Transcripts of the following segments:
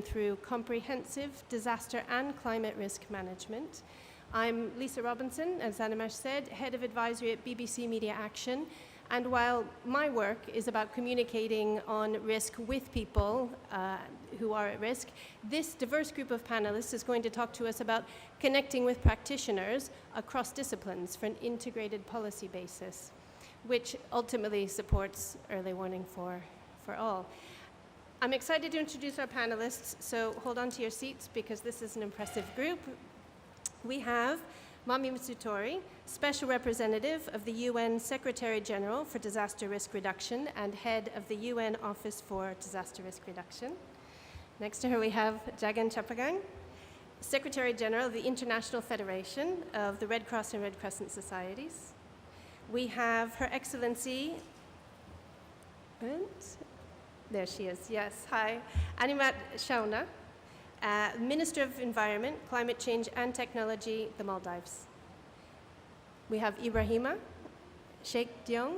through comprehensive disaster and climate risk management. I'm Lisa Robinson, as Animesh said, Head of Advisory at BBC Media Action. And while my work is about communicating on risk with people who are at risk, this diverse group of panelists is going to talk to us about connecting with practitioners across disciplines for an integrated policy basis, which ultimately supports early warning for all. I'm excited to introduce our panelists, so hold on to your seats because this is an impressive group. We have Mami Mizutori, Special Representative of the UN Secretary General for Disaster Risk Reduction and Head of the UN Office for Disaster Risk Reduction. Next to her we have Jagan Chapagain, Secretary General of the International Federation of the Red Cross and Red Crescent Societies. We have Her Excellency, and there she is, yes, hi, Aminath Shauna, Minister of Environment, Climate Change and Technology, the Maldives. We have Ibrahima, Cheikh Diong,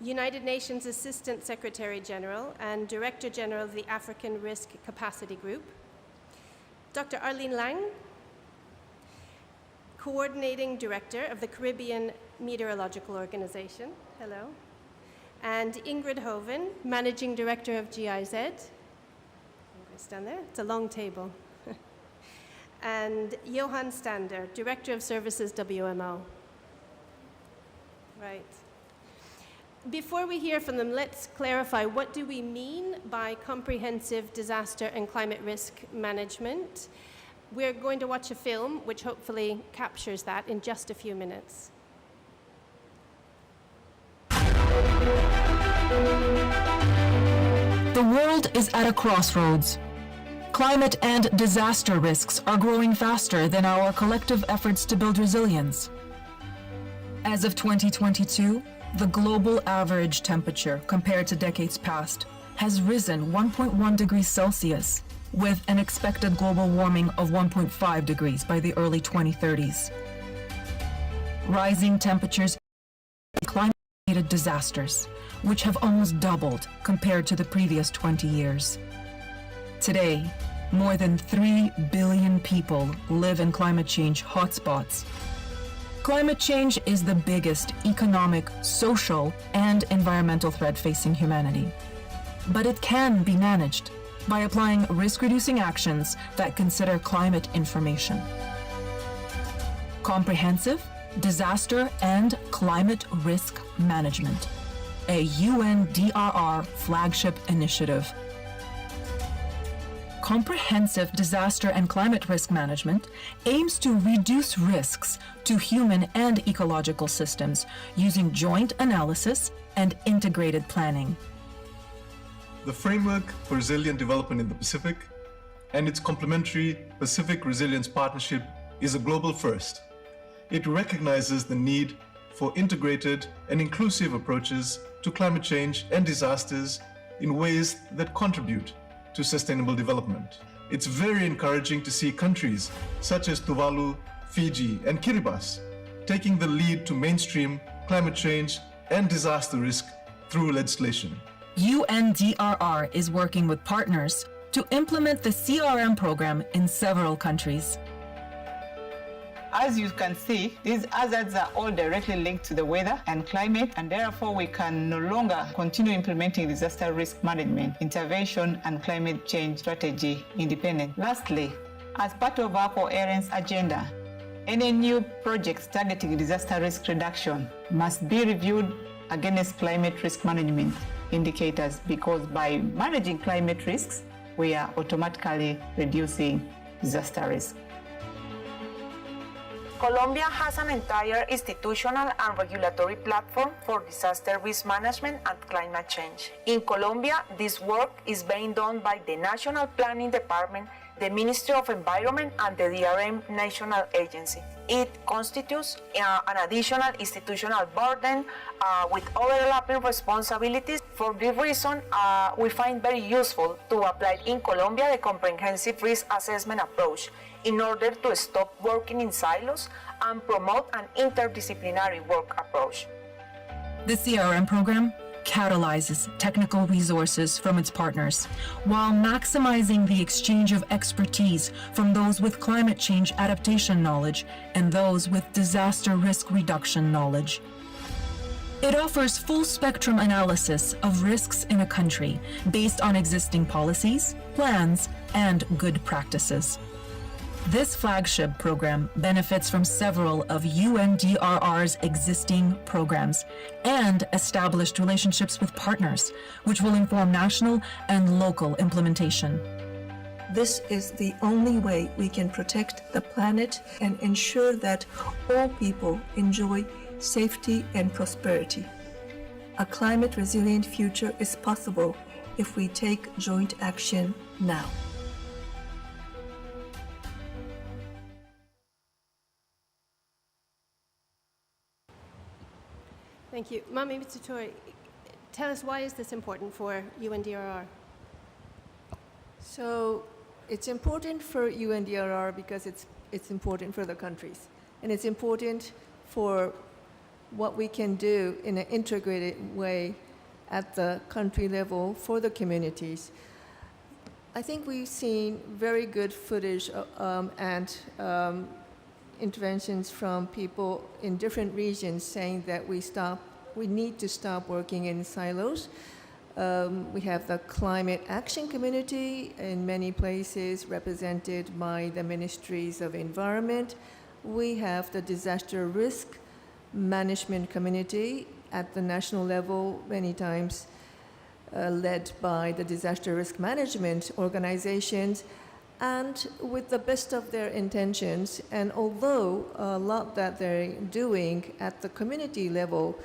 United Nations Assistant Secretary General and Director General of the African Risk Capacity Group. Dr. Arlene Laing, Coordinating Director of the Caribbean Meteorological Organization. Hello. And Ingrid Hoven, Managing Director of GIZ. It's down there, it's a long table. And Johan Stander, Director of Services WMO. Right. Before we hear from them, let's clarify what do we mean by comprehensive disaster and climate risk management. We're going to watch a film which hopefully captures that in just a few minutes. The world is at a crossroads. Climate and disaster risks are growing faster than our collective efforts to build resilience. As of 2022, the global average temperature compared to decades past has risen 1.1 degrees Celsius, with an expected global warming of 1.5 degrees by the early 2030s. Rising temperatures and climate-related disasters, which have almost doubled compared to the previous 20 years. Today, more than 3 billion people live in climate change hotspots. Climate change is the biggest economic, social, and environmental threat facing humanity. But it can be managed by applying risk-reducing actions that consider climate information. Comprehensive Disaster and Climate Risk Management, a UNDRR flagship initiative. Comprehensive disaster and climate risk management aims to reduce risks to human and ecological systems using joint analysis and integrated planning. The Framework for Resilient Development in the Pacific and its complementary Pacific Resilience Partnership is a global first. It recognizes the need for integrated and inclusive approaches to climate change and disasters in ways that contribute to sustainable development. It's very encouraging to see countries such as Tuvalu, Fiji, and Kiribati taking the lead to mainstream climate change and disaster risk through legislation. UNDRR is working with partners to implement the CRM program in several countries. As you can see, these hazards are all directly linked to the weather and climate, and therefore we can no longer continue implementing disaster risk management, intervention, and climate change strategy independently. Lastly, as part of our coherence agenda, any new projects targeting disaster risk reduction must be reviewed against climate risk management indicators, because by managing climate risks, we are automatically reducing disaster risk. Colombia has an entire institutional and regulatory platform for disaster risk management and climate change. In Colombia, this work is being done by the National Planning Department, the Ministry of Environment, and the DRM National Agency. It constitutes an additional institutional burden with overlapping responsibilities. For this reason, we find very useful to apply in Colombia the comprehensive risk assessment approach in order to stop working in silos and promote an interdisciplinary work approach. The CRM program catalyzes technical resources from its partners, while maximizing the exchange of expertise from those with climate change adaptation knowledge and those with disaster risk reduction knowledge. It offers full spectrum analysis of risks in a country based on existing policies, plans, and good practices. This flagship program benefits from several of UNDRR's existing programs and established relationships with partners, which will inform national and local implementation. This is the only way we can protect the planet and ensure that all people enjoy safety and prosperity. A climate resilient future is possible if we take joint action now. Thank you. Mami Mizutori, tell us, why is this important for UNDRR? So it's important for UNDRR because it's important for the countries. And it's important for what we can do in an integrated way at the country level for the communities. I think we've seen very good footage and interventions from people in different regions saying that we need to stop working in silos. We have the climate action community in many places represented by the ministries of environment. We have the disaster risk management community at the national level, many times led by the disaster risk management organizations, and with the best of their intentions. And although a lot that they're doing at the community level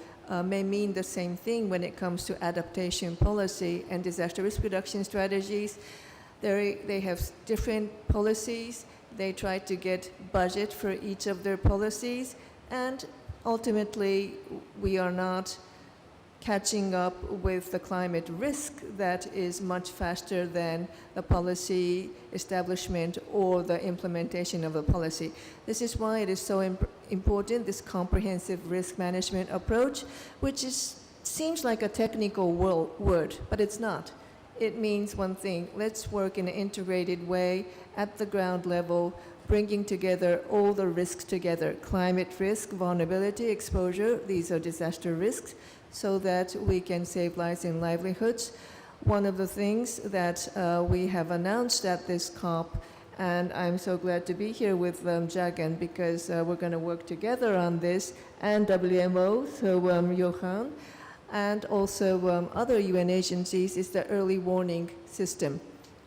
may mean the same thing when it comes to adaptation policy and disaster risk reduction strategies, they have different policies. They try to get budget for each of their policies, and ultimately we are not catching up with the climate risk that is much faster than the policy establishment or the implementation of the policy. This is why it is so important, this comprehensive risk management approach, which seems like a technical word, but it's not. It means one thing: let's work in an integrated way at the ground level, bringing together all the risks together: climate risk, vulnerability, exposure, these are disaster risks, so that we can save lives and livelihoods. One of the things that we have announced at this COP, and I'm so glad to be here with Jagan, because we're going to work together on this, and WMO, so Johan, and also other UN agencies, is the early warning system,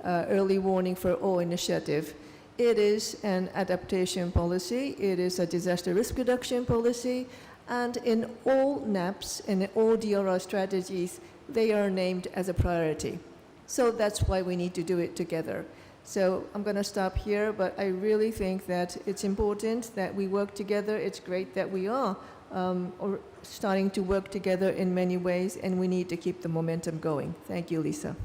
early warning for all initiative. It is an adaptation policy, it is a disaster risk reduction policy, and in all NAPs and in all DRR strategies, they are named as a priority. So that's why we need to do it together. So I'm going to stop here, but I really think that it's important that we work together. It's great that we are starting to work together in many ways, and we need to keep the momentum going. Thank you, Lisa.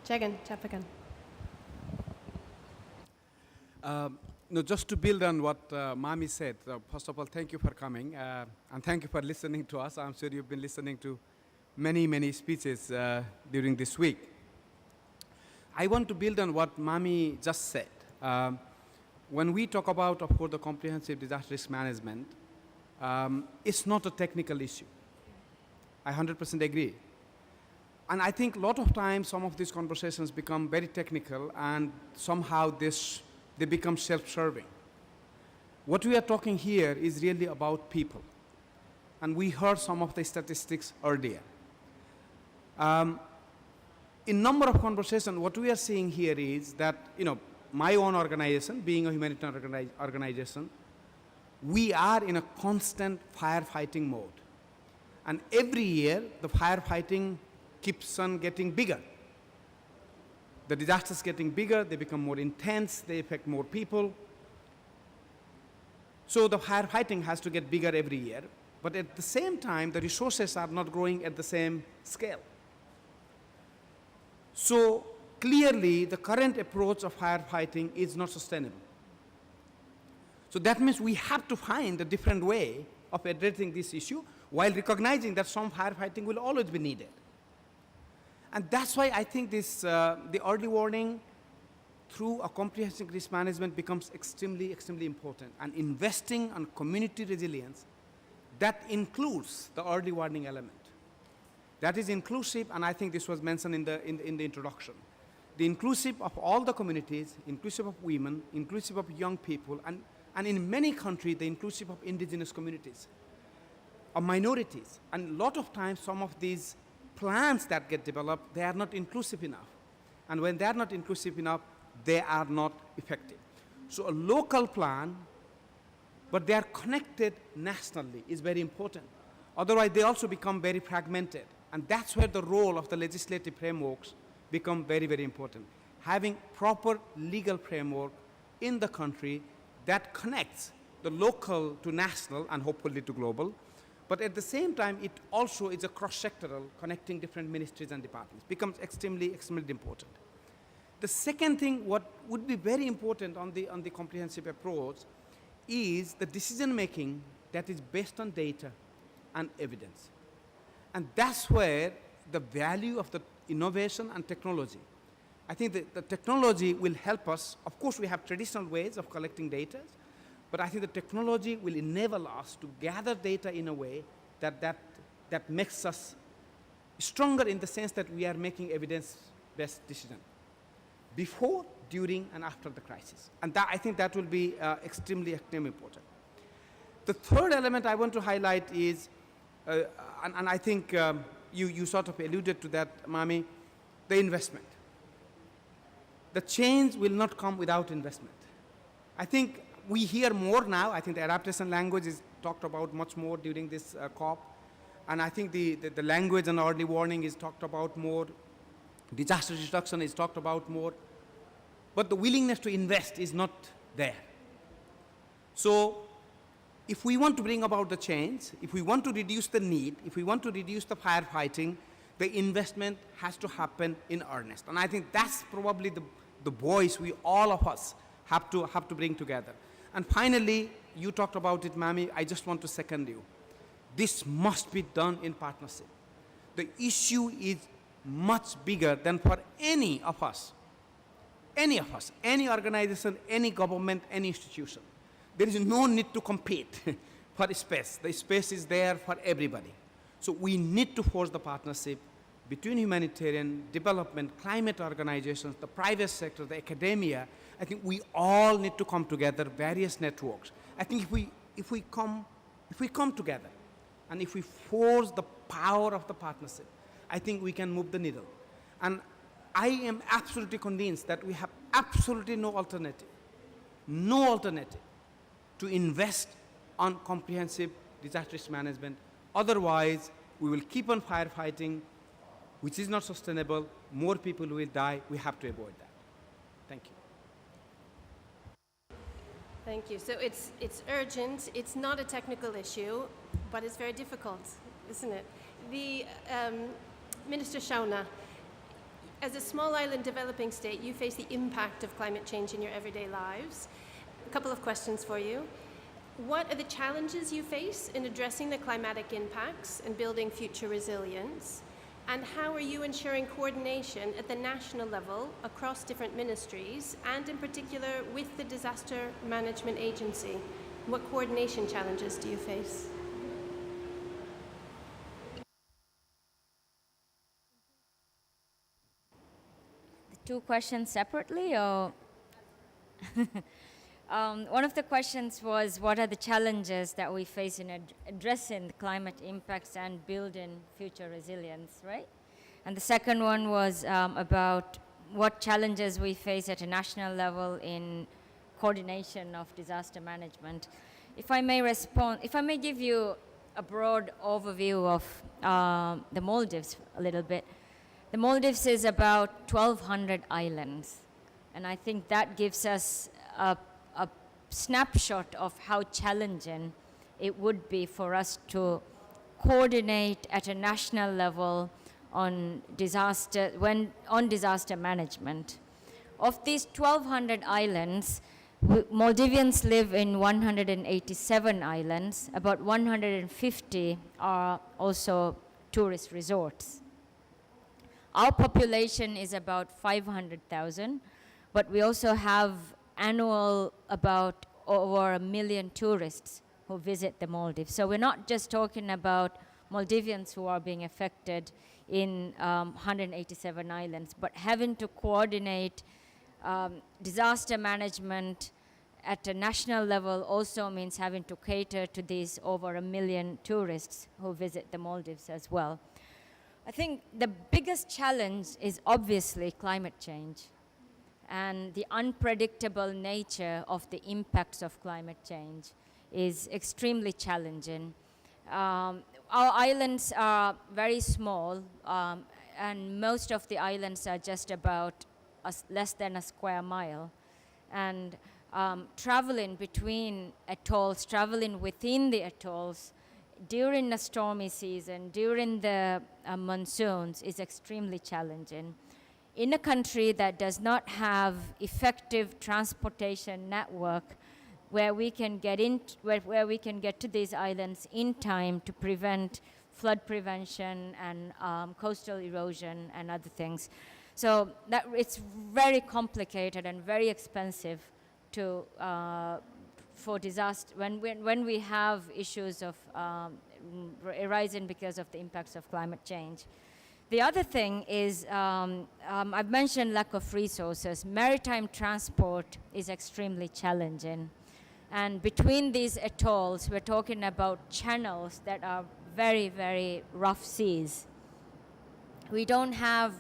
Jagan, Chapagain. No, just to build on what Mami said, first of all, thank you for coming, and thank you for listening to us. I'm sure you've been listening to many, many speeches during this week. I want to build on what Mami just said. When we talk about, of course, the comprehensive disaster risk management, it's not a technical issue. I 100% agree. And I think a lot of times some of these conversations become very technical, and somehow they become self-serving. What we are talking here is really about people. And we heard some of the statistics earlier. In number of conversations, what we are seeing here is that, my own organization, being a humanitarian organization, we are in a constant firefighting mode. And every year, the firefighting keeps on getting bigger. The disasters getting bigger, they become more intense, they affect more people. So the firefighting has to get bigger every year, but at the same time, the resources are not growing at the same scale. So clearly, the current approach of firefighting is not sustainable. So that means we have to find a different way of addressing this issue, while recognizing that some firefighting will always be needed. And that's why I think this, the early warning through a comprehensive risk management becomes extremely, extremely important. And investing on community resilience, that includes the early warning element. That is inclusive, and I think this was mentioned in the introduction. The inclusive of all the communities, inclusive of women, inclusive of young people, and in many countries, the inclusive of indigenous communities, of minorities. And a lot of times, some of these plans that get developed, they are not inclusive enough. And when they are not inclusive enough, they are not effective. So a local plan, but they are connected nationally, is very important. Otherwise, they also become very fragmented. And that's where the role of the legislative frameworks become very, very important. Having proper legal framework in the country that connects the local to national and hopefully to global, but at the same time, it also is a cross-sectoral, connecting different ministries and departments, becomes extremely, extremely important. The second thing, what would be very important on the comprehensive approach, is the decision-making that is based on data and evidence. And that's where the value of the innovation and technology. I think the technology will help us. Of course, we have traditional ways of collecting data, but I think the technology will enable us to gather data in a way that makes us stronger in the sense that we are making evidence-based decisions before, during, and after the crisis. And that, I think that will be extremely, extremely important. The third element I want to highlight is, and I think you sort of alluded to that, Mami, the investment. The change will not come without investment. I think we hear more now. I think the adaptation language is talked about much more during this COP. And I think the language and early warning is talked about more. Disaster reduction is talked about more. But the willingness to invest is not there. So if we want to bring about the change, if we want to reduce the need, if we want to reduce the firefighting, the investment has to happen in earnest. And I think that's probably the voice we, all of us, have to bring together. And finally, you talked about it, Mami, I just want to second you. This must be done in partnership. The issue is much bigger than for any of us, any organization, any government, any institution. There is no need to compete for space. The space is there for everybody. So we need to forge the partnership between humanitarian, development, climate organizations, the private sector, the academia. I think we all need to come together, various networks. I think if we come together and if we force the power of the partnership, I think we can move the needle. And I am absolutely convinced that we have absolutely no alternative to invest on comprehensive disaster risk management. Otherwise, we will keep on firefighting, which is not sustainable. More people will die. We have to avoid that. Thank you. Thank you. So it's urgent. It's not a technical issue, but it's very difficult, isn't it? The Minister Shauna, as a small island developing state, you face the impact of climate change in your everyday lives. A couple of questions for you. What are the challenges you face in addressing the climatic impacts and building future resilience? And how are you ensuring coordination at the national level across different ministries, and in particular with the Disaster Management Agency? What coordination challenges do you face? Two questions separately, or one of the questions was, what are the challenges that we face in addressing the climate impacts and building future resilience, right? And the second one was about what challenges we face at a national level in coordination of disaster management. If I may respond, if I may give you a broad overview of the Maldives a little bit. The Maldives is about 1,200 islands, and I think that gives us a snapshot of how challenging it would be for us to coordinate at a national level on disaster management. Of these 1,200 islands, Maldivians live in 187 islands. About 150 are also tourist resorts. Our population is about 500,000, but we also have annual about over 1 million tourists who visit the Maldives. So we're not just talking about Maldivians who are being affected in 187 islands, but having to coordinate disaster management at a national level also means having to cater to these over 1 million tourists who visit the Maldives as well. I think the biggest challenge is obviously climate change and the unpredictable nature of the impacts of climate change is extremely challenging. Our islands are very small and most of the islands are just about less than a square mile. And traveling between atolls, traveling within the atolls during the stormy season, during the monsoons is extremely challenging. In a country that does not have effective transportation network where we can get where we can get to these islands in time to prevent flood prevention and coastal erosion and other things. So that it's very complicated and very expensive to for disaster when we have issues of arising because of the impacts of climate change. The other thing is I've mentioned lack of resources. Maritime transport is extremely challenging, and between these atolls, we're talking about channels that are very, very rough seas. We don't have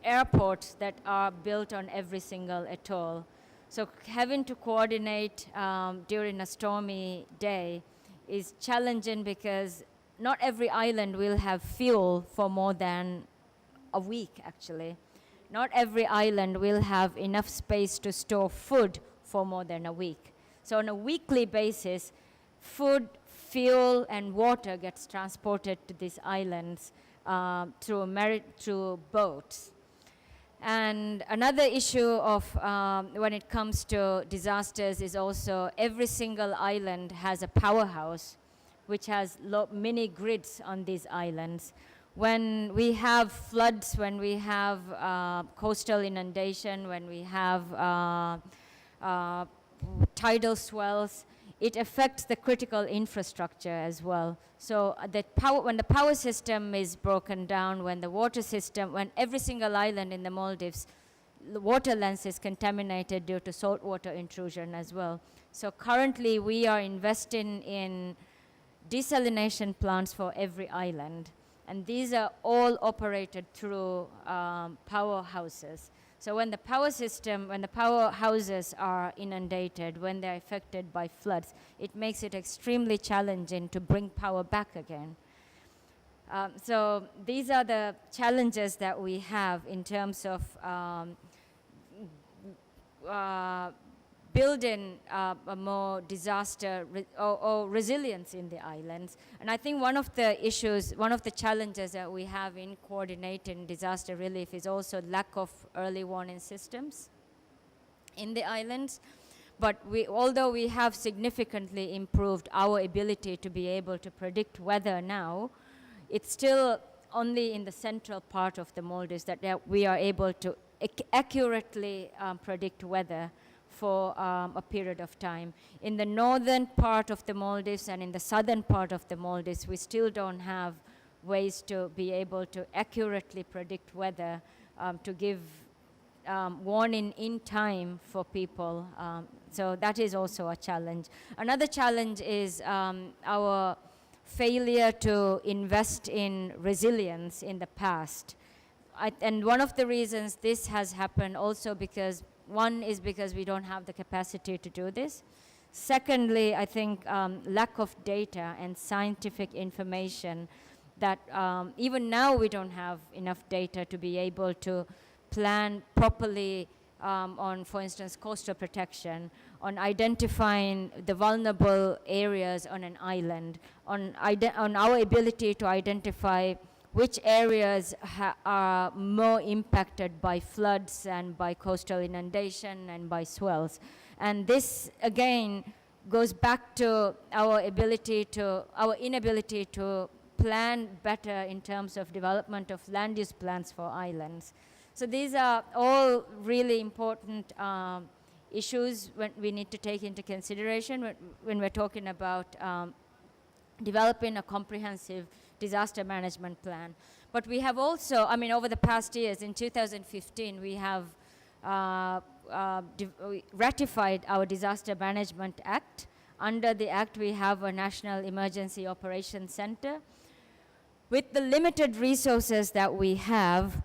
airports that are built on every single atoll. So having to coordinate during a stormy day is challenging because not every island will have fuel for more than a week, actually. Not every island will have enough space to store food for more than a week. So on a weekly basis, food, fuel, and water gets transported to these islands through boats. And another issue of when it comes to disasters is also every single island has a powerhouse which has mini grids on these islands. When we have floods, when we have coastal inundation, when we have tidal swells, it affects the critical infrastructure as well. So when the power system is broken down, when the water system, when every single island in the Maldives, the water lens is contaminated due to saltwater intrusion as well. So currently we are investing in desalination plants for every island. And these are all operated through powerhouses. So when the power system, when the power houses are inundated, when they're affected by floods, it makes it extremely challenging to bring power back again. So these are the challenges that we have in terms of building a more disaster or resilience in the islands. And I think one of the issues, one of the challenges that we have in coordinating disaster relief is also lack of early warning systems in the islands. But although we have significantly improved our ability to be able to predict weather now, it's still only in the central part of the Maldives that we are able to accurately predict weather for a period of time. In the northern part of the Maldives and in the southern part of the Maldives, we still don't have ways to be able to accurately predict weather, to give warning in time for people. So that is also a challenge. Another challenge is our failure to invest in resilience in the past. And one of the reasons this has happened also because one is because we don't have the capacity to do this. Secondly, I think lack of data and scientific information that even now we don't have enough data to be able to plan properly on, for instance, coastal protection, on identifying the vulnerable areas on an island, on our ability to identify which areas are more impacted by floods and by coastal inundation and by swells. And this, again, goes back to our inability to plan better in terms of development of land use plans for islands. So these are all really important issues when we need to take into consideration when we're talking about developing a comprehensive disaster management plan. But we have also, I mean, over the past years, in 2015, we have we ratified our Disaster Management Act. Under the Act, we have a National Emergency Operations Center. With the limited resources that we have,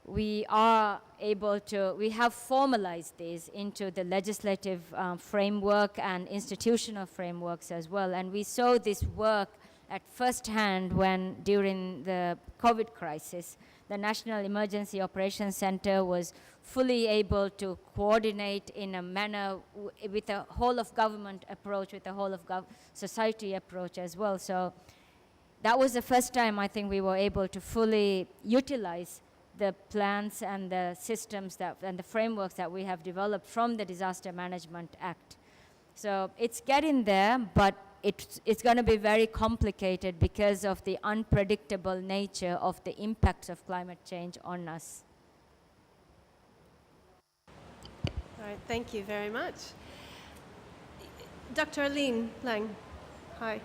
we are able to, we have formalized these into the legislative framework and institutional frameworks as well. And we saw this work at first hand when, during the COVID crisis, the National Emergency Operations Center was fully able to coordinate in a manner with a whole of government approach, with a whole of society approach as well. So that was the first time I think we were able to fully utilize the plans and the systems and the frameworks that we have developed from the Disaster Management Act. So it's getting there, but it's going to be very complicated because of the unpredictable nature of the impacts of climate change on us. All right, thank you very much. Dr. Arlene Laing, hi.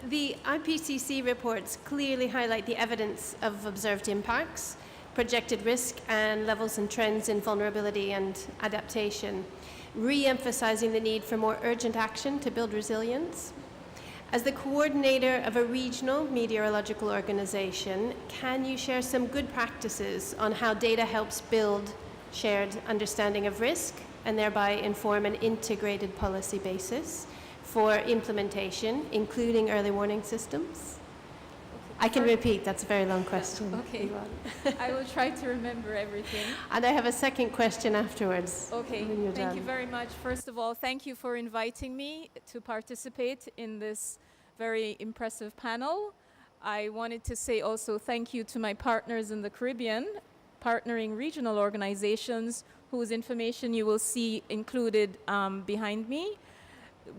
The IPCC reports clearly highlight the evidence of observed impacts, projected risk, and levels and trends in vulnerability and adaptation, re-emphasizing the need for more urgent action to build resilience. As the coordinator of a regional meteorological organization, can you share some good practices on how data helps build shared understanding of risk and thereby inform an integrated policy basis for implementation, including early warning systems? I can repeat, that's a very long question. Okay, I will try to remember everything. And I have a second question afterwards. Okay, thank you very much. First of all, thank you for inviting me to participate in this very impressive panel. I wanted to say also thank you to my partners in the Caribbean, partnering regional organizations whose information you will see included behind me.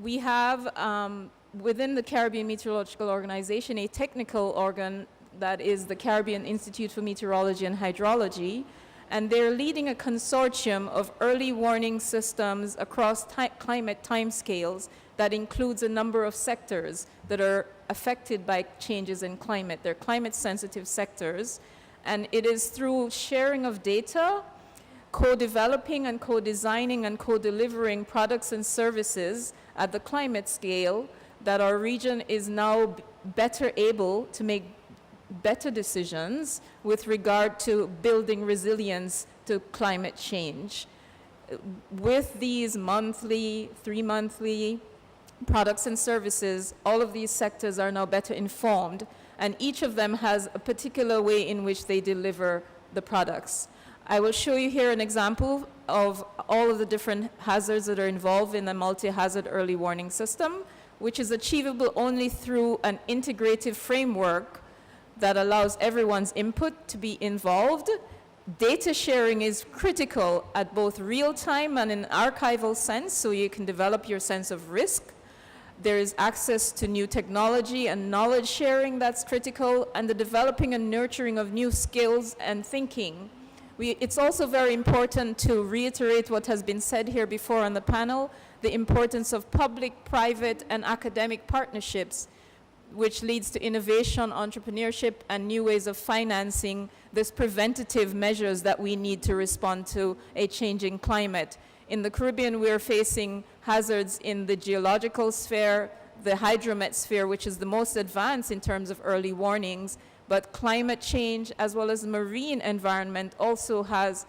We have within the Caribbean Meteorological Organization, a technical organ that is the Caribbean Institute for Meteorology and Hydrology, and they're leading a consortium of early warning systems across climate timescales that includes a number of sectors that are affected by changes in climate. They're climate-sensitive sectors, and it is through sharing of data, co-developing and co-designing and co-delivering products and services at the climate scale that our region is now better able to make better decisions with regard to building resilience to climate change. With these monthly, 3-monthly products and services, all of these sectors are now better informed, and each of them has a particular way in which they deliver the products. I will show you here an example of all of the different hazards that are involved in a multi-hazard early warning system, which is achievable only through an integrative framework that allows everyone's input to be involved. Data sharing is critical at both real time and in archival sense, so you can develop your sense of risk. There is access to new technology and knowledge sharing that's critical, and the developing and nurturing of new skills and thinking. It's also very important to reiterate what has been said here before on the panel, the importance of public, private, and academic partnerships, which leads to innovation, entrepreneurship, and new ways of financing these preventative measures that we need to respond to a changing climate. In the Caribbean, we are facing hazards in the geological sphere, the hydromet sphere, which is the most advanced in terms of early warnings, but climate change as well as marine environment also has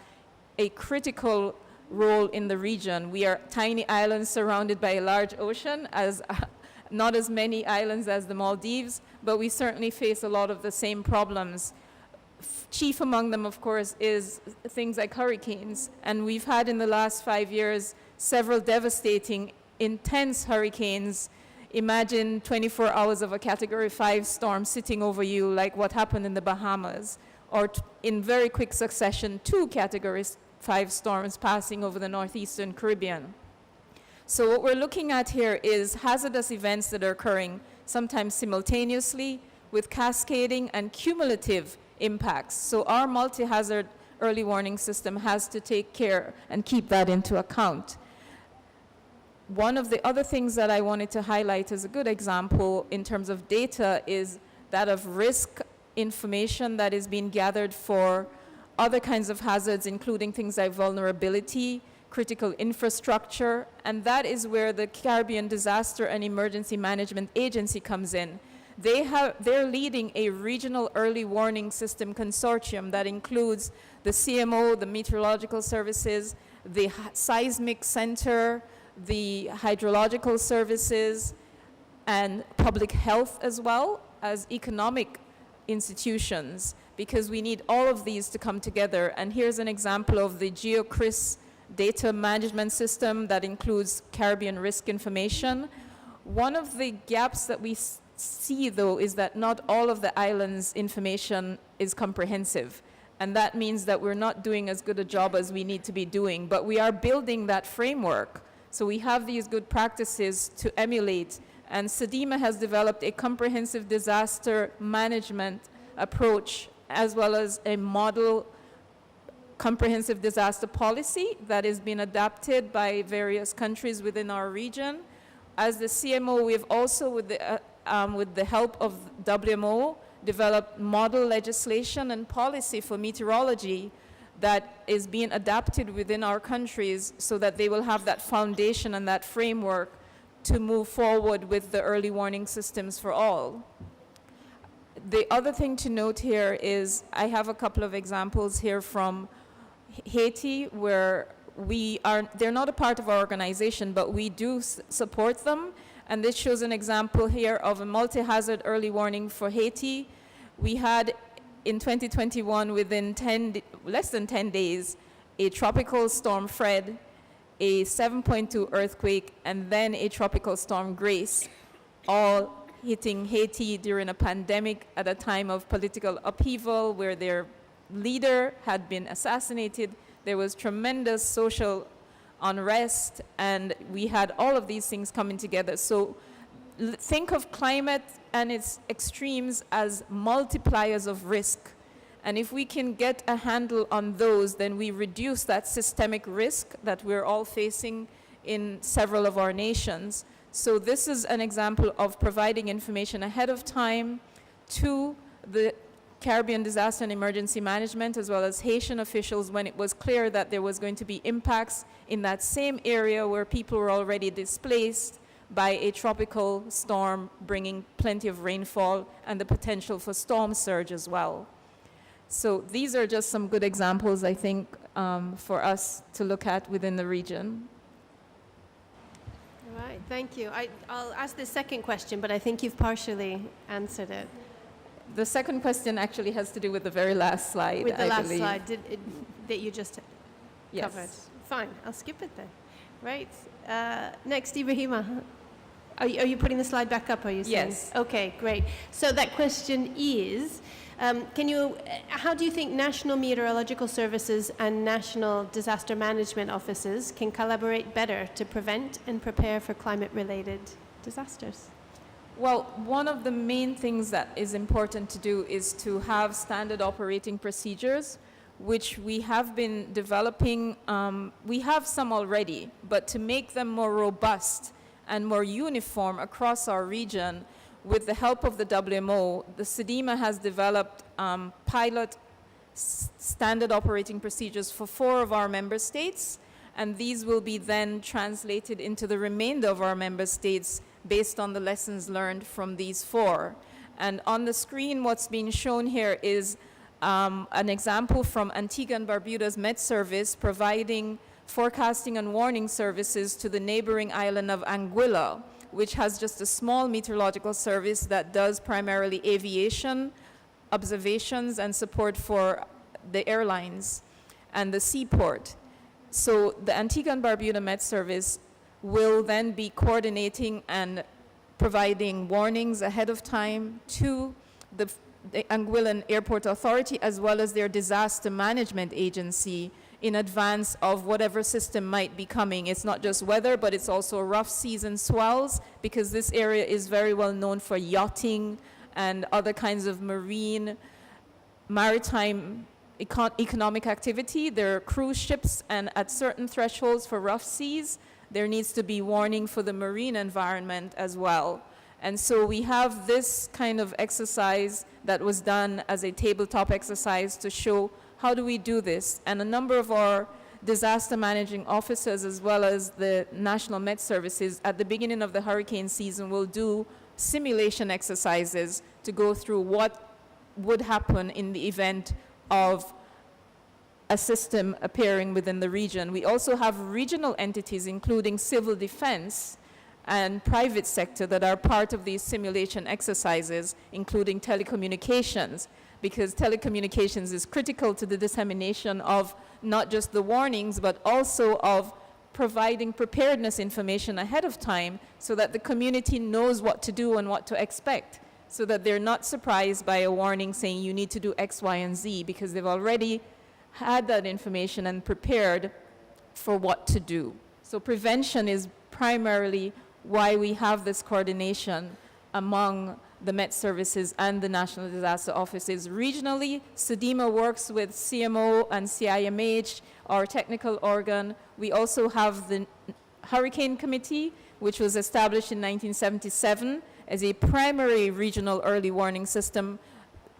a critical role in the region. We are tiny islands surrounded by a large ocean, not as many islands as the Maldives, but we certainly face a lot of the same problems. Chief among them, of course, is things like hurricanes, and we've had in the last 5 years several devastating, intense hurricanes Imagine 24 hours of a Category 5 storm sitting over you like what happened in the Bahamas, or in very quick succession, 2 Category 5 storms passing over the northeastern Caribbean. So what we're looking at here is hazardous events that are occurring sometimes simultaneously with cascading and cumulative impacts. So our multi-hazard early warning system has to take care and keep that into account. One of the other things that I wanted to highlight as a good example in terms of data is that of risk information that is being gathered for other kinds of hazards, including things like vulnerability, critical infrastructure, and that is where the Caribbean Disaster and Emergency Management Agency comes in. They're leading a regional early warning system consortium that includes the CMO, the meteorological services, the seismic center, the hydrological services, and public health, as well as economic institutions, because we need all of these to come together. And here's an example of the GeoCRIS data management system that includes Caribbean risk information. One of the gaps that we see, though, is that not all of the islands' information is comprehensive. And that means that we're not doing as good a job as we need to be doing. But we are building that framework. So we have these good practices to emulate. And SEDIMA has developed a comprehensive disaster management approach, as well as a model comprehensive disaster policy that is being adapted by various countries within our region. As the CMO, we have also, with the help of WMO, developed model legislation and policy for meteorology that is being adapted within our countries so that they will have that foundation and that framework to move forward with the early warning systems for all. The other thing to note here is I have a couple of examples here from Haiti, where they're not a part of our organization, but we do support them. And this shows an example here of a multi-hazard early warning for Haiti. We had in 2021, within less than 10 days, a tropical storm Fred, a 7.2 earthquake, and then a tropical storm Grace, all hitting Haiti during a pandemic at a time of political upheaval where their leader had been assassinated. There was tremendous social unrest, and we had all of these things coming together. So think of climate and its extremes as multipliers of risk. And if we can get a handle on those, then we reduce that systemic risk that we're all facing in several of our nations. So this is an example of providing information ahead of time to the Caribbean Disaster and Emergency Management, as well as Haitian officials, when it was clear that there was going to be impacts in that same area where people were already displaced by a tropical storm bringing plenty of rainfall and the potential for storm surge as well. So these are just some good examples, I think, for us to look at within the region. All right, thank you. I'll ask the second question, but I think you've partially answered it. The second question actually has to do with the very last slide, with the I last believe. slide that you just Yes. covered. Fine, I'll skip it then. Right. Next, Ibrahima. Are you putting the slide back up, are you saying? Yes. Okay, great. So that question is, how do you think national meteorological services and national disaster management offices can collaborate better to prevent and prepare for climate-related disasters? Well, one of the main things that is important to do is to have standard operating procedures, which we have been developing. We have some already, but to make them more robust and more uniform across our region, with the help of the WMO, the SEDIMA has developed pilot standard operating procedures for 4 of our member states, and these will be then translated into the remainder of our member states based on the lessons learned from these 4. And on the screen, what's being shown here is an example from Antigua and Barbuda's Met Service providing forecasting and warning services to the neighboring island of Anguilla, which has just a small meteorological service that does primarily aviation, observations, and support for the airlines and the seaport. So the Antigua and Barbuda Met Service will then be coordinating and providing warnings ahead of time to the Anguillan Airport Authority as well as their disaster management agency in advance of whatever system might be coming. It's not just weather, but it's also rough seas and swells, because this area is very well known for yachting and other kinds of maritime economic activity. There are cruise ships, and at certain thresholds for rough seas, there needs to be warning for the marine environment as well. And so we have this kind of exercise that was done as a tabletop exercise to show how do we do this. And a number of our disaster managing officers, as well as the National Met Services, at the beginning of the hurricane season will do simulation exercises to go through what would happen in the event of a system appearing within the region. We also have regional entities, including civil defense and private sector, that are part of these simulation exercises, including telecommunications, because telecommunications is critical to the dissemination of not just the warnings, but also of providing preparedness information ahead of time so that the community knows what to do and what to expect, so that they're not surprised by a warning saying you need to do X, Y, and Z, because they've already had that information and prepared for what to do. So prevention is primarily why we have this coordination among the Met Services and the National Disaster Offices. Regionally, SEDIMA works with CMO and CIMH, our technical organ. We also have the Hurricane Committee, which was established in 1977 as a primary regional early warning system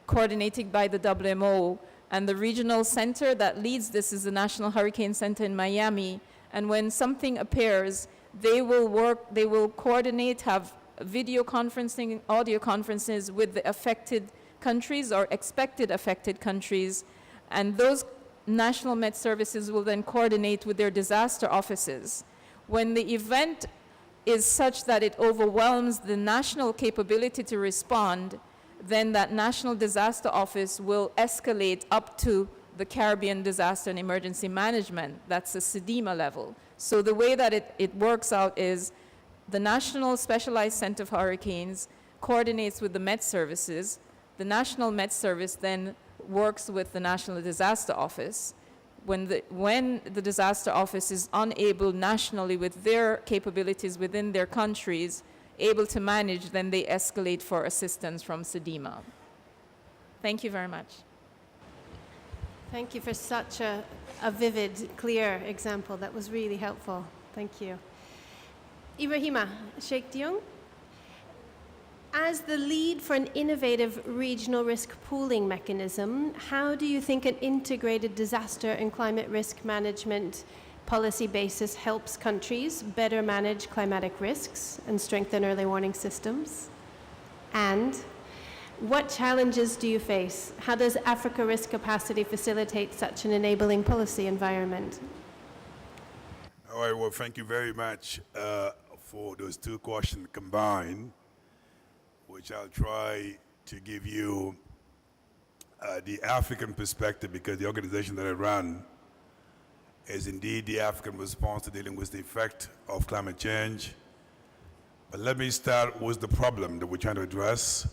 coordinated by the WMO. And the regional center that leads this is the National Hurricane Center in Miami. And when something appears, they will coordinate, have video conferencing, audio conferences with the affected countries or expected affected countries, and those national Met Services will then coordinate with their disaster offices. When the event is such that it overwhelms the national capability to respond, then that National Disaster Office will escalate up to the Caribbean Disaster and Emergency Management. That's the SEDIMA level. So the way that it works out is the National Specialized Center for Hurricanes coordinates with the Met Services. The National Met Service then works with the National Disaster Office. When the Disaster Office is unable nationally with their capabilities within their countries, able to manage, then they escalate for assistance from SEDIMA. Thank you very much. Thank you for such a vivid, clear example. That was really helpful. Thank you. Ibrahima, Sheikh Diong, as the lead for an innovative regional risk pooling mechanism, how do you think an integrated disaster and climate risk management policy basis helps countries better manage climatic risks and strengthen early warning systems? And what challenges do you face? How does Africa Risk Capacity facilitate such an enabling policy environment? All right, well, thank you very much for those two questions combined, which I'll try to give you the African perspective, because the organization that I run is indeed the African response to dealing with the effect of climate change. But let me start with the problem that we're trying to address,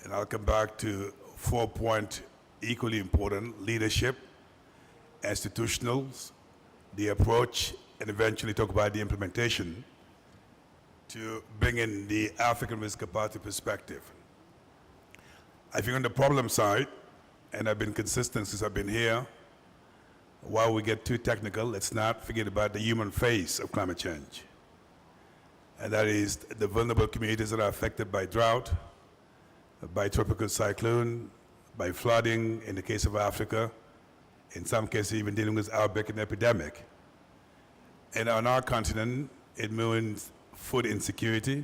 and I'll come back to 4 points equally important: leadership, institutionals, the approach, and eventually talk about the implementation to bring in the African risk capacity perspective. I think on the problem side, and I've been consistent since I've been here, while we get too technical, let's not forget about the human face of climate change. And that is the vulnerable communities that are affected by drought, by tropical cyclone, by flooding in the case of Africa, in some cases even dealing with outbreak and epidemic. And on our continent, it means food insecurity.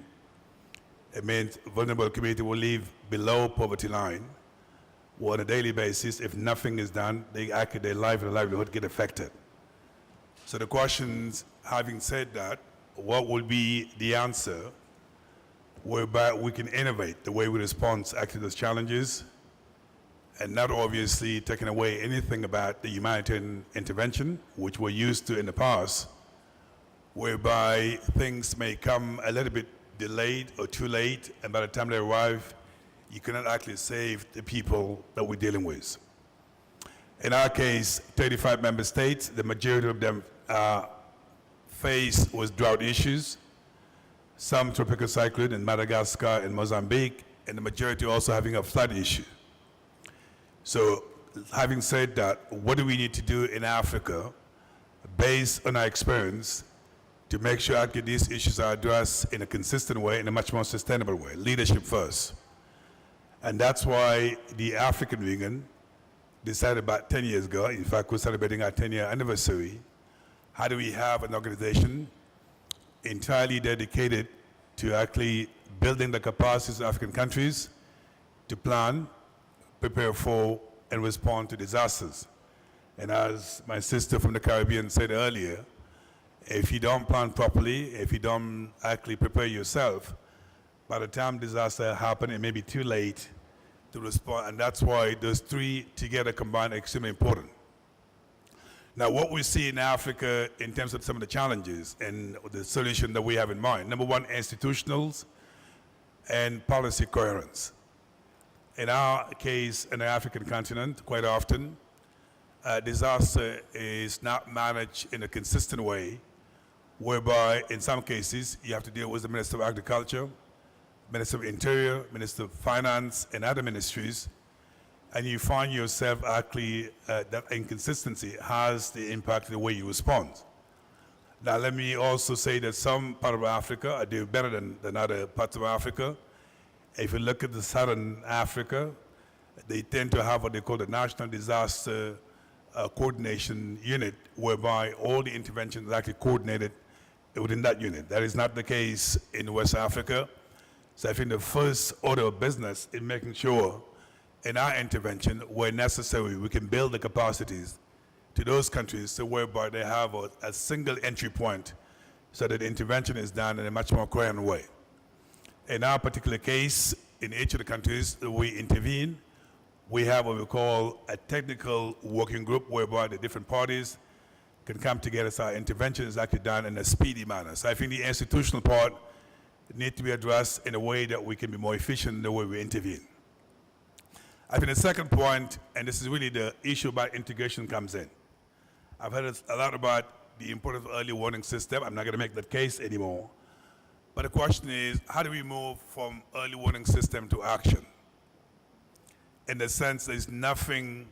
It means vulnerable community will live below poverty line, where on a daily basis, if nothing is done, their life and livelihood get affected. So the questions, having said that, what will be the answer whereby we can innovate the way we respond to those challenges, and not obviously taking away anything about the humanitarian intervention, which we're used to in the past, whereby things may come a little bit delayed or too late, and by the time they arrive, you cannot actually save the people that we're dealing with. In our case, 35 member states, the majority of them faced with drought issues, some tropical cyclone in Madagascar and Mozambique, and the majority also having a flood issue. So having said that, what do we need to do in Africa based on our experience to make sure that these issues are addressed in a consistent way, in a much more sustainable way? Leadership first. And that's why the African Union decided about 10 years ago, in fact, we're celebrating our 10-year anniversary, how do we have an organization entirely dedicated to actually building the capacities of African countries to plan, prepare for, and respond to disasters. And as my sister from the Caribbean said earlier, if you don't plan properly, if you don't actually prepare yourself, by the time disaster happens, it may be too late to respond, and that's why those three together combined are extremely important. Now, what we see in Africa in terms of some of the challenges and the solution that we have in mind, number one, institutionals and policy coherence. In our case, in the African continent, quite often, disaster is not managed in a consistent way, whereby in some cases you have to deal with the Minister of Agriculture, Minister of Interior, Minister of Finance, and other ministries, and you find yourself actually that inconsistency has the impact in the way you respond. Now, let me also say that some part of Africa are doing better than other parts of Africa. If you look at the Southern Africa, they tend to have what they call the National Disaster Coordination Unit, whereby all the interventions are actually coordinated within that unit. That is not the case in West Africa. So I think the first order of business is making sure in our intervention, where necessary, we can build the capacities to those countries so whereby they have a single entry point so that the intervention is done in a much more coherent way. In our particular case, in each of the countries that we intervene, we have what we call a technical working group whereby the different parties can come together so our intervention is actually done in a speedy manner. So I think the institutional part needs to be addressed in a way that we can be more efficient in the way we intervene. I think the second point, and this is really the issue about integration comes in. I've heard a lot about the importance of early warning system. I'm not going to make that case anymore. But the question is, how do we move from early warning system to action? In the sense there's nothing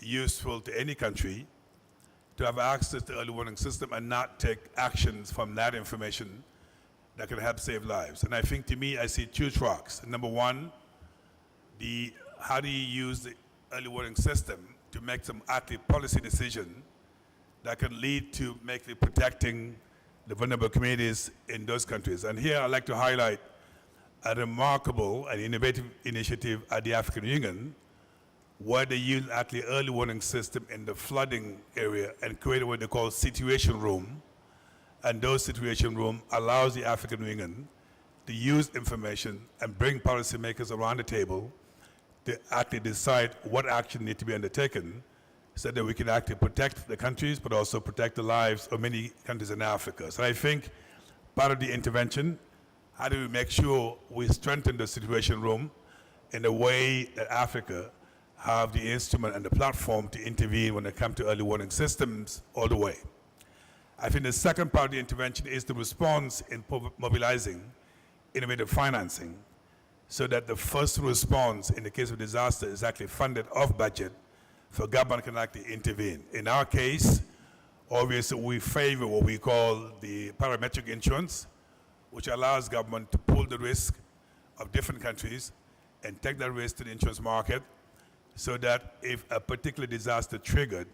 useful to any country to have access to early warning system and not take actions from that information that can help save lives. And I think, to me, I see two tracks. Number one, how do you use the early warning system to make some active policy decision that can lead to protecting the vulnerable communities in those countries. And here I'd like to highlight a remarkable and innovative initiative at the African Union, where they use actually early warning system in the flooding area and created what they call situation room. And those situation room allows the African Union to use information and bring policymakers around the table to actually decide what action needs to be undertaken so that we can actually protect the countries, but also protect the lives of many countries in Africa. So I think part of the intervention, how do we make sure we strengthen the situation room in a way that Africa have the instrument and the platform to intervene when it comes to early warning systems all the way. I think the second part of the intervention is the response in mobilizing innovative financing so that the first response in the case of disaster is actually funded off budget so government can actually intervene. In our case, obviously we favor what we call the parametric insurance, which allows government to pool the risk of different countries and take that risk to the insurance market so that if a particular disaster triggered,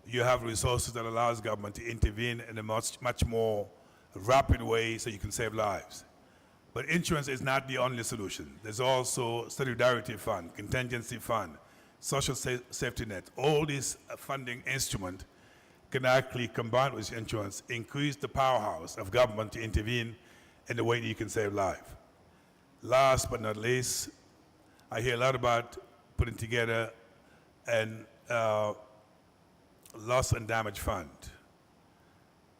you have resources that allows government to intervene in a much more rapid way so you can save lives. But insurance is not the only solution. There's also solidarity fund, contingency fund, social safety net. All these funding instruments can actually, combined with insurance, increase the powerhouse of government to intervene in the way that you can save life. Last but not least, I hear a lot about putting together an loss and damage fund,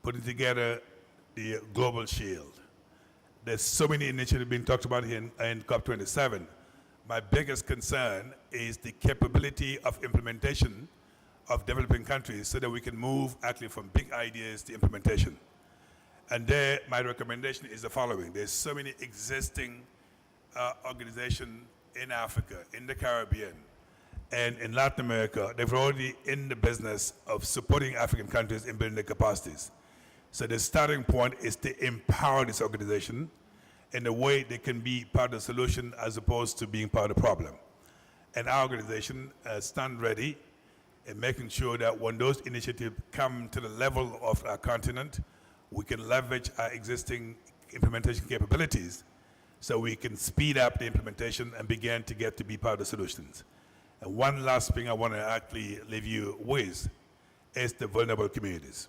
putting together the global shield. There's so many initiatives being talked about here in COP27. My biggest concern is the capability of implementation of developing countries so that we can move actually from big ideas to implementation. And there, my recommendation is the following. There's so many existing organizations in Africa, in the Caribbean, and in Latin America. They're already in the business of supporting African countries in building their capacities. So the starting point is to empower this organization in a way they can be part of the solution as opposed to being part of the problem. And our organization stand ready in making sure that when those initiatives come to the level of our continent, we can leverage our existing implementation capabilities so we can speed up the implementation and begin to get to be part of the solutions. And one last thing I want to actually leave you with is the vulnerable communities.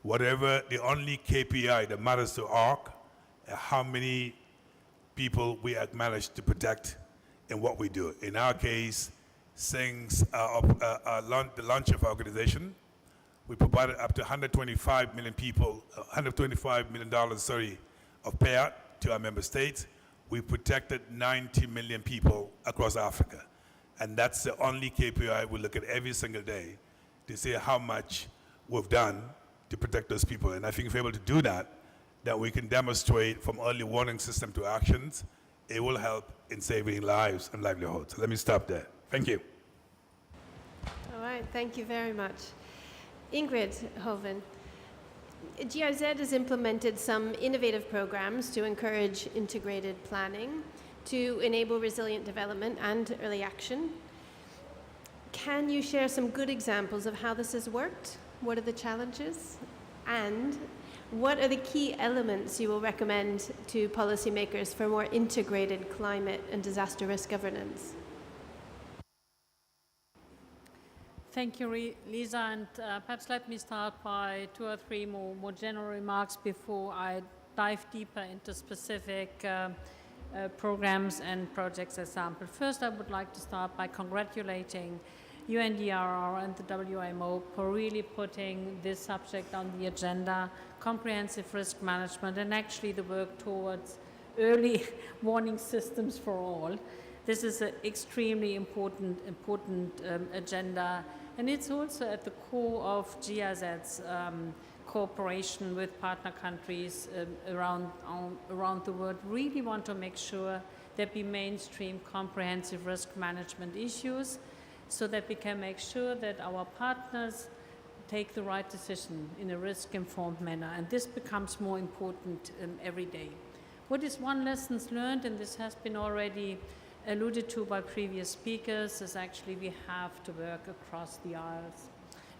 Whatever the only KPI that matters to ARC, how many people we have managed to protect in what we do. In our case, since the launch of our organization, we provided up to 125 million people, $125 million, of payout to our member states. We protected 90 million people across Africa. And that's the only KPI we look at every single day to see how much we've done to protect those people. And I think if we're able to do that, that we can demonstrate from early warning system to actions, it will help in saving lives and livelihoods. So let me stop there. Thank you. All right, thank you very much. Ingrid, Hoven, GIZ has implemented some innovative programs to encourage integrated planning, to enable resilient development and early action. Can you share some good examples of how this has worked? What are the challenges? And what are the key elements you will recommend to policymakers for more integrated climate and disaster risk governance? Thank you, Lisa, and perhaps let me start by 2 or 3 more general remarks before I dive deeper into specific programs and projects example. First, I would like to start by congratulating UNDRR and the WMO for really putting this subject on the agenda, comprehensive risk management, and actually the work towards early warning systems for all. This is an extremely important agenda, and it's also at the core of GIZ's cooperation with partner countries around the world. Really want to make sure that we mainstream comprehensive risk management issues so that we can make sure that our partners take the right decision in a risk-informed manner, and this becomes more important every day. What is one lesson learned, and this has been already alluded to by previous speakers, is actually we have to work across the aisles,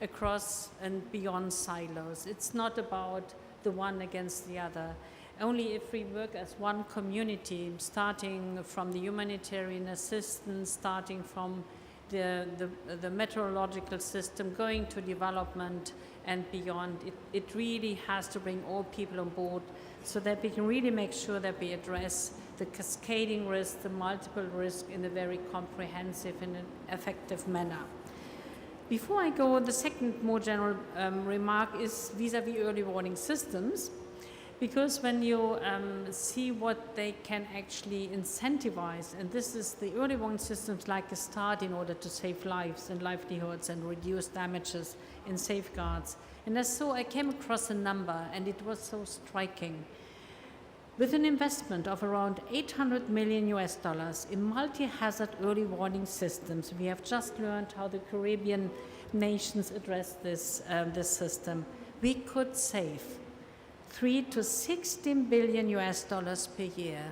across and beyond silos. It's not about the one against the other. Only if we work as one community, starting from the humanitarian assistance, starting from the meteorological system, going to development and beyond, it really has to bring all people on board so that we can really make sure that we address the cascading risk, the multiple risk in a very comprehensive and effective manner. Before I go, the second more general remark is vis-a-vis early warning systems, because when you see what they can actually incentivize, and this is the early warning systems like a start in order to save lives and livelihoods and reduce damages in safeguards. And so I came across a number, and it was so striking. With an investment of around $800 million in multi-hazard early warning systems, we have just learned how the Caribbean nations address this system. We could save $3 to $16 billion per year.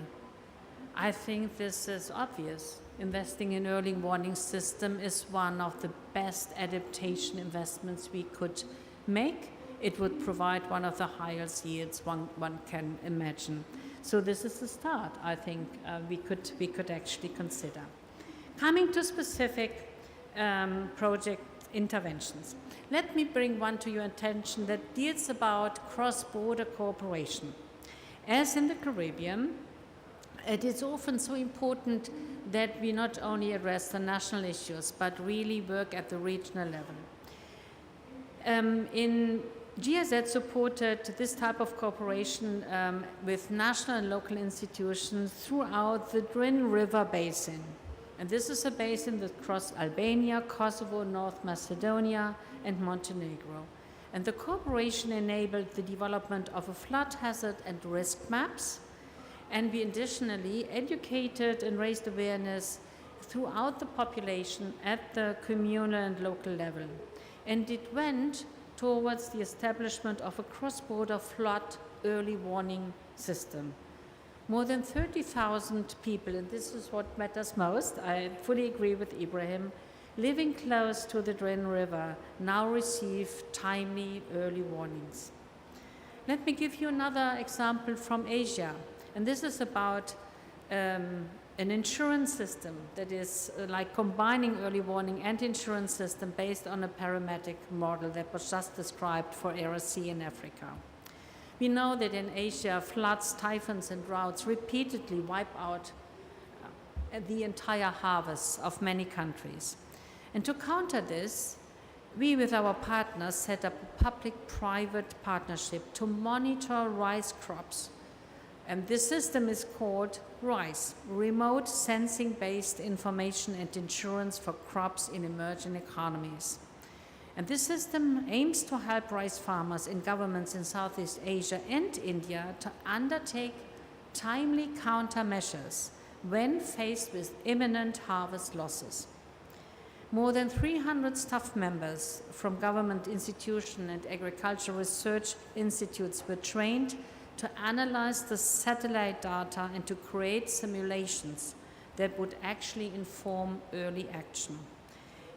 I think this is obvious. Investing in early warning system is one of the best adaptation investments we could make. It would provide one of the highest yields one can imagine. So this is the start, I think, we could actually consider. Coming to specific project interventions. Let me bring one to your attention that deals about cross-border cooperation. As in the Caribbean, it is often so important that we not only address the national issues, but really work at the regional level. In GIZ supported this type of cooperation with national and local institutions throughout the Drin River Basin. And this is a basin that crosses Albania, Kosovo, North Macedonia, and Montenegro. And the cooperation enabled the development of a flood hazard and risk maps. And we additionally educated and raised awareness throughout the population at the communal and local level. And it went towards the establishment of a cross-border flood early warning system. More than 30,000 people, and this is what matters most, I fully agree with Ibrahim, living close to the Drin River now receive timely early warnings. Let me give you another example from Asia, and this is about an insurance system that is like combining early warning and insurance system based on a parametric model that was just described for RSC in Africa. We know that in Asia, floods, typhoons, and droughts repeatedly wipe out the entire harvests of many countries. And to counter this, we with our partners set up a public-private partnership to monitor rice crops. And this system is called RISE, Remote Sensing-Based Information and Insurance for Crops in Emerging Economies. And this system aims to help rice farmers and governments in Southeast Asia and India to undertake timely countermeasures when faced with imminent harvest losses. More than 300 staff members from government institutions and agricultural research institutes were trained to analyze the satellite data and to create simulations that would actually inform early action.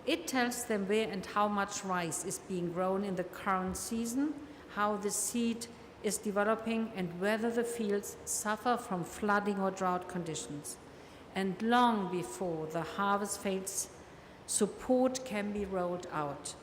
It tells them where and how much rice is being grown in the current season, how the seed is developing, and whether the fields suffer from flooding or drought conditions. And long before the harvest fails, support can be rolled out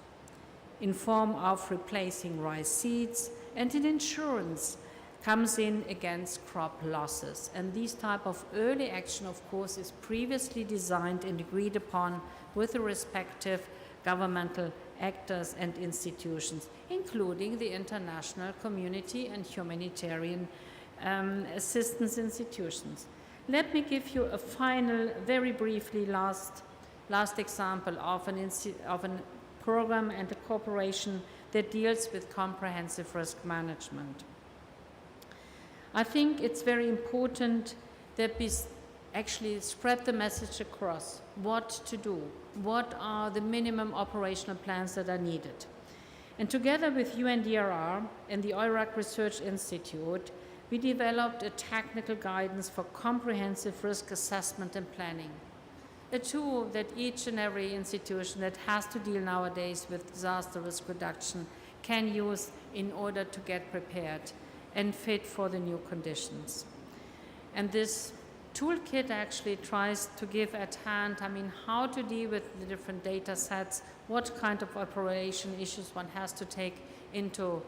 in form of replacing rice seeds, and an insurance comes in against crop losses. And this type of early action, of course, is previously designed and agreed upon with the respective governmental actors and institutions, including the international community and humanitarian assistance institutions. Let me give you a final, very briefly, last example of a program and a cooperation that deals with comprehensive risk management. I think it's very important that we actually spread the message across what to do, what are the minimum operational plans that are needed. And together with UNDRR and the Iraq Research Institute, we developed a technical guidance for comprehensive risk assessment and planning, a tool that each and every institution that has to deal nowadays with disaster risk reduction can use in order to get prepared and fit for the new conditions. And this toolkit actually tries to give at hand, how to deal with the different data sets, what kind of operation issues one has to take into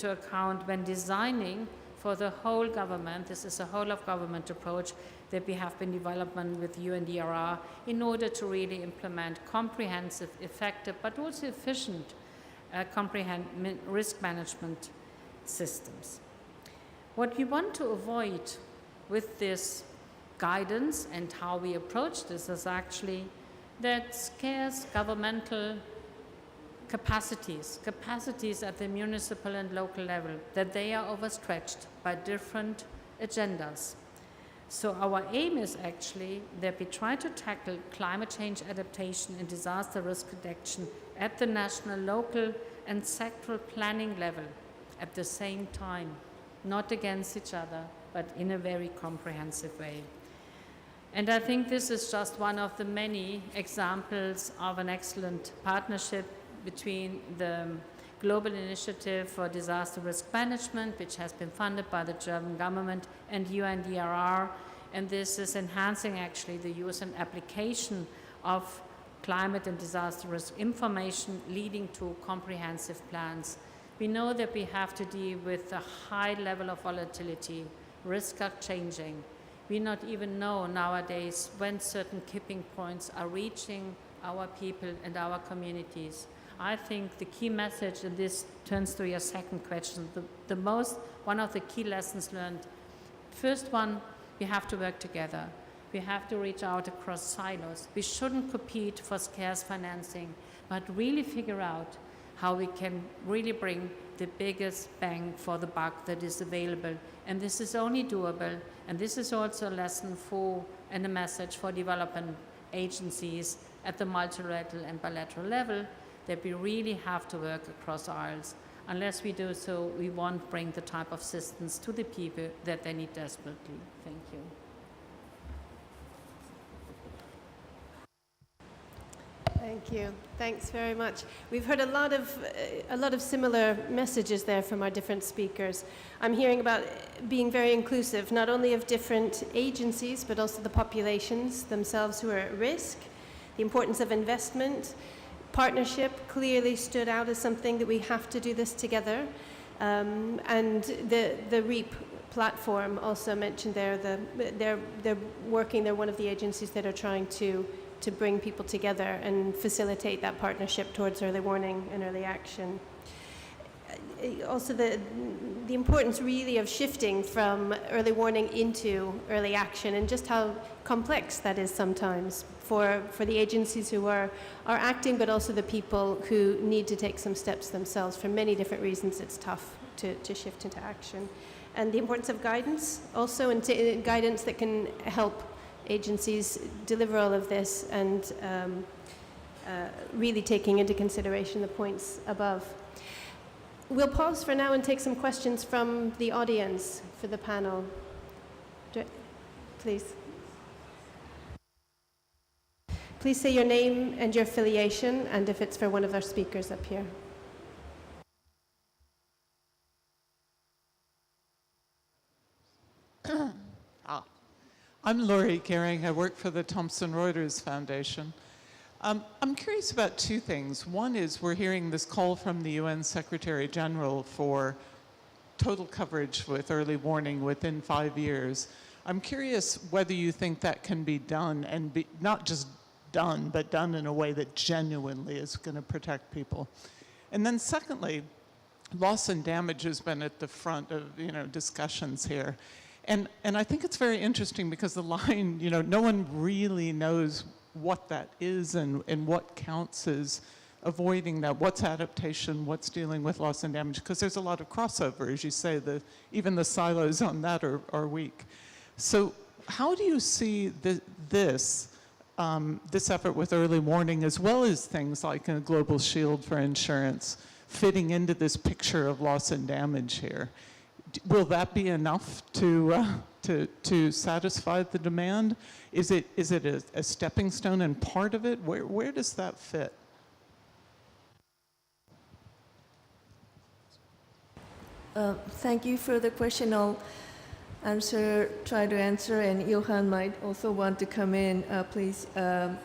account when designing for the whole government. This is a whole of government approach that we have been developing with UNDRR in order to really implement comprehensive, effective, but also efficient risk management systems. What we want to avoid with this guidance and how we approach this is actually that scarce governmental capacities at the municipal and local level, that they are overstretched by different agendas. So our aim is actually that we try to tackle climate change adaptation and disaster risk reduction at the national, local, and sectoral planning level at the same time, not against each other, but in a very comprehensive way. And I think this is just one of the many examples of an excellent partnership between the Global Initiative for Disaster Risk Management, which has been funded by the German government, and UNDRR. And this is enhancing actually the use and application of climate and disaster risk information, leading to comprehensive plans. We know that we have to deal with a high level of volatility. Risks are changing. We not even know nowadays when certain tipping points are reaching our people and our communities. I think the key message, and this turns to your second question, one of the key lessons learned. First one, we have to work together. We have to reach out across silos. We shouldn't compete for scarce financing, but really figure out how we can really bring the biggest bang for the buck that is available. And this is only doable, and this is also a lesson for and a message for development agencies at the multilateral and bilateral level, that we really have to work across aisles. Unless we do so, we won't bring the type of assistance to the people that they need desperately. Thank you. Thank you. Thanks very much. We've heard a lot of similar messages there from our different speakers. I'm hearing about being very inclusive, not only of different agencies, but also the populations themselves who are at risk. The importance of investment, partnership clearly stood out as something that we have to do this together. And the REAP platform also mentioned there. They're working. They're one of the agencies that are trying to bring people together and facilitate that partnership towards early warning and early action. Also, the importance really of shifting from early warning into early action, and just how complex that is sometimes for the agencies who are acting, but also the people who need to take some steps themselves. For many different reasons, it's tough to shift into action. And the importance of guidance also, and guidance that can help agencies deliver all of this, and really taking into consideration the points above. We'll pause for now and take some questions from the audience for the panel. Please. Please say your name and your affiliation, and if it's for one of our speakers up here. I'm Laurie Gehring. I work for the Thomson Reuters Foundation. I'm curious about two things. One is we're hearing this call from the UN Secretary General for total coverage with early warning within 5 years. I'm curious whether you think that can be done, and be not just done, but done in a way that genuinely is going to protect people. And then secondly, loss and damage has been at the front of discussions here. And I think it's very interesting because the line, no one really knows what that is and what counts as avoiding that, what's adaptation, what's dealing with loss and damage, because there's a lot of crossover, as you say, even the silos on that are weak. So how do you see this effort with early warning, as well as things like a global shield for insurance, fitting into this picture of loss and damage here? Will that be enough to satisfy the demand? Is it a stepping stone and part of it? Where does that fit? Thank you for the question. I'll try to answer, and Johan might also want to come in, please, and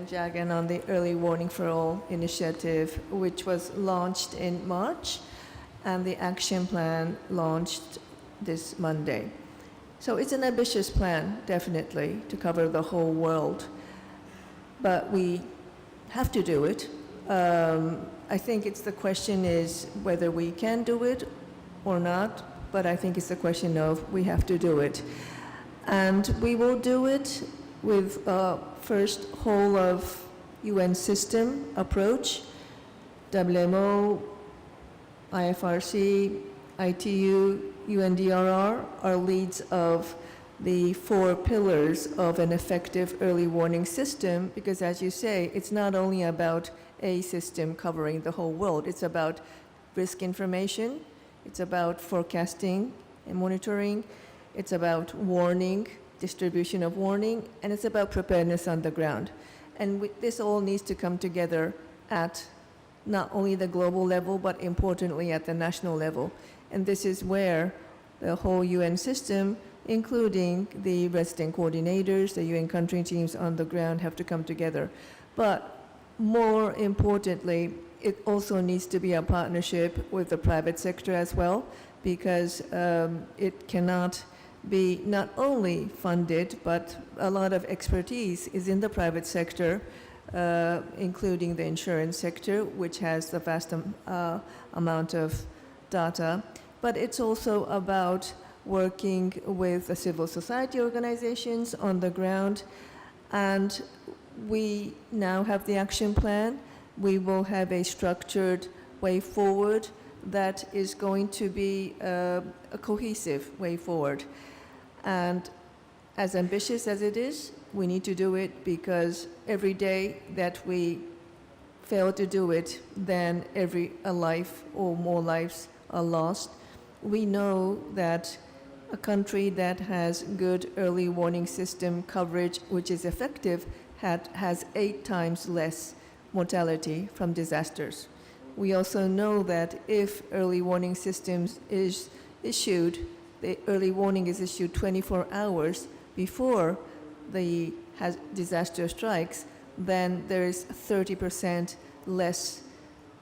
Jagan on the Early Warning for All initiative, which was launched in March, and the action plan launched this Monday. So it's an ambitious plan, definitely, to cover the whole world, but we have to do it. I think the question is whether we can do it or not, but I think it's a question of we have to do it. And we will do it with first whole of UN system approach, WMO, IFRC, ITU, UNDRR are leads of the 4 pillars of an effective early warning system, because as you say, it's not only about a system covering the whole world, it's about risk information, it's about forecasting and monitoring, it's about warning, distribution of warning, and it's about preparedness on the ground. And this all needs to come together at not only the global level, but importantly at the national level. And this is where the whole UN system, including the resident coordinators, the UN country teams on the ground, have to come together. But more importantly, it also needs to be a partnership with the private sector as well, because it cannot be not only funded, but a lot of expertise is in the private sector including the insurance sector, which has the vast amount of data. But it's also about working with the civil society organizations on the ground. And we now have the action plan. We will have a structured way forward that is going to be a cohesive way forward. And as ambitious as it is, we need to do it, because every day that we fail to do it, then a life or more lives are lost. We know that a country that has good early warning system coverage, which is effective, has 8 times less mortality from disasters. We also know that if early warning systems is issued, the early warning is issued 24 hours before the disaster strikes, then there is 30% less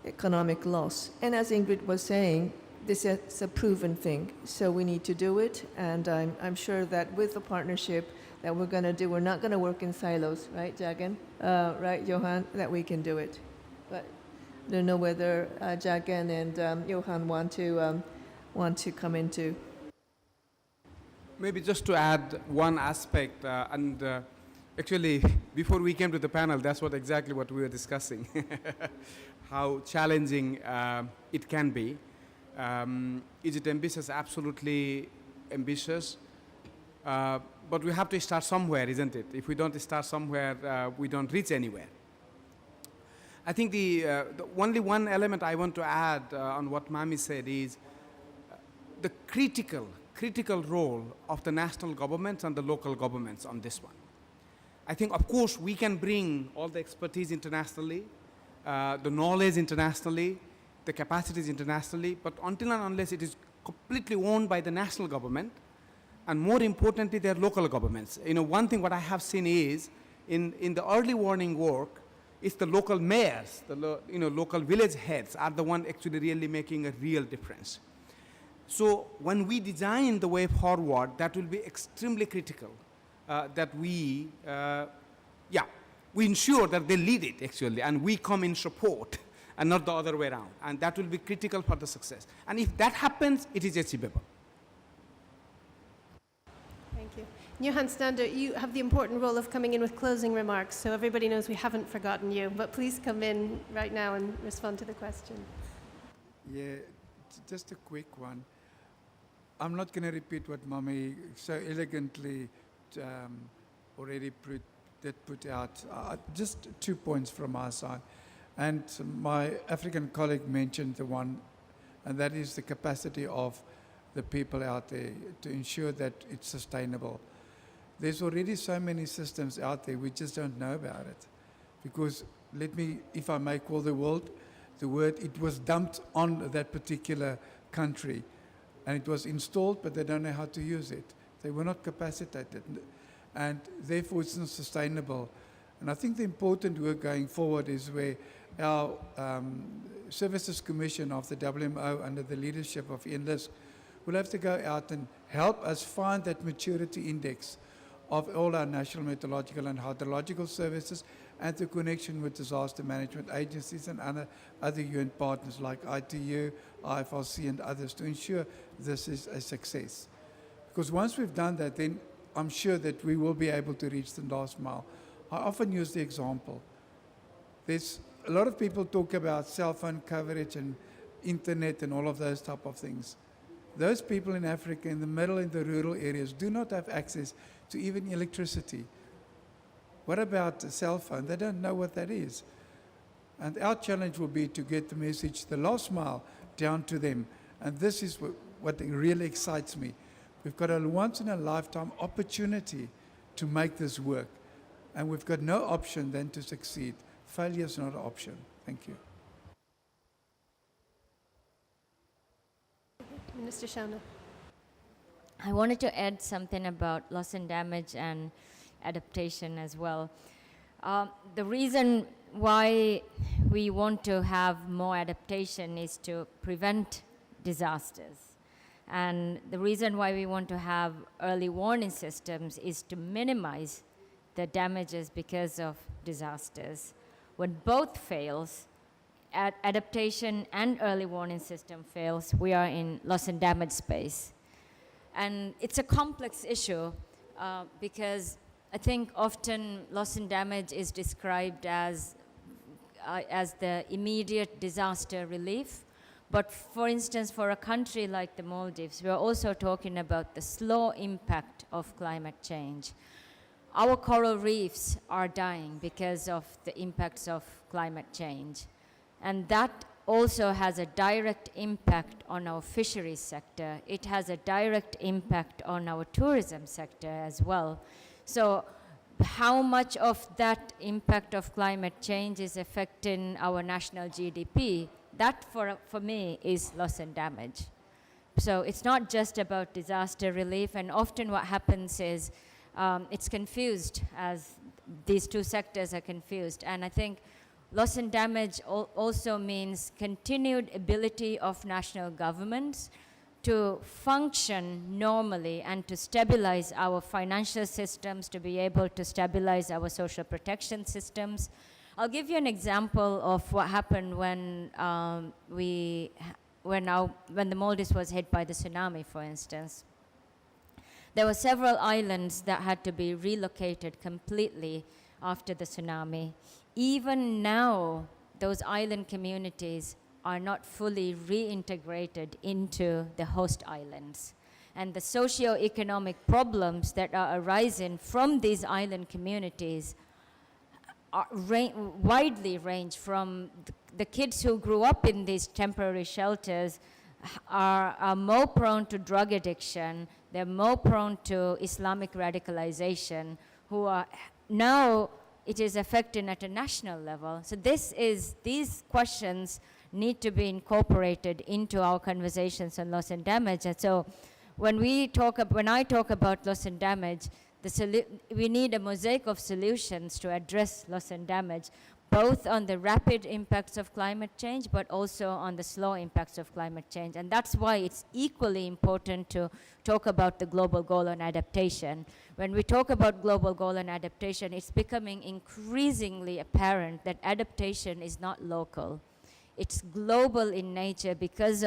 economic loss. And as Ingrid was saying, this is a proven thing, so we need to do it, and I'm sure that with the partnership that we're going to do, we're not going to work in silos, right, Jagan? Right, Johan? That we can do it. But I don't know whether Jagan and Johan want to come into. Maybe just to add one aspect, actually, before we came to the panel, that's exactly what we were discussing, how challenging it can be. Is it ambitious? Absolutely ambitious. But we have to start somewhere, isn't it? If we don't start somewhere, we don't reach anywhere. I think the only one element I want to add on what Mami said is the critical role of the national governments and the local governments on this one. I think, of course, we can bring all the expertise internationally, the knowledge internationally, the capacities internationally, but until and unless it is completely owned by the national government, and more importantly, their local governments. One thing what I have seen is, in the early warning work, it's the local mayors, the local village heads are the one actually really making a real difference. So when we design the way forward, that will be extremely critical, that we ensure that they lead it actually, and we come in support, and not the other way around. And that will be critical for the success. And if that happens, it is achievable. Thank you. Johan Stander, you have the important role of coming in with closing remarks, so everybody knows we haven't forgotten you. But please come in right now and respond to the question. Yeah, just a quick one. I'm not going to repeat what Mami so elegantly already put out. Just 2 points from our side. And my African colleague mentioned the one, and that is the capacity of the people out there to ensure that it's sustainable. There's already so many systems out there, we just don't know about it. Because if I may call the word, it was dumped on that particular country, and it was installed, but they don't know how to use it. They were not capacitated, and therefore it's not sustainable. And I think the important work going forward is where our Services Commission of the WMO, under the leadership of Ian Lisk, will have to go out and help us find that maturity index of all our national meteorological and hydrological services, and the connection with disaster management agencies and other UN partners like ITU, IFRC, and others, to ensure this is a success. Because once we've done that, then I'm sure that we will be able to reach the last mile. I often use the example. There's a lot of people talk about cell phone coverage and internet and all of those type of things. Those people in Africa, in the middle, in the rural areas, do not have access to even electricity. What about a cell phone? They don't know what that is. And our challenge will be to get the message, the last mile, down to them. And this is what really excites me. We've got a once-in-a-lifetime opportunity to make this work. And we've got no option than to succeed. Failure is not an option. Thank you. Minister Shauna. I wanted to add something about loss and damage and adaptation as well. The reason why we want to have more adaptation is to prevent disasters. And the reason why we want to have early warning systems is to minimize the damages because of disasters. When both fails, adaptation and early warning system fails, we are in loss and damage space. And it's a complex issue because I think often loss and damage is described as the immediate disaster relief. But for instance, for a country like the Maldives, we're also talking about the slow impact of climate change. Our coral reefs are dying because of the impacts of climate change. And that also has a direct impact on our fisheries sector. It has a direct impact on our tourism sector as well. So how much of that impact of climate change is affecting our national GDP? That, for me, is loss and damage. So it's not just about disaster relief, and often what happens is it's confused, as these two sectors are confused. And I think loss and damage also means continued ability of national governments to function normally and to stabilize our financial systems, to be able to stabilize our social protection systems. I'll give you an example of what happened when the Maldives was hit by the tsunami, for instance. There were several islands that had to be relocated completely after the tsunami. Even now, those island communities are not fully reintegrated into the host islands. And the socio-economic problems that are arising from these island communities widely range from the kids who grew up in these temporary shelters are more prone to drug addiction, they're more prone to Islamic radicalization, who are now it is affecting at a national level. So these questions need to be incorporated into our conversations on loss and damage. And so when I talk about loss and damage, we need a mosaic of solutions to address loss and damage, both on the rapid impacts of climate change, but also on the slow impacts of climate change. And that's why it's equally important to talk about the global goal on adaptation. When we talk about global goal on adaptation, it's becoming increasingly apparent that adaptation is not local. It's global in nature because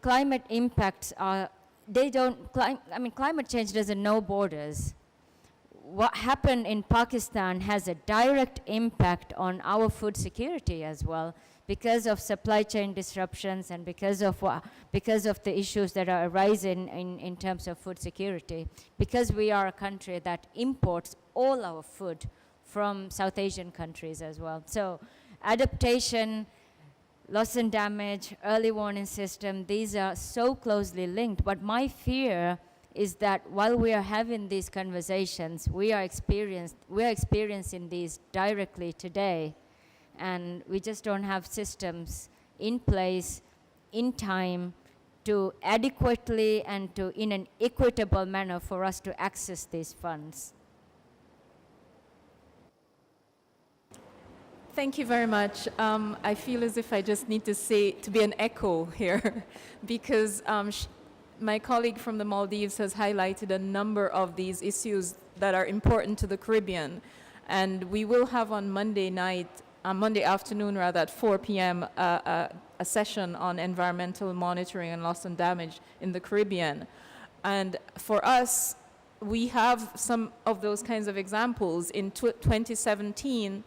climate impacts are, climate change doesn't know borders. What happened in Pakistan has a direct impact on our food security as well, because of supply chain disruptions and because of the issues that are arising in terms of food security. Because we are a country that imports all our food from South Asian countries as well. So adaptation, loss and damage, early warning system, these are so closely linked. But my fear is that while we are having these conversations, we are experiencing these directly today, and we just don't have systems in place, in time, to adequately and to in an equitable manner for us to access these funds. Thank you very much. I feel as if I just need to be an echo here, because my colleague from the Maldives has highlighted a number of these issues that are important to the Caribbean. And we will have on Monday afternoon at 4 p.m. a session on environmental monitoring and loss and damage in the Caribbean. And for us, we have some of those kinds of examples. In 2017,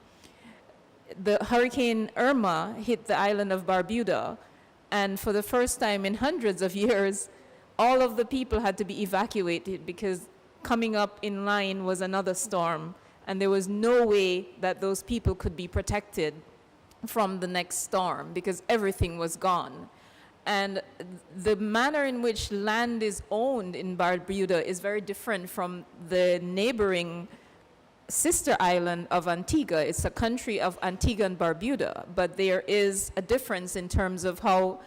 the Hurricane Irma hit the island of Barbuda. And for the first time in hundreds of years, all of the people had to be evacuated because coming up in line was another storm, and there was no way that those people could be protected from the next storm because everything was gone. And the manner in which land is owned in Barbuda is very different from the neighboring sister island of Antigua. It's a country of Antigua and Barbuda, but there is a difference in terms of how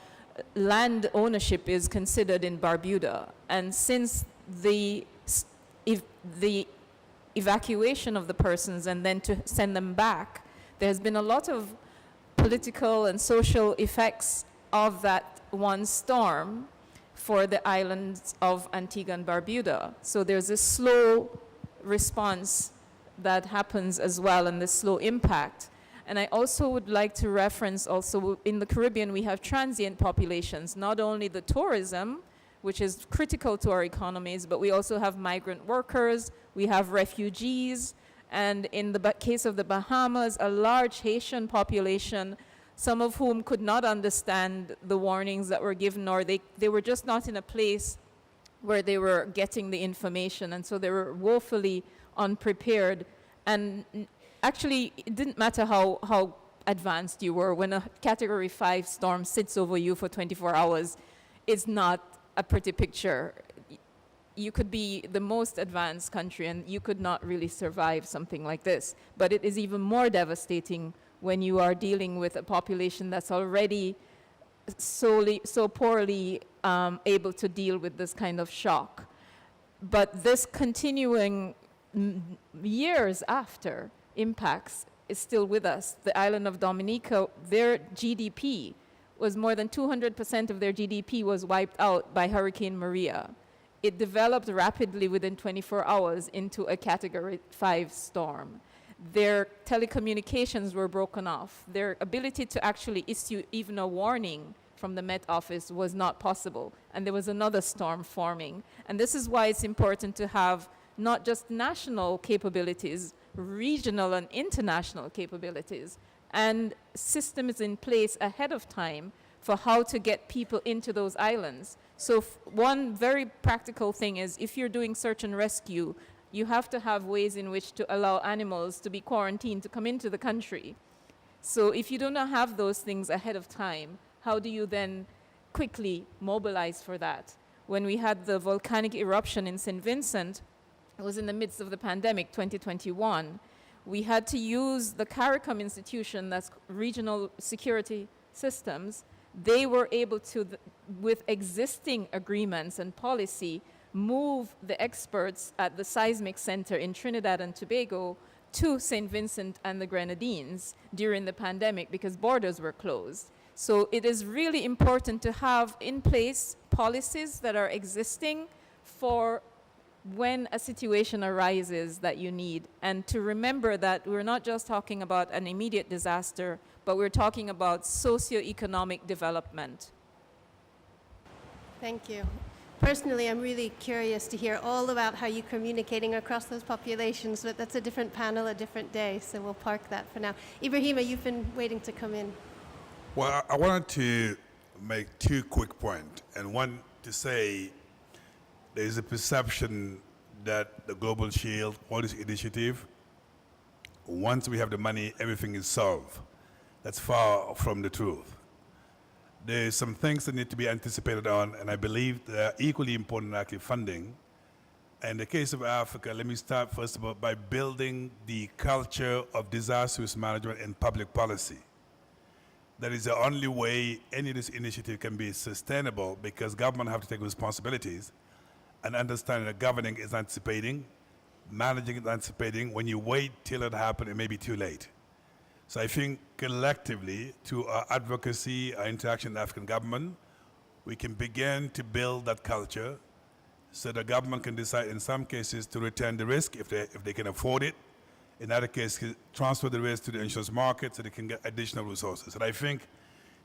land ownership is considered in Barbuda. And since the evacuation of the persons and then to send them back, there's been a lot of political and social effects of that one storm for the islands of Antigua and Barbuda. So there's a slow response that happens as well, and the slow impact. And I also would like to reference also in the Caribbean, we have transient populations, not only the tourism, which is critical to our economies, but we also have migrant workers, we have refugees, and in the case of the Bahamas, a large Haitian population, some of whom could not understand the warnings that were given, or they were just not in a place where they were getting the information, and so they were woefully unprepared. And actually, it didn't matter how advanced you were. When a Category 5 storm sits over you for 24 hours, it's not a pretty picture. You could be the most advanced country and you could not really survive something like this. But it is even more devastating when you are dealing with a population that's already so poorly able to deal with this kind of shock. But this continuing years after impacts is still with us. The island of Dominica, their GDP was more than 200% of their GDP was wiped out by Hurricane Maria. It developed rapidly within 24 hours into a Category 5 storm. Their telecommunications were broken off. Their ability to actually issue even a warning from the Met Office was not possible. And there was another storm forming. And this is why it's important to have not just national capabilities, regional and international capabilities, and systems in place ahead of time for how to get people into those islands. So one very practical thing is if you're doing search and rescue, you have to have ways in which to allow animals to be quarantined to come into the country. So if you do not have those things ahead of time, how do you then quickly mobilize for that? When we had the volcanic eruption in St. Vincent, it was in the midst of the pandemic, 2021. We had to use the CARICOM institution, that's regional security systems. They were able to, with existing agreements and policy, move the experts at the seismic center in Trinidad and Tobago to St. Vincent and the Grenadines during the pandemic because borders were closed. So it is really important to have in place policies that are existing for when a situation arises that you need, and to remember that we're not just talking about an immediate disaster, but we're talking about socioeconomic development. Thank you. Personally, I'm really curious to hear all about how you're communicating across those populations, but that's a different panel, a different day, so we'll park that for now. Ibrahima, you've been waiting to come in. Well, I wanted to make two quick points, and one to say there is a perception that the Global Shield, all this initiative, once we have the money, everything is solved. That's far from the truth. There's some things that need to be anticipated on, and I believe they're equally important than actually funding. In the case of Africa, let me start first of all by building the culture of disaster risk management and public policy. That is the only way any of this initiative can be sustainable, because government have to take responsibilities and understand that governing is anticipating, managing is anticipating. When you wait till it happens, it may be too late. So I think collectively, through our advocacy, our interaction with the African government, we can begin to build that culture so the government can decide in some cases to return the risk if they can afford it. In other cases, transfer the risk to the insurance market so they can get additional resources. And I think,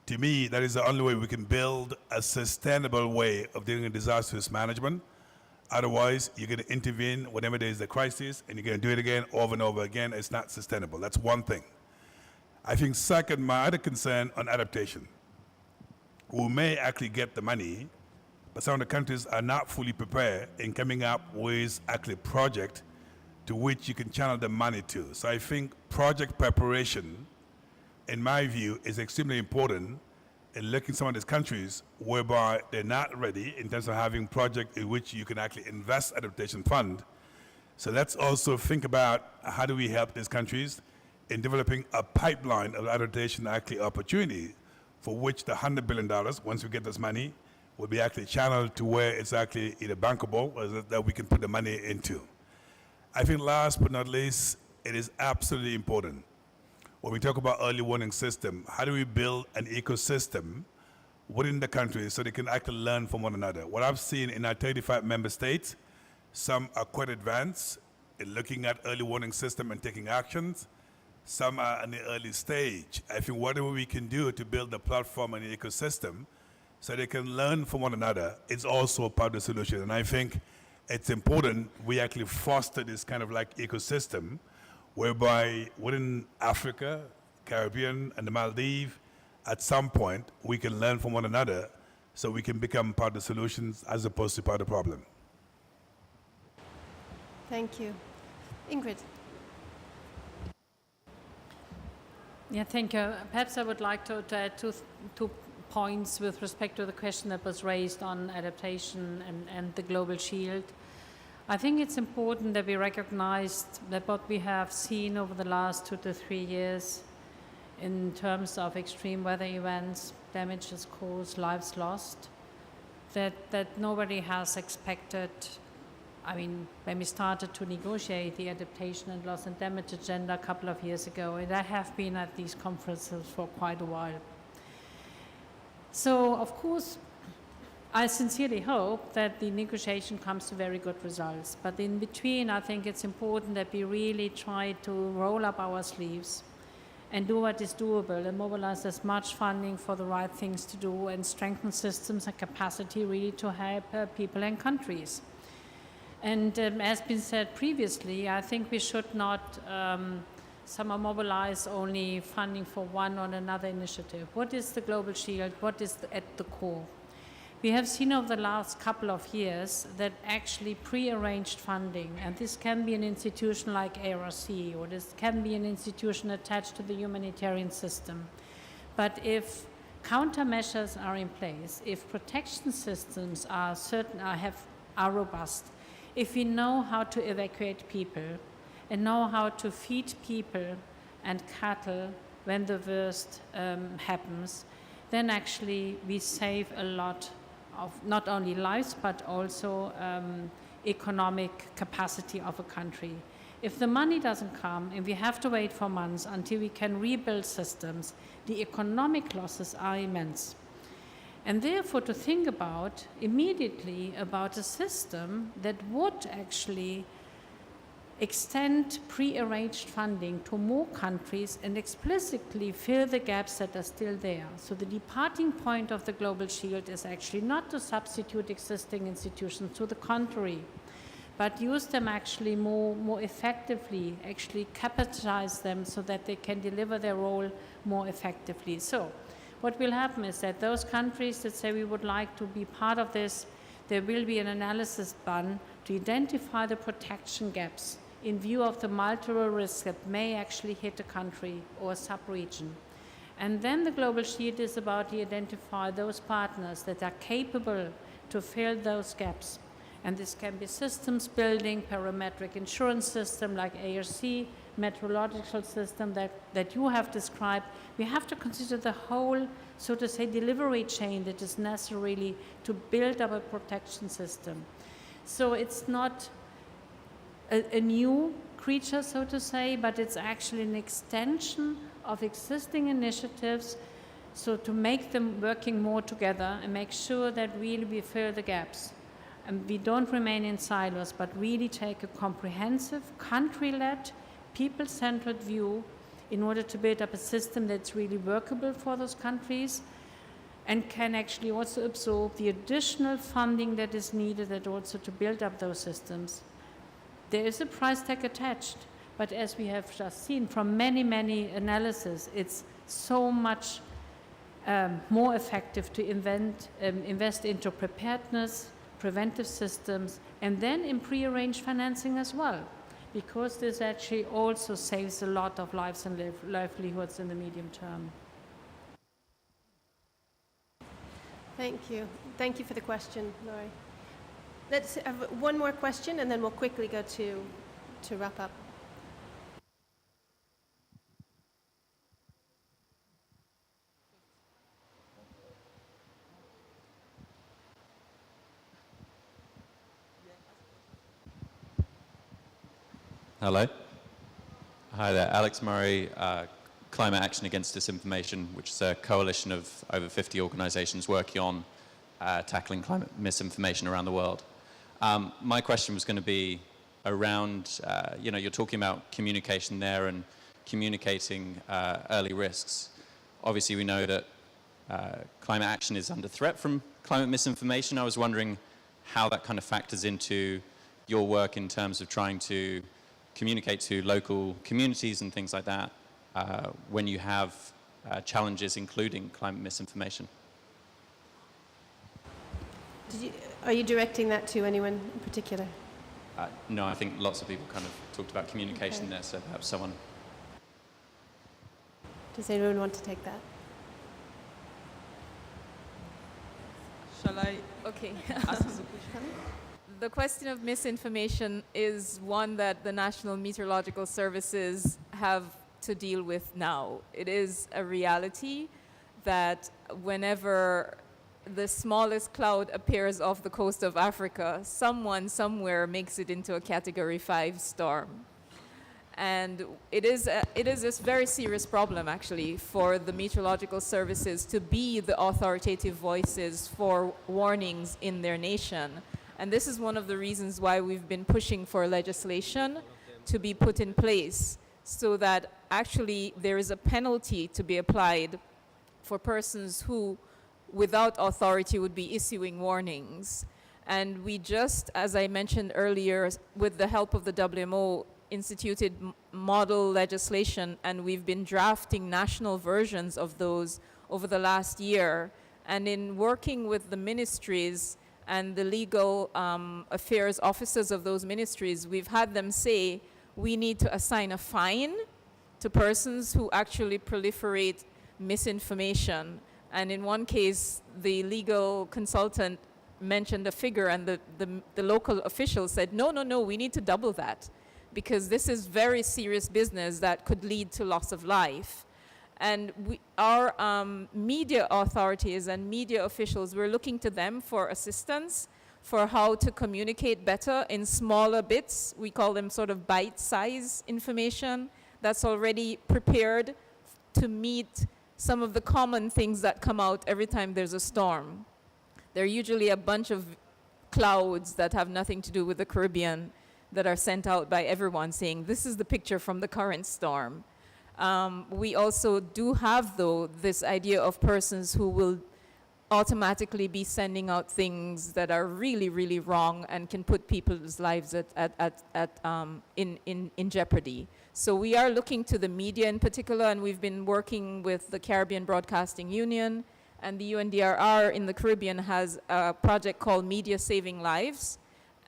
to me, that is the only way we can build a sustainable way of dealing with disaster risk management. Otherwise, you're going to intervene whenever there is a crisis, and you're going to do it again over and over again. It's not sustainable. That's one thing. I think second, my other concern on adaptation. We may actually get the money, but some of the countries are not fully prepared in coming up with actually a project to which you can channel the money to. So I think project preparation, in my view, is extremely important in looking at some of these countries whereby they're not ready in terms of having projects in which you can actually invest adaptation fund. So let's also think about how do we help these countries in developing a pipeline of adaptation actually opportunity for which the $100 billion, once we get this money, will be actually channeled to where it's actually either bankable or that we can put the money into. I think last but not least, it is absolutely important when we talk about early warning system, how do we build an ecosystem within the country so they can actually learn from one another? What I've seen in our 35 member states, some are quite advanced in looking at early warning system and taking actions. Some are in the early stage. I think whatever we can do to build a platform and an ecosystem so they can learn from one another is also part of the solution. And I think it's important we actually foster this kind of like ecosystem whereby within Africa, Caribbean, and the Maldives, at some point, we can learn from one another so we can become part of the solutions as opposed to part of the problem. Thank you. Ingrid. Yeah, thank you. Perhaps I would like to add two points with respect to the question that was raised on adaptation and the global shield. I think it's important that we recognize that what we have seen over the last 2 to 3 years in terms of extreme weather events, damages caused, lives lost, that nobody has expected. I mean, when we started to negotiate the adaptation and loss and damage agenda a couple of years ago, and I have been at these conferences for quite a while. So, of course, I sincerely hope that the negotiation comes to very good results. But in between, I think it's important that we really try to roll up our sleeves and do what is doable and mobilize as much funding for the right things to do and strengthen systems and capacity really to help people and countries. And as been said previously, I think we should not somehow mobilize only funding for one or another initiative. What is the Global Shield? What is at the core? We have seen over the last couple of years that actually pre-arranged funding, and this can be an institution like IFRC, or this can be an institution attached to the humanitarian system. But if countermeasures are in place, if protection systems are robust, if we know how to evacuate people and know how to feed people and cattle when the worst happens, then actually we save a lot of not only lives but also economic capacity of a country. If the money doesn't come and we have to wait for months until we can rebuild systems, the economic losses are immense. And therefore to think about immediately about a system that would actually extend pre-arranged funding to more countries and explicitly fill the gaps that are still there. So the departing point of the Global Shield is actually not to substitute existing institutions, to the contrary, but use them actually more effectively, actually capitalize them so that they can deliver their role more effectively. So what will happen is that those countries that say we would like to be part of this, there will be an analysis done to identify the protection gaps in view of the multiple risks that may actually hit a country or a sub-region. And then the Global Shield is about to identify those partners that are capable to fill those gaps. And this can be systems building, parametric insurance system like ARC, meteorological system that you have described. We have to consider the whole, so to say, delivery chain that is necessary to build up a protection system. So it's not a new creature, so to say, but it's actually an extension of existing initiatives, so to make them working more together and make sure that really we fill the gaps. And we don't remain in silos, but really take a comprehensive, country-led, people-centered view in order to build up a system that's really workable for those countries and can actually also absorb the additional funding that is needed and also to build up those systems. There is a price tag attached, but as we have just seen from many, many analyses, it's so much more effective to invest into preparedness, preventive systems, and then in pre-arranged financing as well, because this actually also saves a lot of lives and livelihoods in the medium term. Thank you. Thank you for the question, Laurie. Let's have one more question, and then we'll quickly go to wrap up. Hello. Hi there, Alex Murray, Climate Action Against Disinformation, which is a coalition of over 50 organizations working on tackling climate misinformation around the world. My question was going to be around, you're talking about communication there and communicating early risks. Obviously, we know that climate action is under threat from climate misinformation. I was wondering how that kind of factors into your work in terms of trying to communicate to local communities and things like that when you have challenges including climate misinformation. Are you directing that to anyone in particular? No, I think lots of people kind of talked about communication there, so perhaps someone... Does anyone want to take that? Shall I? Okay. Ask the question. The question of misinformation is one that the National Meteorological Services have to deal with now. It is a reality that whenever the smallest cloud appears off the coast of Africa, someone somewhere makes it into a Category 5 storm. And it is a very serious problem, actually, for the meteorological services to be the authoritative voices for warnings in their nation. And this is one of the reasons why we've been pushing for legislation to be put in place so that actually there is a penalty to be applied for persons who, without authority, would be issuing warnings. And we just, as I mentioned earlier, with the help of the WMO, instituted model legislation, and we've been drafting national versions of those over the last year. And in working with the ministries and the legal affairs officers of those ministries, we've had them say we need to assign a fine to persons who actually proliferate misinformation. And in one case, the legal consultant mentioned a figure, and the local official said, no, we need to double that, because this is very serious business that could lead to loss of life. And our media authorities and media officials, we're looking to them for assistance for how to communicate better in smaller bits. We call them sort of bite-sized information that's already prepared to meet some of the common things that come out every time there's a storm. They're usually a bunch of clouds that have nothing to do with the Caribbean that are sent out by everyone saying, this is the picture from the current storm. We also do have, though, this idea of persons who will automatically be sending out things that are really, really wrong and can put people's lives in jeopardy. So we are looking to the media in particular, and we've been working with the Caribbean Broadcasting Union, and the UNDRR in the Caribbean has a project called Media Saving Lives.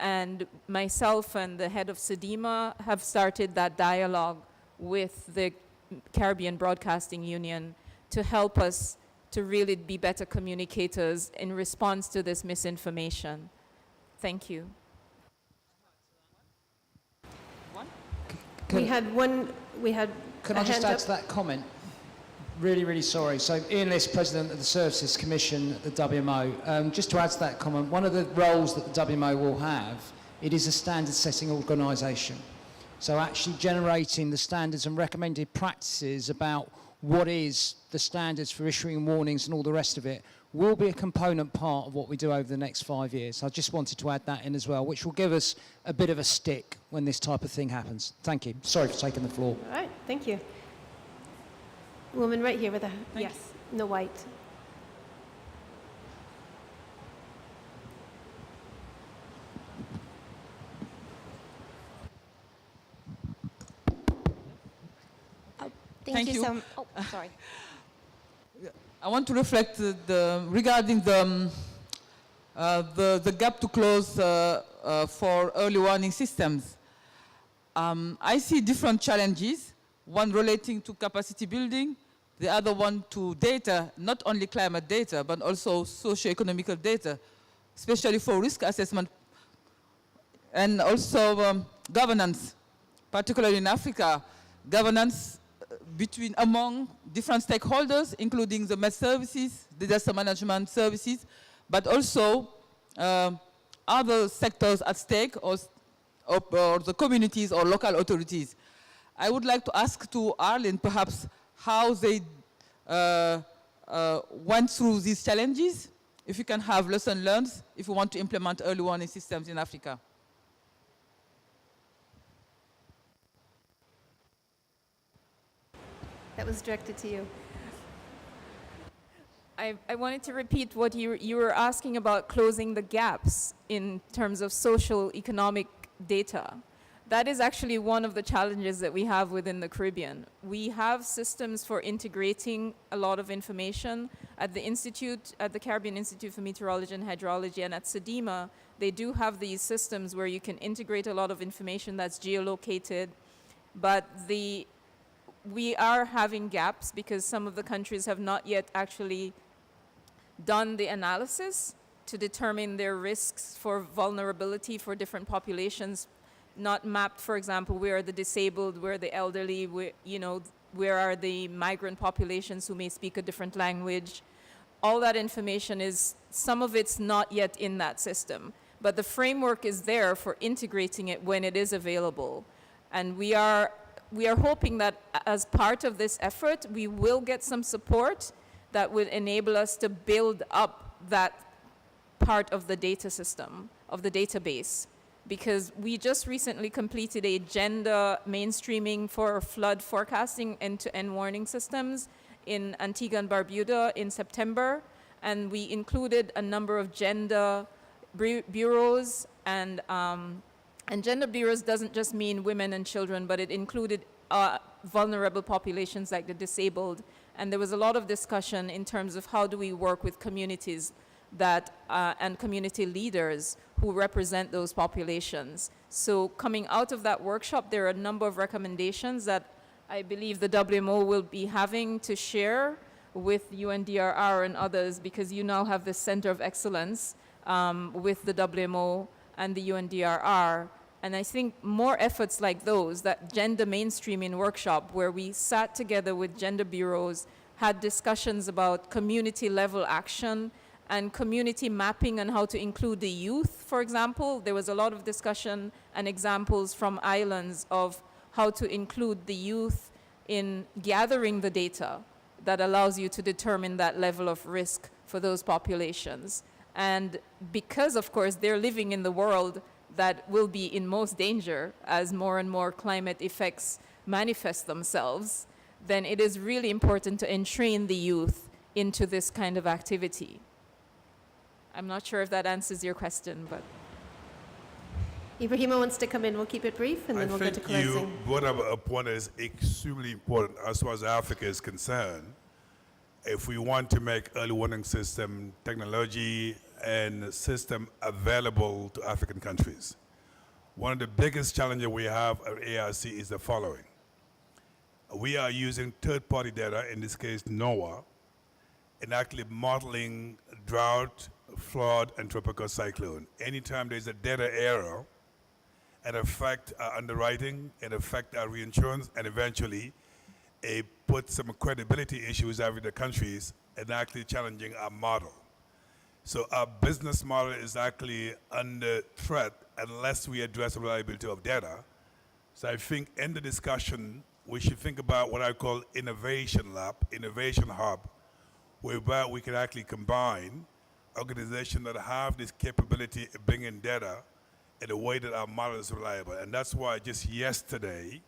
And myself and the head of SEDIMA have started that dialogue with the Caribbean Broadcasting Union to help us to really be better communicators in response to this misinformation. Thank you. We had Can I just add to that comment? Really, really sorry. So Ian List, President of the Services Commission at the WMO. Just to add to that comment, one of the roles that the WMO will have, it is a standard setting organisation. So actually generating the standards and recommended practices about what is the standards for issuing warnings and all the rest of it will be a component part of what we do over the next 5 years. I just wanted to add that in as well, which will give us a bit of a stick when this type of thing happens. Thank you. Sorry for taking the floor. All right, thank you. Woman right here with a, yes, no white. Thank you so much. Oh, sorry. I want to reflect regarding the gap to close for early warning systems. I see different challenges, one relating to capacity building, the other one to data, not only climate data, but also socio-economical data, especially for risk assessment, and also governance, particularly in Africa, governance among different stakeholders, including the Met services, disaster management services, but also other sectors at stake, or the communities or local authorities. I would like to ask to Arlene, perhaps, how they went through these challenges, if you can have lessons learned, if you want to implement early warning systems in Africa. That was directed to you. I wanted to repeat what you were asking about closing the gaps in terms of social economic data. That is actually one of the challenges that we have within the Caribbean. We have systems for integrating a lot of information at the Institute, at the Caribbean Institute for Meteorology and Hydrology, and at SEDIMA. They do have these systems where you can integrate a lot of information that's geolocated, but we are having gaps because some of the countries have not yet actually done the analysis to determine their risks for vulnerability for different populations, not mapped, for example, where are the disabled, where are the elderly, where are the migrant populations who may speak a different language. All that information is, some of it's not yet in that system, but the framework is there for integrating it when it is available. And we are hoping that as part of this effort, we will get some support that would enable us to build up that part of the data system, of the database. Because we just recently completed a gender mainstreaming for flood forecasting end-to-end warning systems in Antigua and Barbuda in September. And we included a number of gender bureaus, and gender bureaus doesn't just mean women and children, but it included vulnerable populations like the disabled. And there was a lot of discussion in terms of how do we work with communities that and community leaders who represent those populations. So coming out of that workshop, there are a number of recommendations that I believe the WMO will be having to share with UNDRR and others, because you now have this center of excellence with the WMO and the UNDRR. And I think more efforts like those, that gender mainstreaming workshop where we sat together with gender bureaus, had discussions about community level action and community mapping and how to include the youth, for example. There was a lot of discussion and examples from islands of how to include the youth in gathering the data that allows you to determine that level of risk for those populations. And because, of course, they're living in the world that will be in most danger as more and more climate effects manifest themselves, then it is really important to entrain the youth into this kind of activity. I'm not sure if that answers your question, but... Ibrahima wants to come in. We'll keep it brief, and then we'll get to closing. I think you brought up a point that is extremely important as far as Africa is concerned. If we want to make early warning system technology and system available to African countries, one of the biggest challenges we have at ARC is the following. We are using third-party data, in this case NOAA, in actually modeling drought, flood, and tropical cyclone. Anytime there's a data error, it affects our underwriting, it affects our reinsurance, and eventually it puts some credibility issues out with the countries and actually challenging our model. So our business model is actually under threat unless we address the reliability of data. So I think in the discussion, we should think about what I call innovation lab, innovation hub, whereby we can actually combine organizations that have this capability of bringing data in a way that our model is reliable. And that's why just yesterday,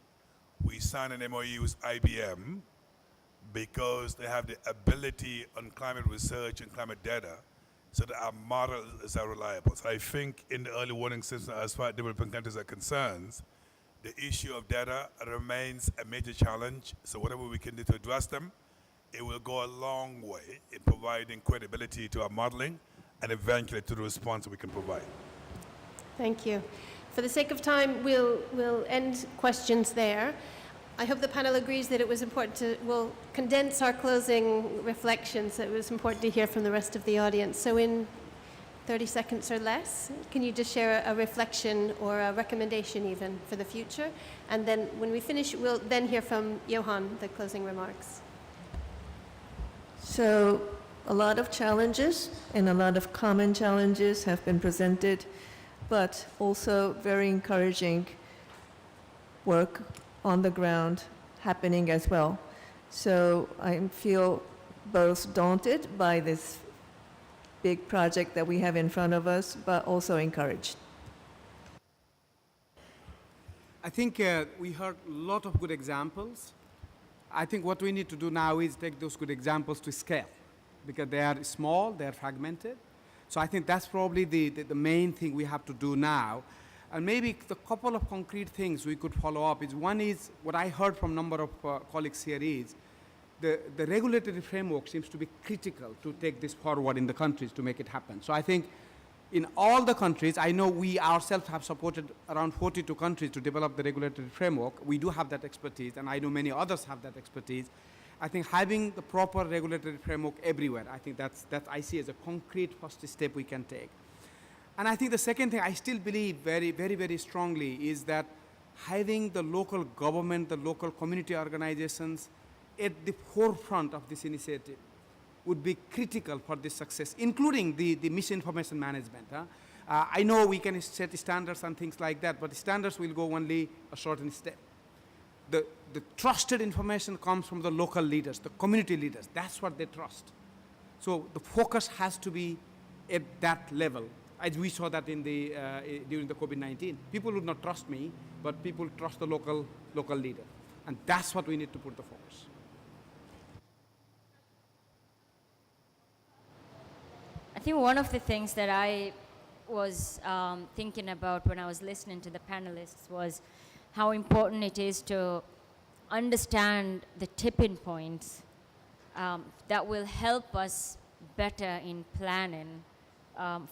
we signed an MOU with IBM because they have the ability on climate research and climate data so that our model is reliable. So I think in the early warning system, as far as developing countries are concerned, the issue of data remains a major challenge. So whatever we can do to address them, it will go a long way in providing credibility to our modeling and eventually to the response we can provide. Thank you. For the sake of time, we'll end questions there. I hope the panel agrees that it was important to, we'll condense our closing reflections. It was important to hear from the rest of the audience. So in 30 seconds or less, can you just share a reflection or a recommendation even for the future? And then when we finish, we'll then hear from Johan, the closing remarks. So a lot of challenges and a lot of common challenges have been presented, but also very encouraging work on the ground happening as well. So I feel both daunted by this big project that we have in front of us, but also encouraged. I think we heard a lot of good examples. I think what we need to do now is take those good examples to scale, because they are small, they are fragmented. So I think that's probably the main thing we have to do now. And maybe the couple of concrete things we could follow up is, one is what I heard from a number of colleagues here is the regulatory framework seems to be critical to take this forward in the countries to make it happen. So I think in all the countries, I know we ourselves have supported around 42 countries to develop the regulatory framework. We do have that expertise, and I know many others have that expertise. I think having the proper regulatory framework everywhere, I think that I see as a concrete first step we can take. And I think the second thing I still believe very, very, very strongly is that having the local government, the local community organizations at the forefront of this initiative would be critical for this success, including the misinformation management. I know we can set standards and things like that, but the standards will go only a certain step. The trusted information comes from the local leaders, the community leaders. That's what they trust. So the focus has to be at that level, as we saw that in during the COVID-19. People would not trust me, but people trust the local leader. And that's what we need to put the focus. I think one of the things that I was thinking about when I was listening to the panelists was how important it is to understand the tipping points that will help us better in planning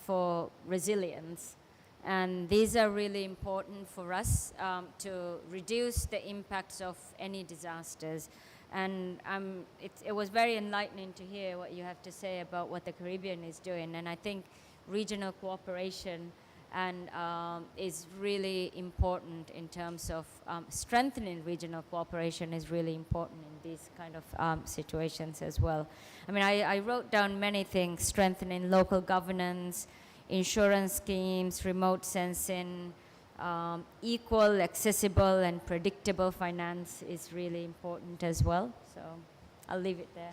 for resilience. And these are really important for us to reduce the impacts of any disasters. And it was very enlightening to hear what you have to say about what the Caribbean is doing. And I think regional cooperation is really important in terms of strengthening regional cooperation is really important in these kind of situations as well. I mean, I wrote down many things: strengthening local governance, insurance schemes, remote sensing, equal, accessible, and predictable finance is really important as well. So I'll leave it there.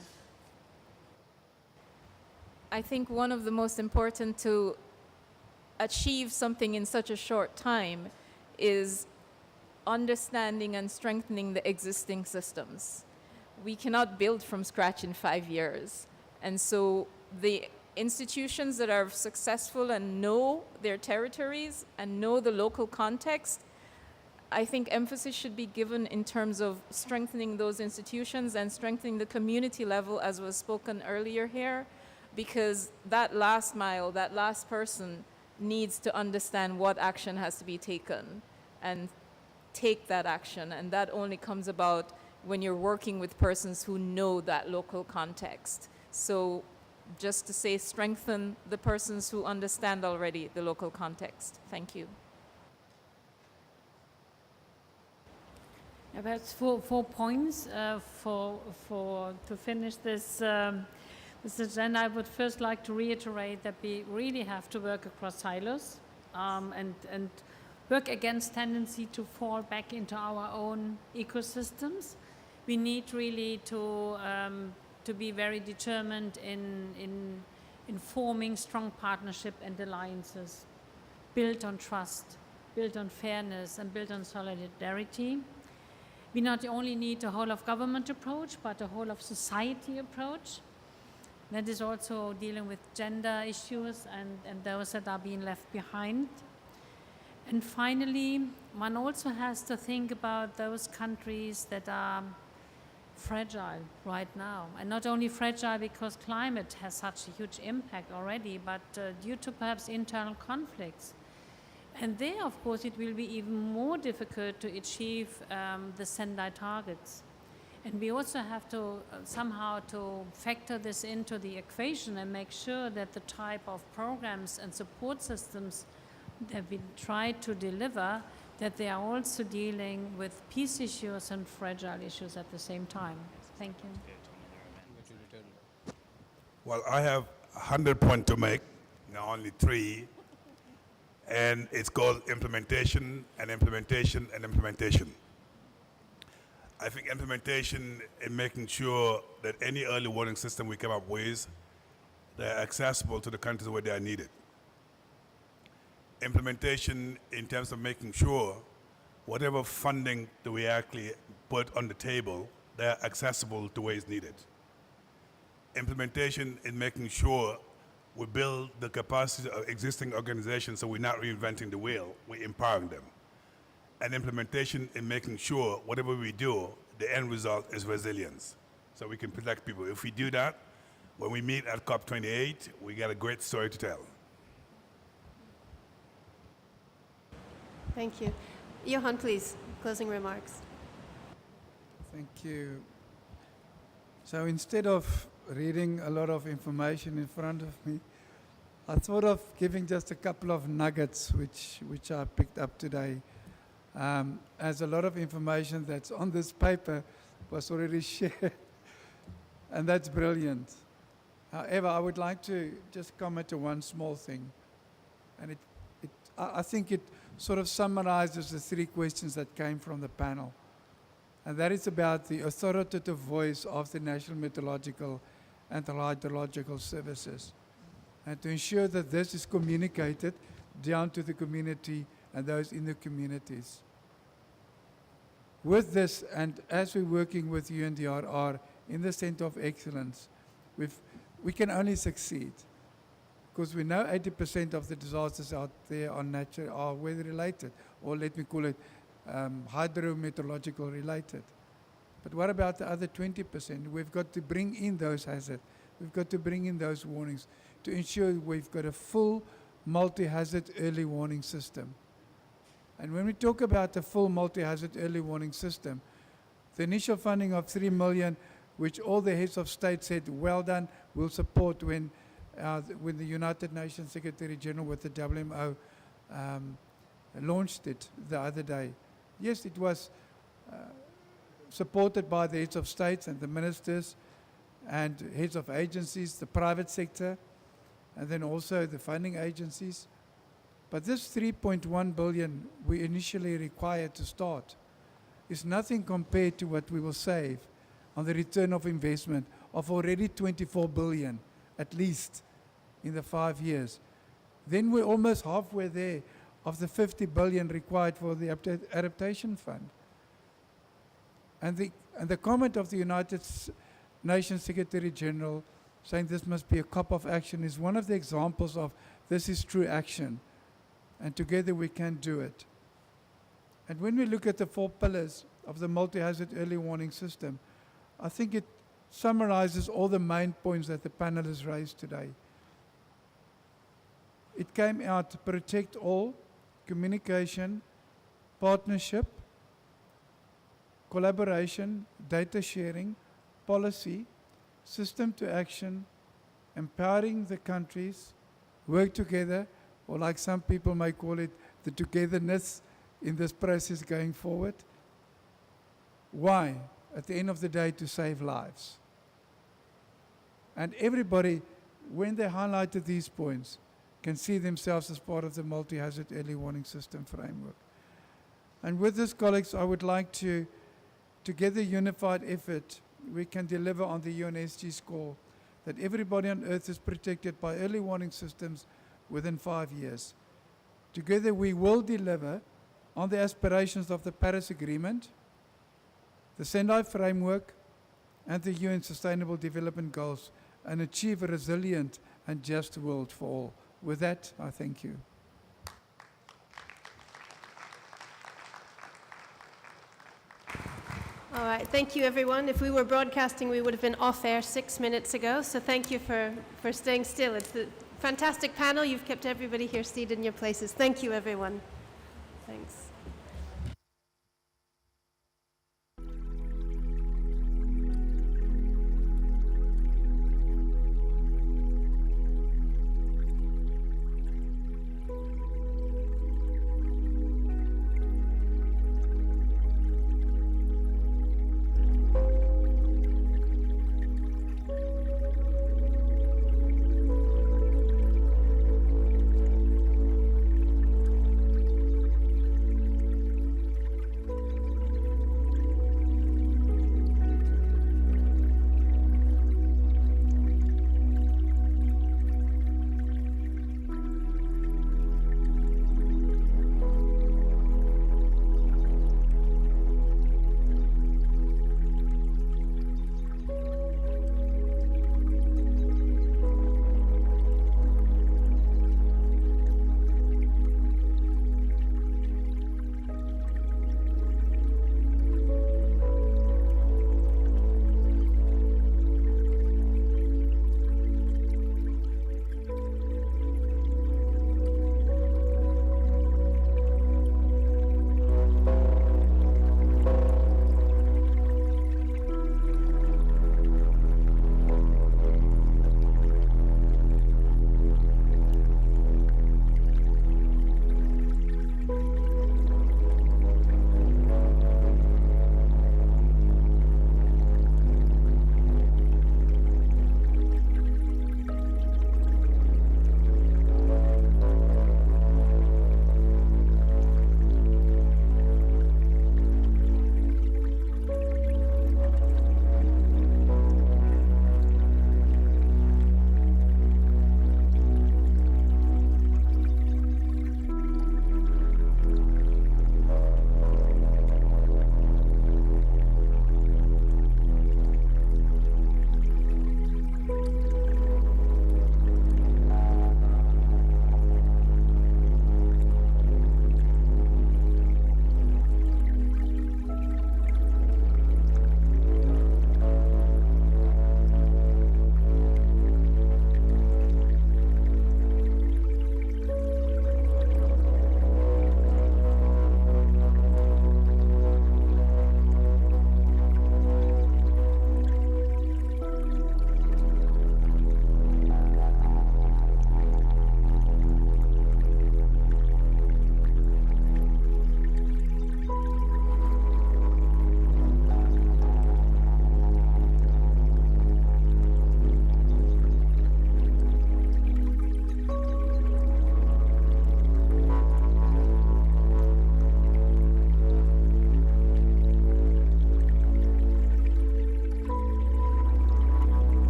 I think one of the most important to achieve something in such a short time is understanding and strengthening the existing systems. We cannot build from scratch in 5 years. And so the institutions that are successful and know their territories and know the local context, I think emphasis should be given in terms of strengthening those institutions and strengthening the community level, as was spoken earlier here, because that last mile, that last person needs to understand what action has to be taken and take that action. And that only comes about when you're working with persons who know that local context. So just to say, strengthen the persons who understand already the local context. Thank you. About four points to finish this agenda. I would first like to reiterate that we really have to work across silos and work against tendency to fall back into our own ecosystems. We need really to be very determined in forming strong partnership and alliances built on trust, built on fairness, and built on solidarity. We not only need a whole of government approach, but a whole of society approach. That is also dealing with gender issues and those that are being left behind. And finally, one also has to think about those countries that are fragile right now. And not only fragile because climate has such a huge impact already, but due to perhaps internal conflicts. And there, of course, it will be even more difficult to achieve the Sendai targets. And we also have to somehow to factor this into the equation and make sure that the type of programs and support systems that we try to deliver, that they are also dealing with peace issues and fragile issues at the same time. Thank you. Well, I have 100 points to make, now only 3. And it's called implementation and implementation and implementation. I think implementation in making sure that any early warning system we come up with, they're accessible to the countries where they are needed. Implementation in terms of making sure whatever funding that we actually put on the table, they're accessible to where it's needed. Implementation in making sure we build the capacity of existing organizations so we're not reinventing the wheel, we're empowering them. And implementation in making sure whatever we do, the end result is resilience, so we can protect people. If we do that, when we meet at COP28, we got a great story to tell. Thank you. Johan, please, closing remarks. Thank you. So instead of reading a lot of information in front of me, I thought of giving just a couple of nuggets which I picked up today. As a lot of information that's on this paper was already shared, and that's brilliant. However, I would like to just comment to one small thing, and I think it sort of summarizes the three questions that came from the panel, and that is about the authoritative voice of the National Meteorological and Hydrological Services, and to ensure that this is communicated down to the community and those in the communities. With this, and as we're working with UNDRR in the Center of Excellence, we can only succeed because we know 80% of the disasters out there are weather related, or let me call it hydrometeorological related. But what about the other 20%? We've got to bring in those hazards. We've got to bring in those warnings to ensure we've got a full multi-hazard early warning system. And when we talk about the full multi-hazard early warning system, the initial funding of 3 million, which all the heads of state said, well done, we'll support when the United Nations Secretary General with the WMO launched it the other day. Yes, it was supported by the heads of states and the ministers and heads of agencies, the private sector, and then also the funding agencies. But this 3.1 billion we initially required to start is nothing compared to what we will save on the return of investment of already 24 billion, at least, in the 5 years. Then we're almost halfway there of the 50 billion required for the adaptation fund. And the comment of the United Nations Secretary General saying this must be a COP of action is one of the examples of this is true action. And together we can do it. And when we look at the 4 pillars of the multi-hazard early warning system, I think it summarizes all the main points that the panel has raised today. It came out to protect all, communication, partnership, collaboration, data sharing, policy, system to action, empowering the countries, work together, or like some people might call it, the togetherness in this process going forward. Why? At the end of the day, to save lives. And everybody, when they highlighted these points, can see themselves as part of the multi-hazard early warning system framework. And with this, colleagues, I would like to, together unified effort, we can deliver on the UNSG score that everybody on Earth is protected by early warning systems within 5 years. Together we will deliver on the aspirations of the Paris Agreement, the Sendai Framework, and the UN Sustainable Development Goals, and achieve a resilient and just world for all. With that, I thank you. All right, thank you everyone. If we were broadcasting, we would have been off air 6 minutes ago, so thank you for staying still. It's a fantastic panel. You've kept everybody here seated in your places. Thank you, everyone. Thanks.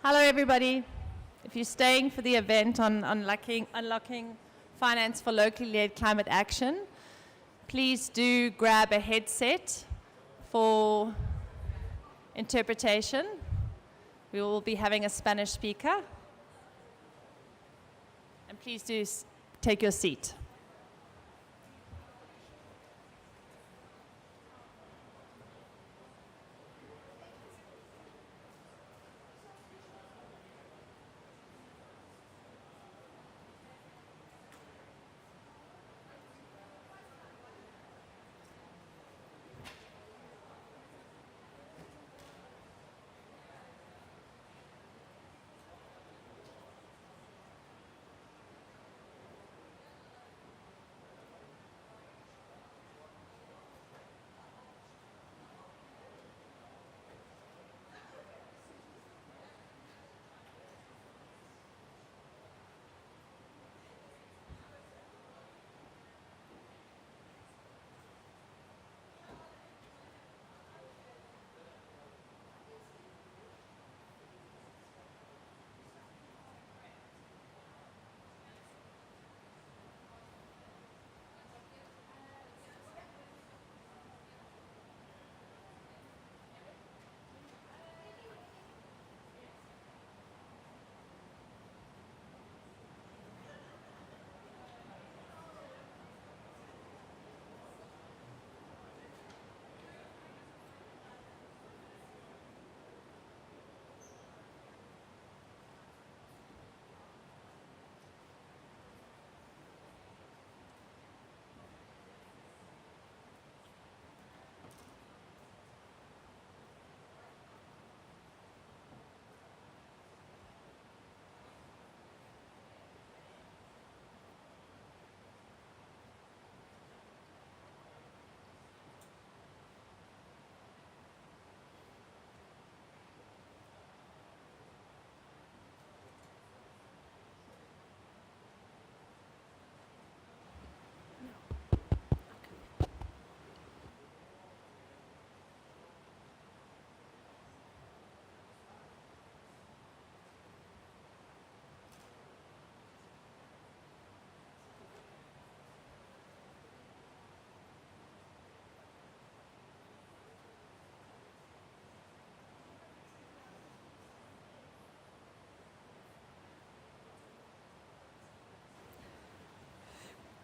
Hello, everybody. If you're staying for the event on unlocking finance for locally led climate action, please do grab a headset for interpretation. We will be having a Spanish speaker. And please do take your seat.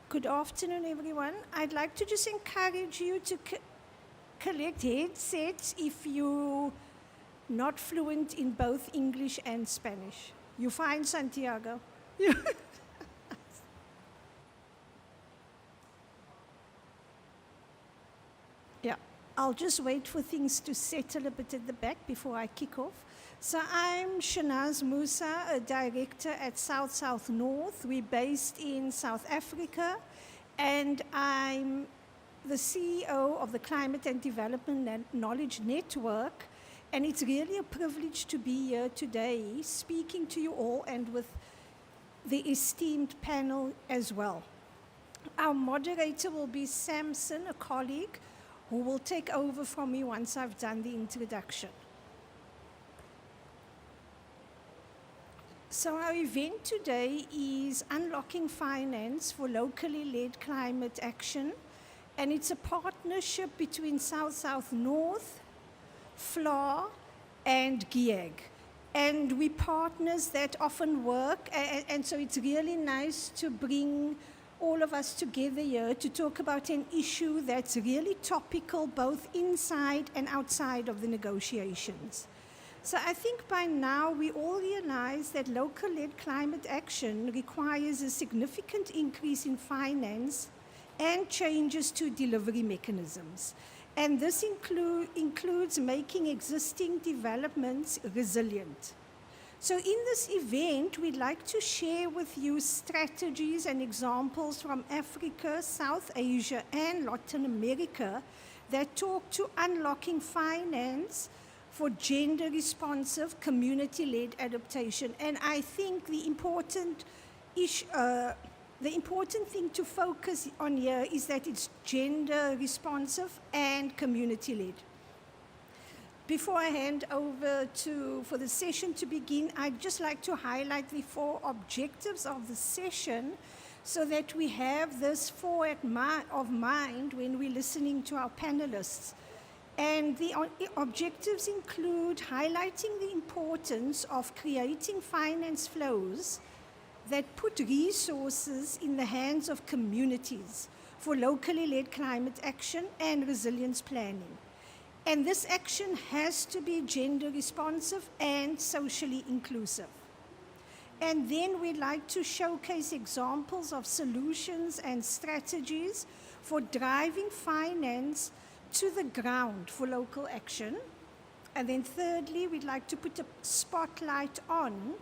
Good afternoon, everyone. I'd like to just encourage you to collect headsets if you're not fluent in both English and Spanish. You find Santiago. Yeah, I'll just wait for things to settle a bit at the back before I kick off. So I'm Shanaz Musa, a director at South North. We're based in South Africa, and I'm the CEO of the Climate and Development Knowledge Network. And it's really a privilege to be here today, speaking to you all and with the esteemed panel as well. Our moderator will be Samson, a colleague, who will take over from me once I've done the introduction. So our event today is Unlocking Finance for Locally Led Climate Action, and it's a partnership between South North, FLA, and GIAG. And we partners that often work, and so it's really nice to bring all of us together here to talk about an issue that's really topical both inside and outside of the negotiations. So I think by now we all realize that local-led climate action requires a significant increase in finance and changes to delivery mechanisms. And this includes making existing developments resilient. So in this event, we'd like to share with you strategies and examples from Africa, South Asia, and Latin America that talk to unlocking finance for gender-responsive, community-led adaptation. And I think the important thing to focus on here is that it's gender-responsive and community-led. before I hand over for the session to begin, I'd just like to highlight the 4 objectives of the session so that we have this of mind when we're listening to our panelists. And the objectives include highlighting the importance of creating finance flows that put resources in the hands of communities for locally led climate action and resilience planning. And this action has to be gender responsive and socially inclusive. And then we'd like to showcase examples of solutions and strategies for driving finance to the ground for local action. And then thirdly, we'd like to put a spotlight on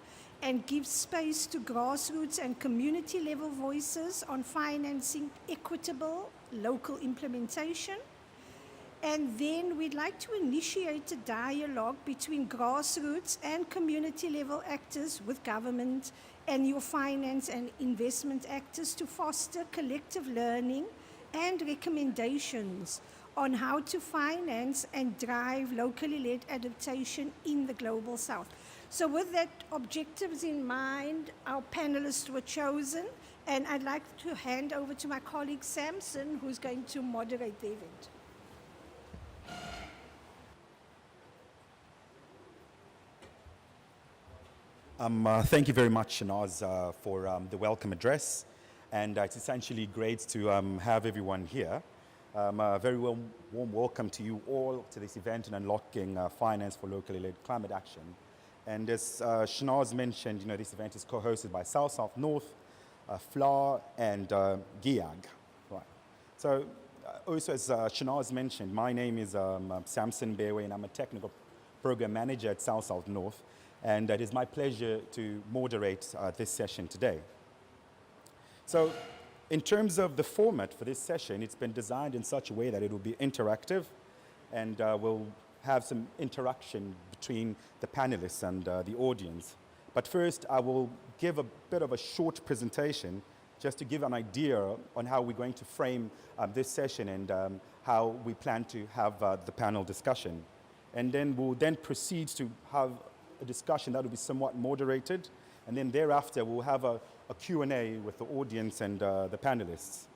and give space to grassroots and community level voices on financing equitable local implementation. And then we'd like to initiate a dialogue between grassroots and community level actors with government and your finance and investment actors to foster collective learning and recommendations on how to finance and drive locally led adaptation in the Global South. So with that objectives in mind, our panelists were chosen, and I'd like to hand over to my colleague Samson, who's going to moderate the event. Thank you very much, Shanaz, for the welcome address. And it's essentially great to have everyone here. A very warm welcome to you all to this event in unlocking finance for locally led climate action. And as Shanaz mentioned, this event is co-hosted by South South North, FLA, and GIAG. Right. So also as Shanaz mentioned, my name is Samson Bewe, and I'm a technical program manager at South South North. And it is my pleasure to moderate this session today. So in terms of the format for this session, it's been designed in such a way that it will be interactive, and we'll have some interaction between the panelists and the audience. But first, I will give a bit of a short presentation just to give an idea on how we're going to frame this session and how we plan to have the panel discussion. And then we'll then proceed to have a discussion that will be somewhat moderated, and then thereafter we'll have a Q&A with the audience and the panelists.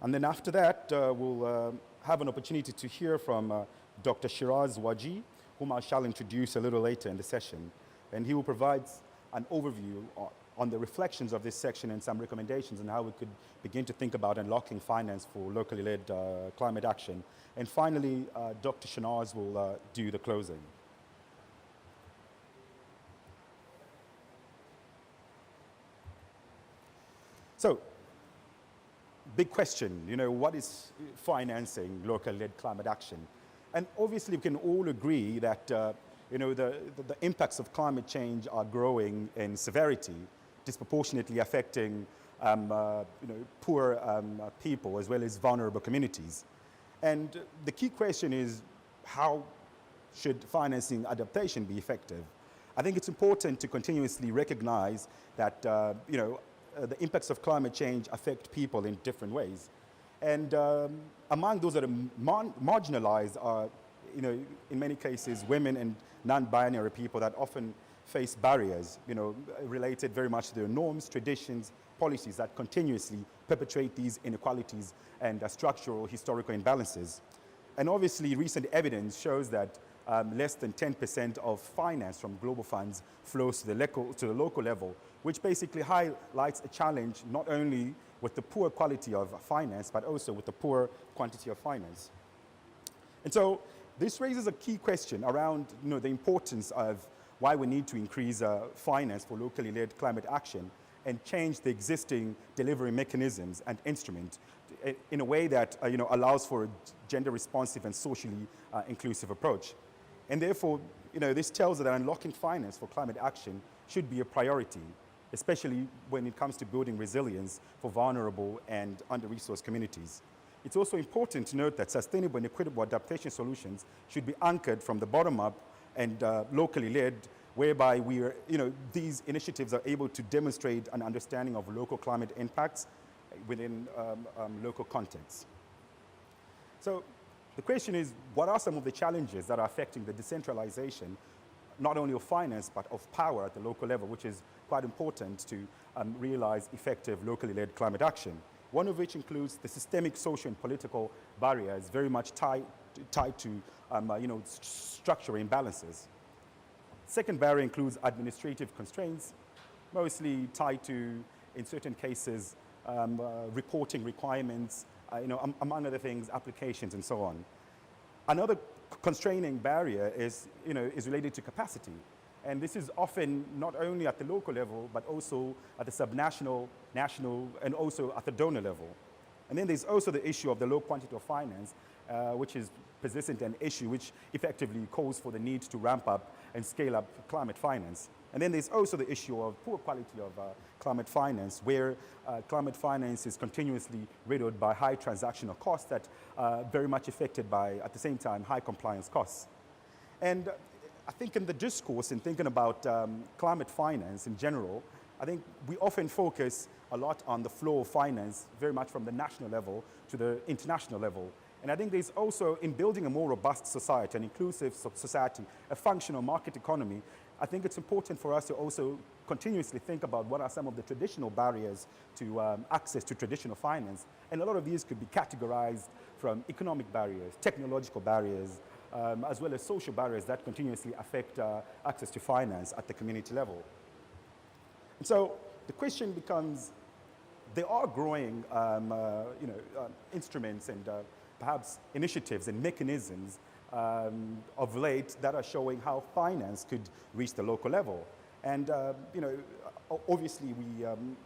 And then after that, we'll have an opportunity to hear from Dr. Shiraz Waji, whom I shall introduce a little later in the session. And he will provide an overview on the reflections of this section and some recommendations on how we could begin to think about unlocking finance for locally led climate action. And finally, Dr. Shanaz will do the closing. So, big question, what is financing local led climate action? And obviously we can all agree that the impacts of climate change are growing in severity, disproportionately affecting poor people as well as vulnerable communities. And the key question is, how should financing adaptation be effective? I think it's important to continuously recognize that the impacts of climate change affect people in different ways. And among those that are marginalized are, in many cases, women and non-binary people that often face barriers, related very much to their norms, traditions, policies that continuously perpetuate these inequalities and structural historical imbalances. And obviously, recent evidence shows that less than 10% of finance from global funds flows to the local level, which basically highlights a challenge not only with the poor quality of finance, but also with the poor quantity of finance. And so this raises a key question around the importance of why we need to increase finance for locally led climate action and change the existing delivery mechanisms and instruments in a way that allows for a gender responsive and socially inclusive approach. And therefore, this tells us that unlocking finance for climate action should be a priority, especially when it comes to building resilience for vulnerable and under-resourced communities. It's also important to note that sustainable and equitable adaptation solutions should be anchored from the bottom up and locally led, whereby these initiatives are able to demonstrate an understanding of local climate impacts within local contexts. So The question is, what are some of the challenges that are affecting the decentralization, not only of finance, but of power at the local level, which is quite important to realize effective locally led climate action? One of which includes the systemic social and political barriers very much tied to structural imbalances. Second barrier includes administrative constraints, mostly tied to, in certain cases, reporting requirements, among other things, applications and so on. Another constraining barrier is related to capacity. And this is often not only at the local level, but also at the subnational, national, and also at the donor level. And then there's also the issue of the low quantity of finance, which is persistent an issue which effectively calls for the need to ramp up and scale up climate finance. And then there's also the issue of poor quality of climate finance, where climate finance is continuously riddled by high transactional costs that are very much affected by, at the same time, high compliance costs. And I think in the discourse, in thinking about climate finance in general, I think we often focus a lot on the flow of finance, very much from the national level to the international level. And I think there's also, in building a more robust society, an inclusive society, a functional market economy, I think it's important for us to also continuously think about what are some of the traditional barriers to access to traditional finance. And a lot of these could be categorized from economic barriers, technological barriers, as well as social barriers that continuously affect access to finance at the community level. And so the question becomes, there are growing instruments and perhaps initiatives and mechanisms of late that are showing how finance could reach the local level. And obviously we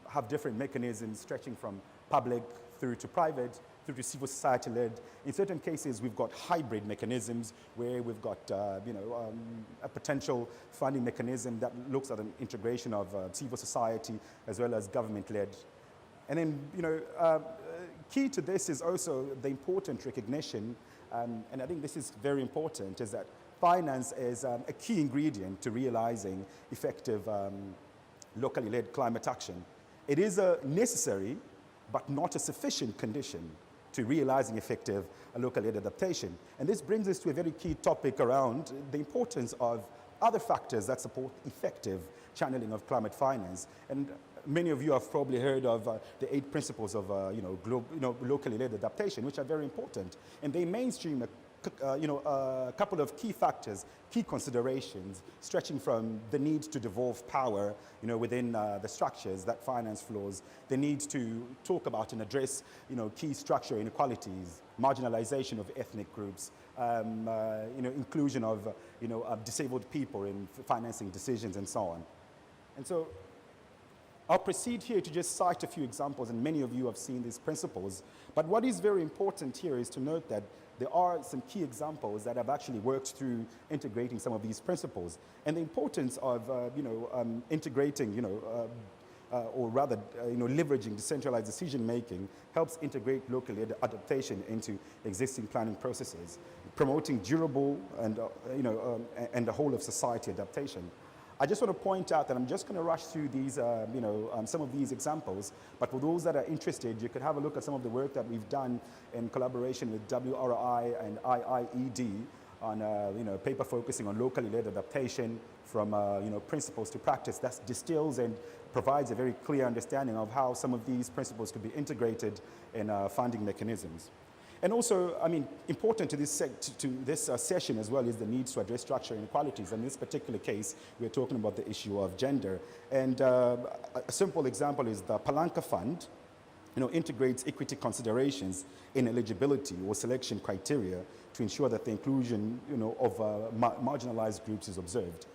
have different mechanisms stretching from public through to private, through to civil society led. In certain cases, we've got hybrid mechanisms where we've got a potential funding mechanism that looks at an integration of civil society as well as government led. And then, key to this is also the important recognition, and I think this is very important, is that finance is a key ingredient to realizing effective locally led climate action. It is a necessary but not a sufficient condition to realizing effective locally led adaptation. And this brings us to a very key topic around the importance of other factors that support effective channeling of climate finance. And many of you have probably heard of the 8 principles of locally led adaptation, which are very important. And they mainstream a couple of key factors, key considerations, stretching from the need to devolve power within the structures that finance flows, the need to talk about and address key structural inequalities, marginalization of ethnic groups, inclusion of disabled people in financing decisions and so on. And so I'll proceed here to just cite a few examples, and many of you have seen these principles. But what is very important here is to note that there are some key examples that have actually worked through integrating some of these principles. And the importance of integrating, or rather leveraging decentralized decision-making helps integrate local adaptation into existing planning processes, promoting durable and, and the whole of society adaptation. I just want to point out that I'm just going to rush through these, some of these examples, but for those that are interested, you could have a look at some of the work that we've done in collaboration with WRI and IIED on a paper focusing on locally led adaptation from principles to practice. That distills and provides a very clear understanding of how some of these principles could be integrated in funding mechanisms. And also, important to this session as well is the need to address structural inequalities. In this particular case, we're talking about the issue of gender. And a simple example is the Palanca Fund, integrates equity considerations in eligibility or selection criteria to ensure that the inclusion, of marginalized groups is observed.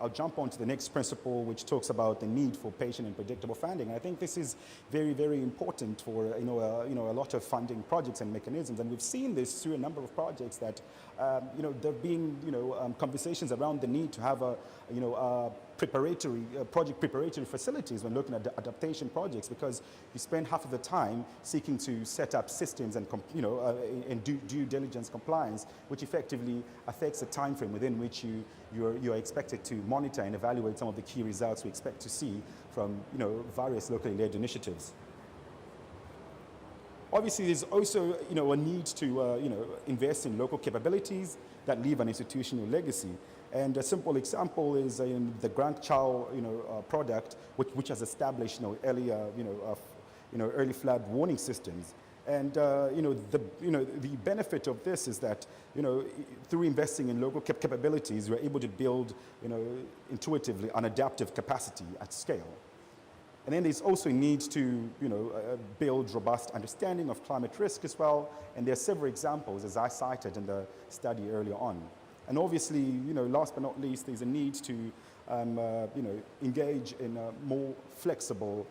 I'll jump on to the next principle, which talks about the need for patient and predictable funding. I think this is very, very important for a lot of funding projects and mechanisms, and we've seen this through a number of projects that there've been conversations around the need to have project preparatory facilities when looking at adaptation projects, because you spend half of the time seeking to set up systems and and due diligence compliance, which effectively affects the time frame within which you're expected to monitor and evaluate some of the key results we expect to see from various locally led initiatives. Obviously, there's also a need to invest in local capabilities that leave an institutional legacy. And a simple example is the Grant Chow product, which has established early flood warning systems. And the benefit of this is that through investing in local capabilities, we're able to build intuitively an adaptive capacity at scale. And then there's also needs to build robust understanding of climate risk as well. And there are several examples, as I cited in the study earlier on. And obviously, last but not least, there's a need to engage in a more flexible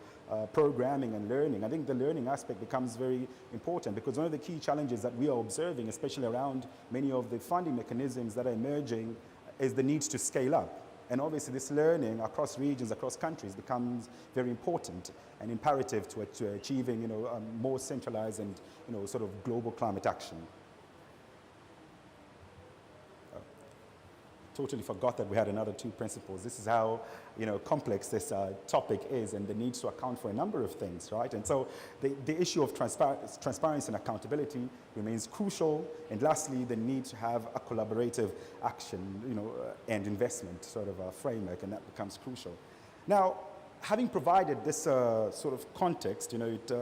programming and learning. I think the learning aspect becomes very important because one of the key challenges that we are observing, especially around many of the funding mechanisms that are emerging, is the need to scale up. And obviously this learning across regions, across countries becomes very important and imperative to achieving more centralized and sort of global climate action. Totally forgot that we had another two principles. This is how complex this topic is, and the need to account for a number of things, right? And so the issue of transparency and accountability remains crucial. And lastly, the need to have a collaborative action, and investment sort of framework, and that becomes crucial. Now, having provided this sort of context, it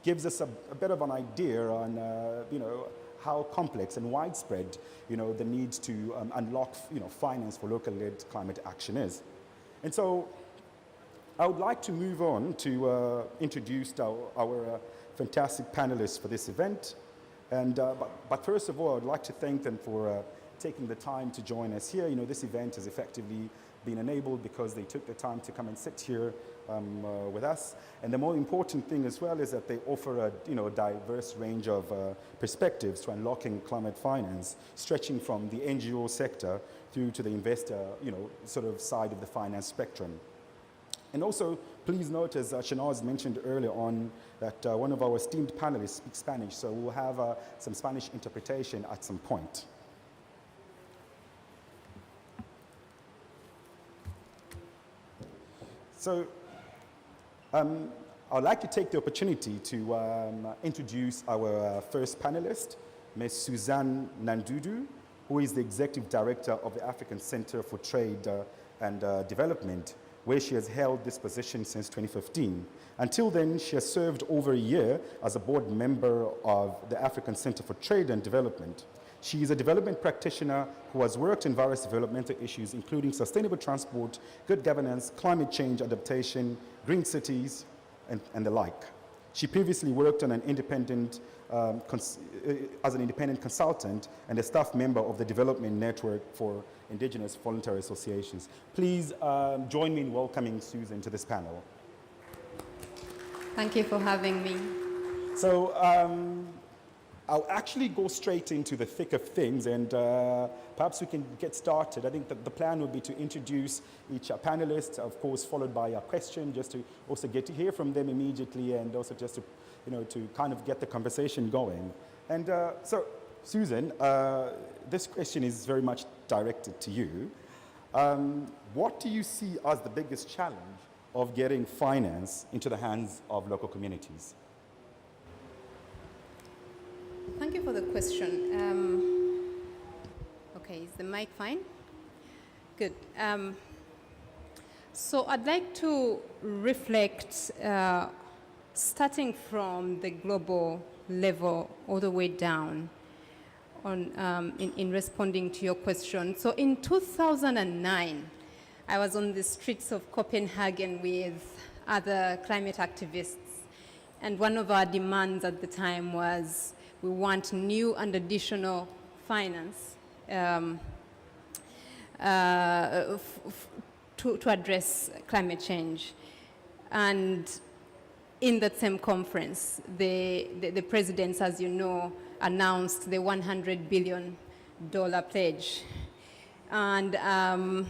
gives us a bit of an idea on, how complex and widespread, the need to unlock, finance for local-led climate action is. And so I would like to move on to introduce our fantastic panelists for this event. And, but first of all, I would like to thank them for taking the time to join us here. This event has effectively been enabled because they took the time to come and sit here with us. And the more important thing as well is that they offer a diverse range of perspectives to unlocking climate finance, stretching from the NGO sector through to the investor, sort of side of the finance spectrum. And also, please note, as Shauna mentioned earlier on, that one of our esteemed panelists speaks Spanish, so we'll have some Spanish interpretation at some point. So, I'd like to take the opportunity to introduce our first panelist, Ms. Suzanne Nandudu, who is the Executive Director of the African Center for Trade and Development, where she has held this position since 2015. Until then, she has served over a year as a board member of the African Center for Trade and Development. She is a development practitioner who has worked in various developmental issues, including sustainable transport, good governance, climate change adaptation, green cities, and the like. She previously worked on an independent, as an independent consultant and a staff member of the Development Network for Indigenous Voluntary Associations. Please join me in welcoming Susan to this panel. Thank you for having me. So I'll actually go straight into the thick of things, and perhaps we can get started. I think that the plan would be to introduce each panelist, of course, followed by a question, just to also get to hear from them immediately, and also just to, to kind of get the conversation going. And so, Susan, this question is very much directed to you. What do you see as the biggest challenge of getting finance into the hands of local communities? Thank you for the question. Okay, is the mic fine? Good. So I'd like to reflect, starting from the global level all the way down on, in responding to your question. So in 2009, I was on the streets of Copenhagen with other climate activists. And one of our demands at the time was we want new and additional finance to address climate change. And in that same conference, the presidents, as you know, announced the $100 billion pledge. And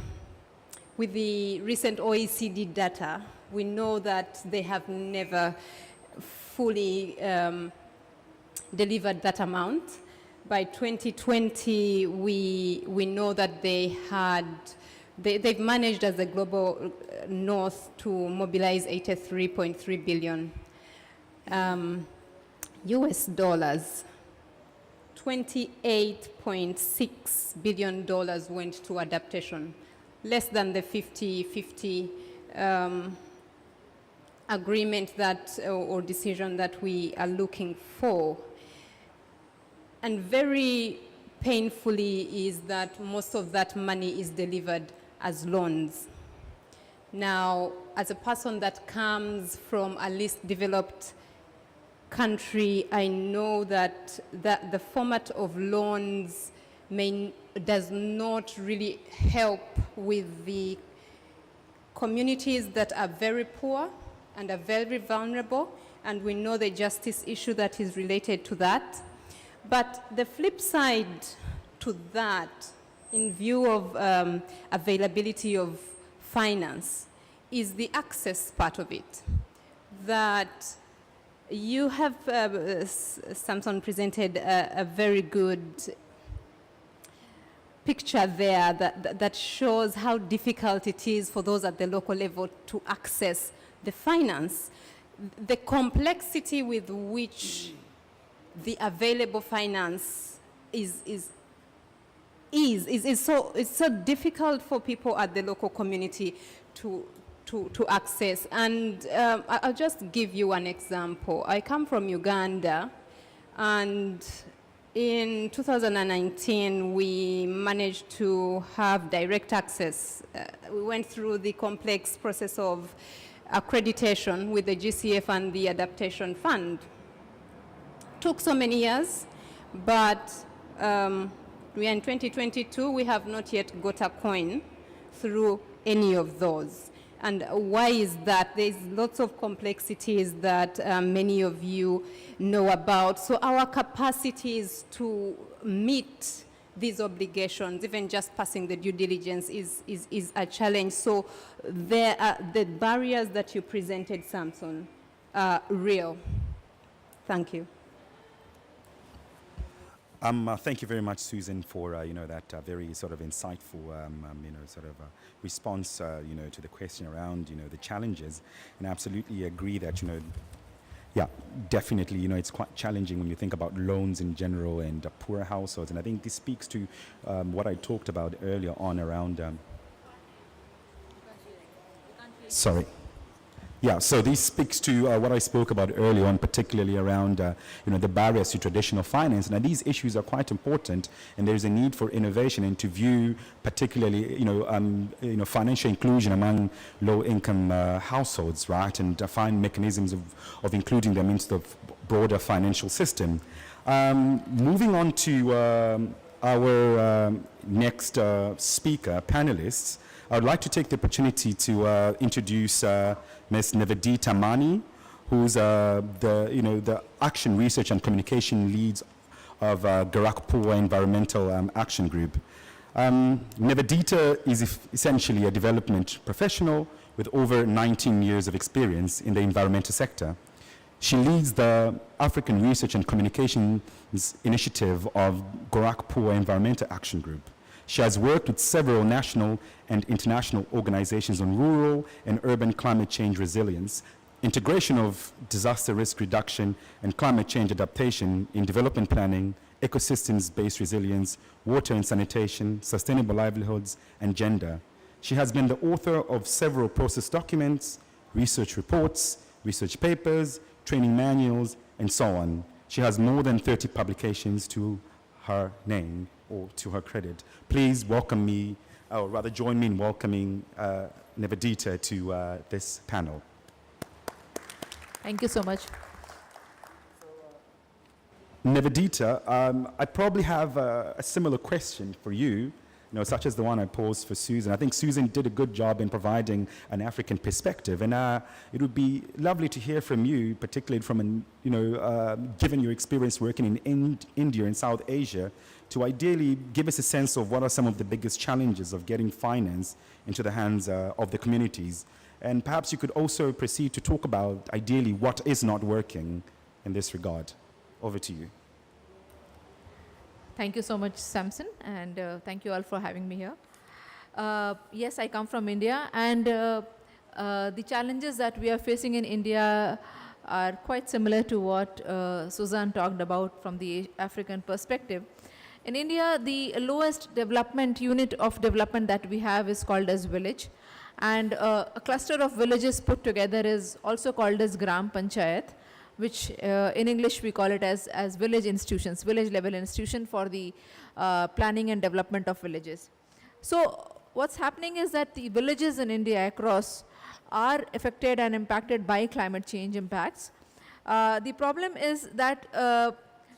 with the recent OECD data, we know that they have never fully delivered that amount. By 2020, we know that they've managed as a global north to mobilize $83.3 billion. US dollars, $28.6 billion went to adaptation, less than the 50-50 agreement that, or decision that we are looking for. And very painfully is that most of that money is delivered as loans. Now, as a person that comes from a least developed country, I know that the format of loans does not really help with the communities that are very poor and are very vulnerable, and we know the justice issue that is related to that. But the flip side to that, in view of availability of finance, is the access part of it. That you have, Samson presented a very good picture there that shows how difficult it is for those at the local level to access the finance. The complexity with which the available finance is so difficult for people at the local community to access. And I'll just give you an example. I come from Uganda, and in 2019, we managed to have direct access. We went through the complex process of accreditation with the GCF and the Adaptation Fund. Took so many years, but we are in 2022, we have not yet got a coin through any of those. And why is that? There's lots of complexities that many of you know about. So our capacity is to meet these obligations, even just passing the due diligence is a challenge. So there are the barriers that you presented, Samson, are real. Thank you. Thank you very much, Susan, for that very sort of insightful response to the question around the challenges, and I absolutely agree that yeah, definitely it's quite challenging when you think about loans in general and poor households, and I think this speaks to what I talked about earlier on around sorry. Yeah, so this speaks to what I spoke about earlier on, particularly around the barriers to traditional finance. Now, these issues are quite important, and there's a need for innovation and to view particularly financial inclusion among low-income households, right, and find mechanisms of including them into the broader financial system. Moving on to our next speaker, panelists, I would like to take the opportunity to introduce Ms. Nivedita Mani, who's the Action Research and Communication Leads of Gorakhpur Environmental Action Group. Nivedita is essentially a development professional with over 19 years of experience in the environmental sector. She leads the African Research and Communications Initiative of Gorakhpur Environmental Action Group. She has worked with several national and international organizations on rural and urban climate change resilience, integration of disaster risk reduction and climate change adaptation in development planning, ecosystems-based resilience, water and sanitation, sustainable livelihoods, and gender. She has been the author of several process documents, research reports, research papers, training manuals, and so on. She has more than 30 publications to her name, or to her credit. Please welcome me, or rather join me in welcoming Nivedita to this panel. Thank you so much. Nivedita, I probably have a similar question for you, such as the one I posed for Susan. I think Susan did a good job in providing an African perspective, and it would be lovely to hear from you, particularly from, given your experience working in India and South Asia, to ideally give us a sense of what are some of the biggest challenges of getting finance into the hands of the communities. And perhaps you could also proceed to talk about, ideally, what is not working in this regard. Over to you. Thank you so much, Samson, and thank you all for having me here. Yes, I come from India, and the challenges that we are facing in India are quite similar to what Suzanne talked about from the African perspective. In India, the lowest development unit of development that we have is called as village. And a cluster of villages put together is also called as Gram Panchayat, which in English we call it as village institutions, village level institution for the planning and development of villages. So what's happening is that the villages in India across are affected and impacted by climate change impacts. The problem is that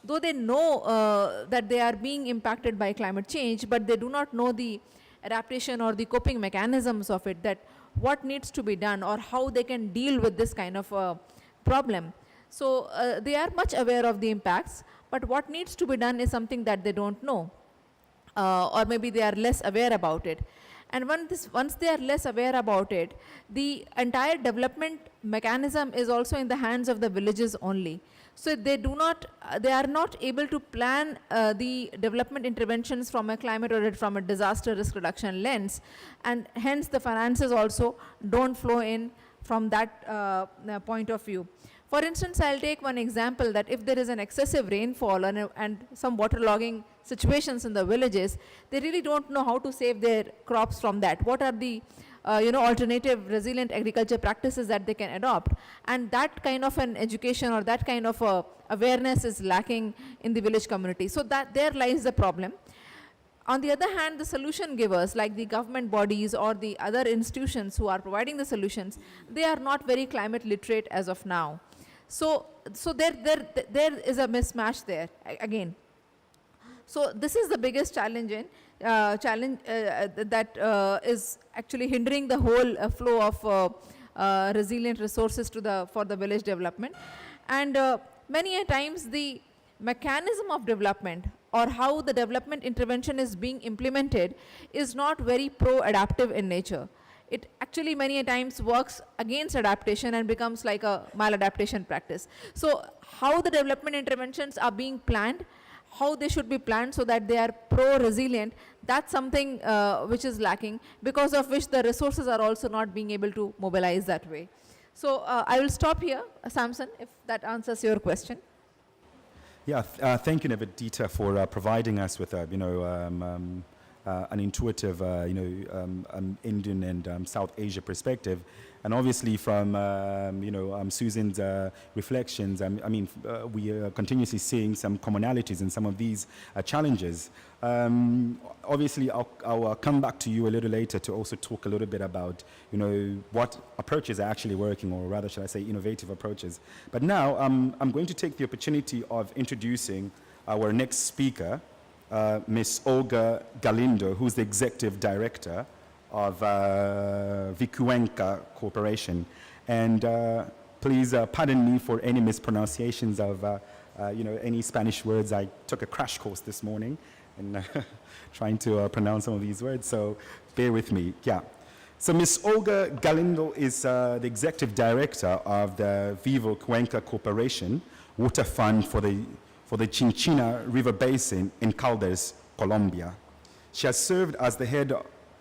though they know that they are being impacted by climate change, but they do not know the adaptation or the coping mechanisms of it, that what needs to be done or how they can deal with this kind of problem. So they are much aware of the impacts, but what needs to be done is something that they don't know, or maybe they are less aware about it. And once they are less aware about it, the entire development mechanism is also in the hands of the villages only. So they are not able to plan the development interventions from a climate or from a disaster risk reduction lens, and hence the finances also don't flow in from that point of view. For instance, I'll take one example, that if there is an excessive rainfall and some waterlogging situations in the villages, they really don't know how to save their crops from that. What are the alternative resilient agriculture practices that they can adopt? And that kind of an education or that kind of awareness is lacking in the village community. So that there lies the problem. On the other hand, the solution givers, like the government bodies or the other institutions who are providing the solutions, they are not very climate literate as of now. So there is a mismatch there again. So this is the biggest challenge that is actually hindering the whole flow of resilient resources for the village development. And many a times the mechanism of development or how the development intervention is being implemented is not very pro-adaptive in nature. It actually many a times works against adaptation and becomes like a maladaptation practice. So how the development interventions are being planned, how they should be planned so that they are pro-resilient, that's something which is lacking, because of which the resources are also not being able to mobilize that way. So I will stop here, Samson, if that answers your question. Yeah, thank you, Nivedita, for providing us with an intuitive, Indian and South Asia perspective. And obviously from, Susan's reflections, we are continuously seeing some commonalities in some of these challenges. Obviously, I'll come back to you a little later to also talk a little bit about, what approaches are actually working, or rather, should I say, innovative approaches. But now, I'm going to take the opportunity of introducing our next speaker, Ms. Olga Galindo, who's the Executive Director of Vikuenka Corporation. And please pardon me for any mispronunciations of any Spanish words. I took a crash course this morning in trying to pronounce some of these words, so bear with me. Yeah. So Ms. Olga Galindo is the Executive Director of the Vivo Cuenca Corporation Water Fund for the Chinchina River Basin in Caldas, Colombia. She has served as the head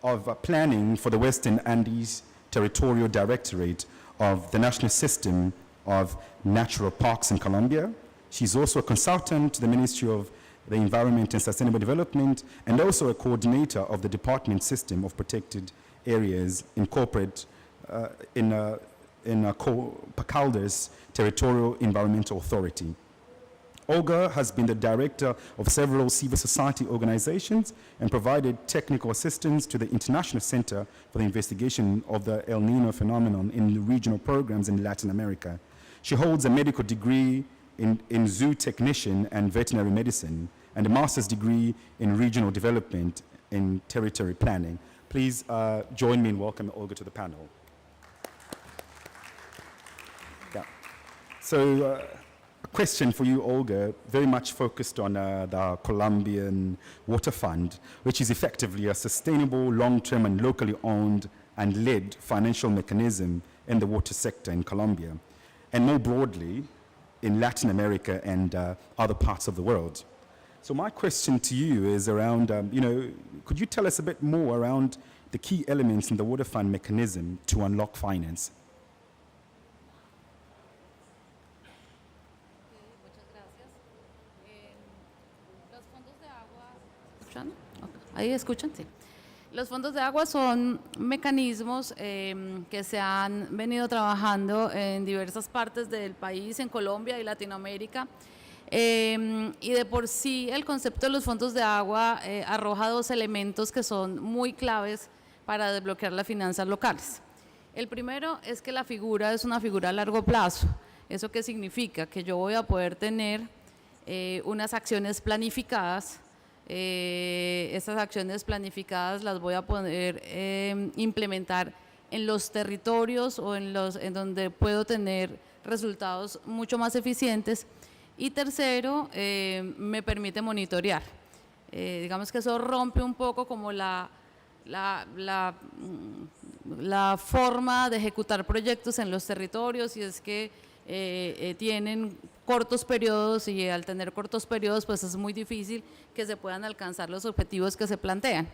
of planning for the Western Andes Territorial Directorate of the National System of Natural Parks in Colombia. She's also a consultant to the Ministry of the Environment and Sustainable Development, and also a coordinator of the Department System of Protected Areas Incorporated in Caldas Territorial Environmental Authority. Olga has been the director of several civil society organizations and provided technical assistance to the International Center for the Investigation of the El Nino phenomenon in regional programs in Latin America. She holds a medical degree in zoo technician and veterinary medicine, and a master's degree in regional development in territory planning. Please join me in welcoming Olga to the panel. Yeah. So, a question for you, Olga, very much focused on the Colombian Water Fund, which is effectively a sustainable, long-term and locally owned and led financial mechanism in the water sector in Colombia, and more broadly in Latin America and other parts of the world. So my question to you is around, could you tell us a bit more around the key elements in the Water Fund mechanism to unlock finance? ¿Ahí escuchan? Sí. Los fondos de agua son mecanismos que se han venido trabajando en diversas partes del país, en Colombia y Latinoamérica. Y de por sí el concepto de los fondos de agua arroja dos elementos que son muy claves para desbloquear las finanzas locales. El primero es que la figura es una figura a largo plazo. ¿Eso qué significa? Que yo voy a poder tener unas acciones planificadas. Estas acciones planificadas las voy a poder implementar en los territorios o en donde puedo tener resultados mucho más eficientes. Y tercero, me permite monitorear. Digamos que eso rompe un poco como la forma de ejecutar proyectos en los territorios, y es que tienen cortos periodos, y al tener cortos periodos pues es muy difícil que se puedan alcanzar los objetivos que se plantean.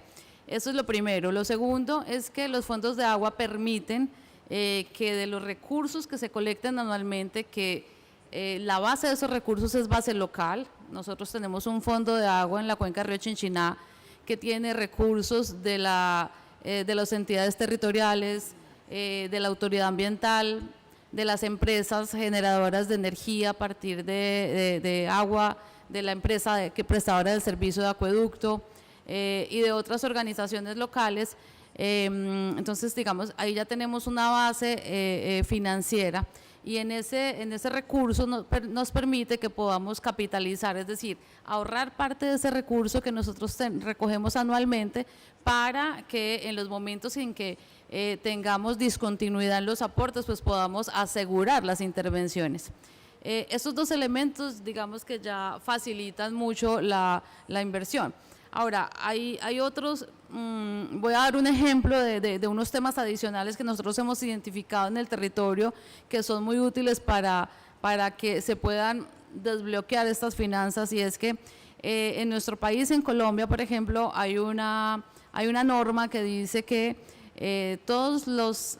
Eso es lo primero. Lo segundo es que los fondos de agua permiten que de los recursos que se colecten anualmente, que la base de esos recursos es base local. Nosotros tenemos un fondo de agua en la cuenca Río Chinchiná que tiene recursos de las entidades territoriales, de la autoridad ambiental, de las empresas generadoras de energía a partir de agua, de la empresa que prestadora del servicio de acueducto y de otras organizaciones locales. Entonces, digamos, ahí ya tenemos una base financiera, y en ese recurso nos permite que podamos capitalizar, es decir, ahorrar parte de ese recurso que nosotros recogemos anualmente, para que en los momentos en que tengamos discontinuidad en los aportes, pues podamos asegurar las intervenciones. Estos dos elementos, digamos que ya facilitan mucho la inversión. Ahora, hay otros, voy a dar un ejemplo de unos temas adicionales que nosotros hemos identificado en el territorio, que son muy útiles para que se puedan desbloquear estas finanzas, y es que en nuestro país, en Colombia, por ejemplo, hay una norma que dice que todos los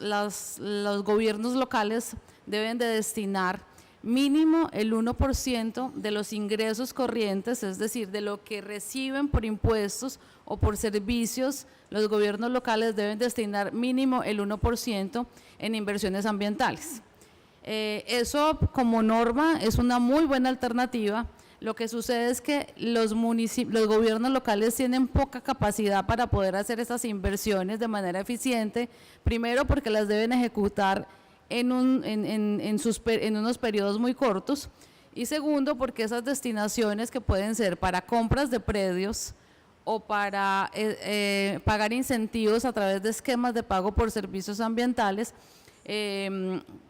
gobiernos locales deben de destinar mínimo el 1% de los ingresos corrientes, es decir, de lo que reciben por impuestos o por servicios. Los gobiernos locales deben destinar mínimo el 1% en inversiones ambientales. Eso como norma es una muy buena alternativa. Lo que sucede es que los gobiernos locales tienen poca capacidad para poder hacer esas inversiones de manera eficiente, primero porque las deben ejecutar en unos periodos muy cortos, y segundo porque esas destinaciones, que pueden ser para compras de predios o para pagar incentivos a través de esquemas de pago por servicios ambientales,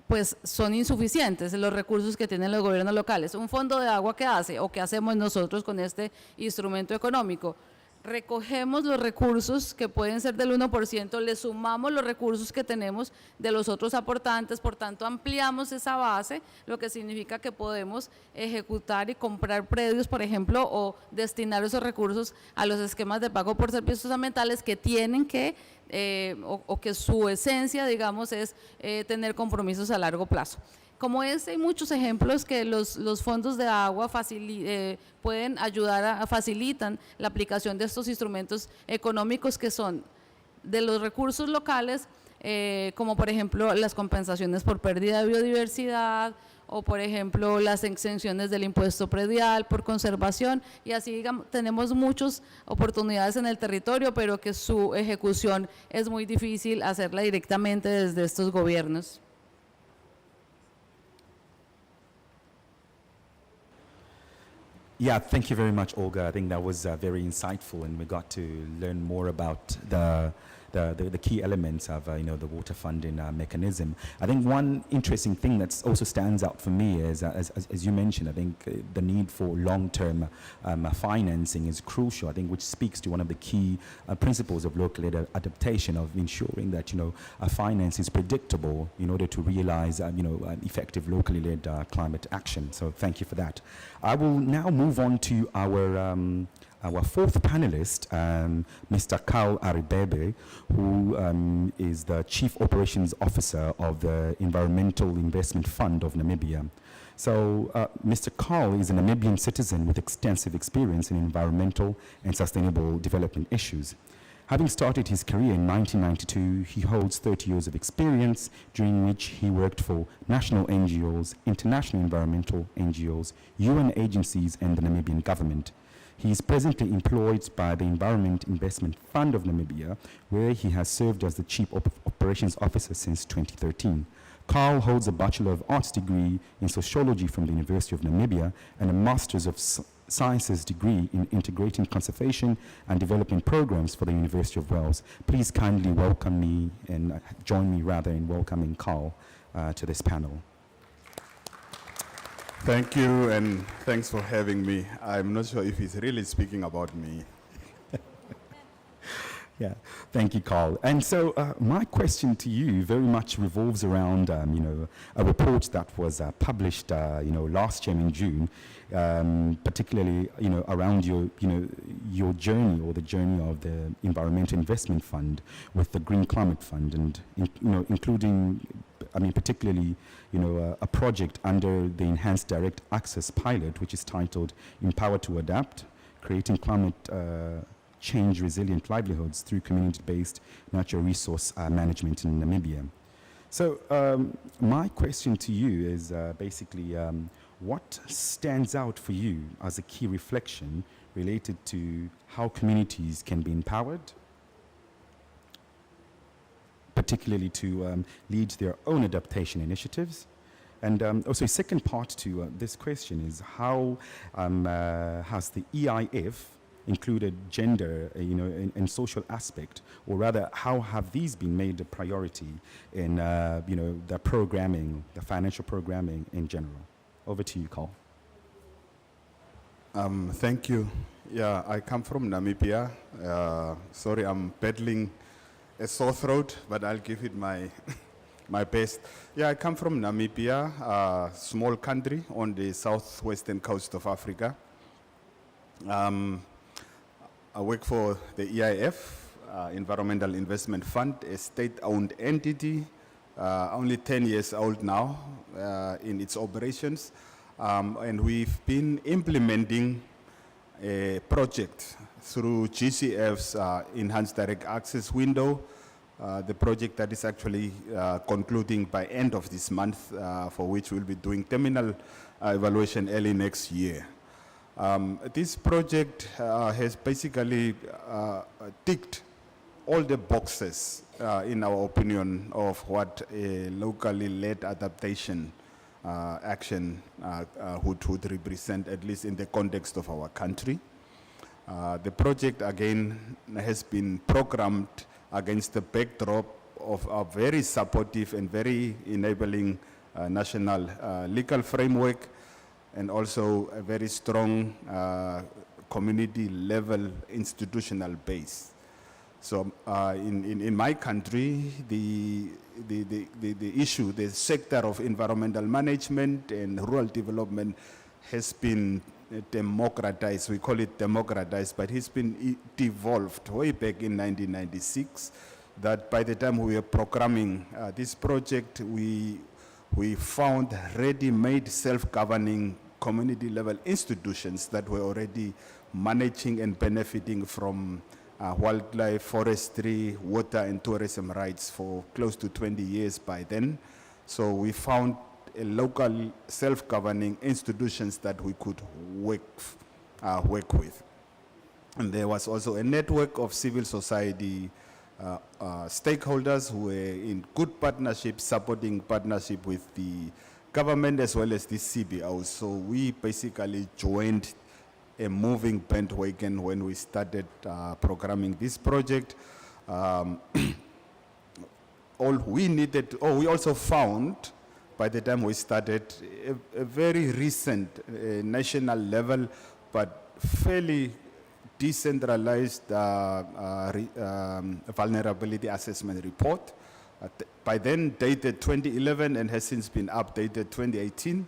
pues son insuficientes los recursos que tienen los gobiernos locales. Un fondo de agua, ¿qué hace? ¿O qué hacemos nosotros con este instrumento económico? Recogemos los recursos que pueden ser del 1%, le sumamos los recursos que tenemos de los otros aportantes, por tanto ampliamos esa base, lo que significa que podemos ejecutar y comprar predios, por ejemplo, o destinar esos recursos a los esquemas de pago por servicios ambientales, que tienen que, o que su esencia, digamos, es tener compromisos a largo plazo. Como este, hay muchos ejemplos que los fondos de agua pueden ayudar facilitan la aplicación de estos instrumentos económicos, que son de los recursos locales, como por ejemplo las compensaciones por pérdida de biodiversidad, o por ejemplo las exenciones del impuesto predial por conservación, y así digamos, tenemos muchas oportunidades en el territorio, pero que su ejecución es muy difícil hacerla directamente desde estos gobiernos. Yeah, thank you very much, Olga. I think that was very insightful, and we got to learn more about the key elements of the water funding mechanism. I think one interesting thing that also stands out for me is, as you mentioned, I think the need for long-term financing is crucial. I think which speaks to one of the key principles of local adaptation, of ensuring that finance is predictable in order to realize effective locally led climate action. So thank you for that. I will now move on to our our fourth panelist, Mr. Carl Aribebe, who is the Chief Operations Officer of the Environmental Investment Fund of Namibia. So Mr. Carl is a Namibian citizen with extensive experience in environmental and sustainable development issues. Having started his career in 1992, he holds 30 years of experience, during which he worked for national NGOs, international environmental NGOs, UN agencies, and the Namibian government. He is presently employed by the Environment Investment Fund of Namibia, where he has served as the Chief Operations Officer since 2013. Carl holds a Bachelor of Arts degree in Sociology from the University of Namibia and a Master's of Sciences degree in Integrating Conservation and Development Programs for the University of Wales. Please kindly welcome me and join me rather in welcoming Carl to this panel. Thank you, and thanks for having me. I'm not sure if he's really speaking about me. Yeah, thank you, Carl. And so my question to you very much revolves around, a report that was published, last year in June, particularly, around your journey or the journey of the Environmental Investment Fund with the Green Climate Fund, and including, particularly, a project under the Enhanced Direct Access pilot, which is titled Empower to Adapt, Creating Climate Change Resilient Livelihoods Through Community-Based Natural Resource Management in Namibia. So my question to you is basically, what stands out for you as a key reflection related to how communities can be empowered, particularly to lead their own adaptation initiatives? And also a second part to this question is how has the EIF included gender, and social aspect, or rather, how have these been made a priority in, the programming, the financial programming in general? Over to you, Carl. Thank you. Yeah, I come from Namibia. Sorry, I'm battling a sore throat, but I'll give it my my best. Yeah, I come from Namibia, a small country on the southwestern coast of Africa. I work for the EIF, Environmental Investment Fund, a state-owned entity, only 10 years old now in its operations. And we've been implementing a project through GCF's Enhanced Direct Access window, the project that is actually concluding by end of this month, for which we'll be doing terminal evaluation early next year. This project has basically ticked all the boxes, in our opinion, of what a locally led adaptation action would represent, at least in the context of our country. The project, again, has been programmed against the backdrop of a very supportive and very enabling national legal framework, and also a very strong community-level institutional base. So in my country, the issue, the sector of environmental management and rural development has been democratized. We call it democratized, but it's been devolved way back in 1996, that by the time we were programming this project, we found ready-made self-governing community-level institutions that were already managing and benefiting from wildlife, forestry, water, and tourism rights for close to 20 years by then. So we found a local self-governing institutions that we could work with. And there was also a network of civil society stakeholders who were in good partnership, supporting partnership with the government as well as the CBO. So we basically joined a moving bandwagon when we started programming this project. We also found, by the time we started, a very recent national level, but fairly decentralized vulnerability assessment report. By then dated 2011 and has since been updated 2018,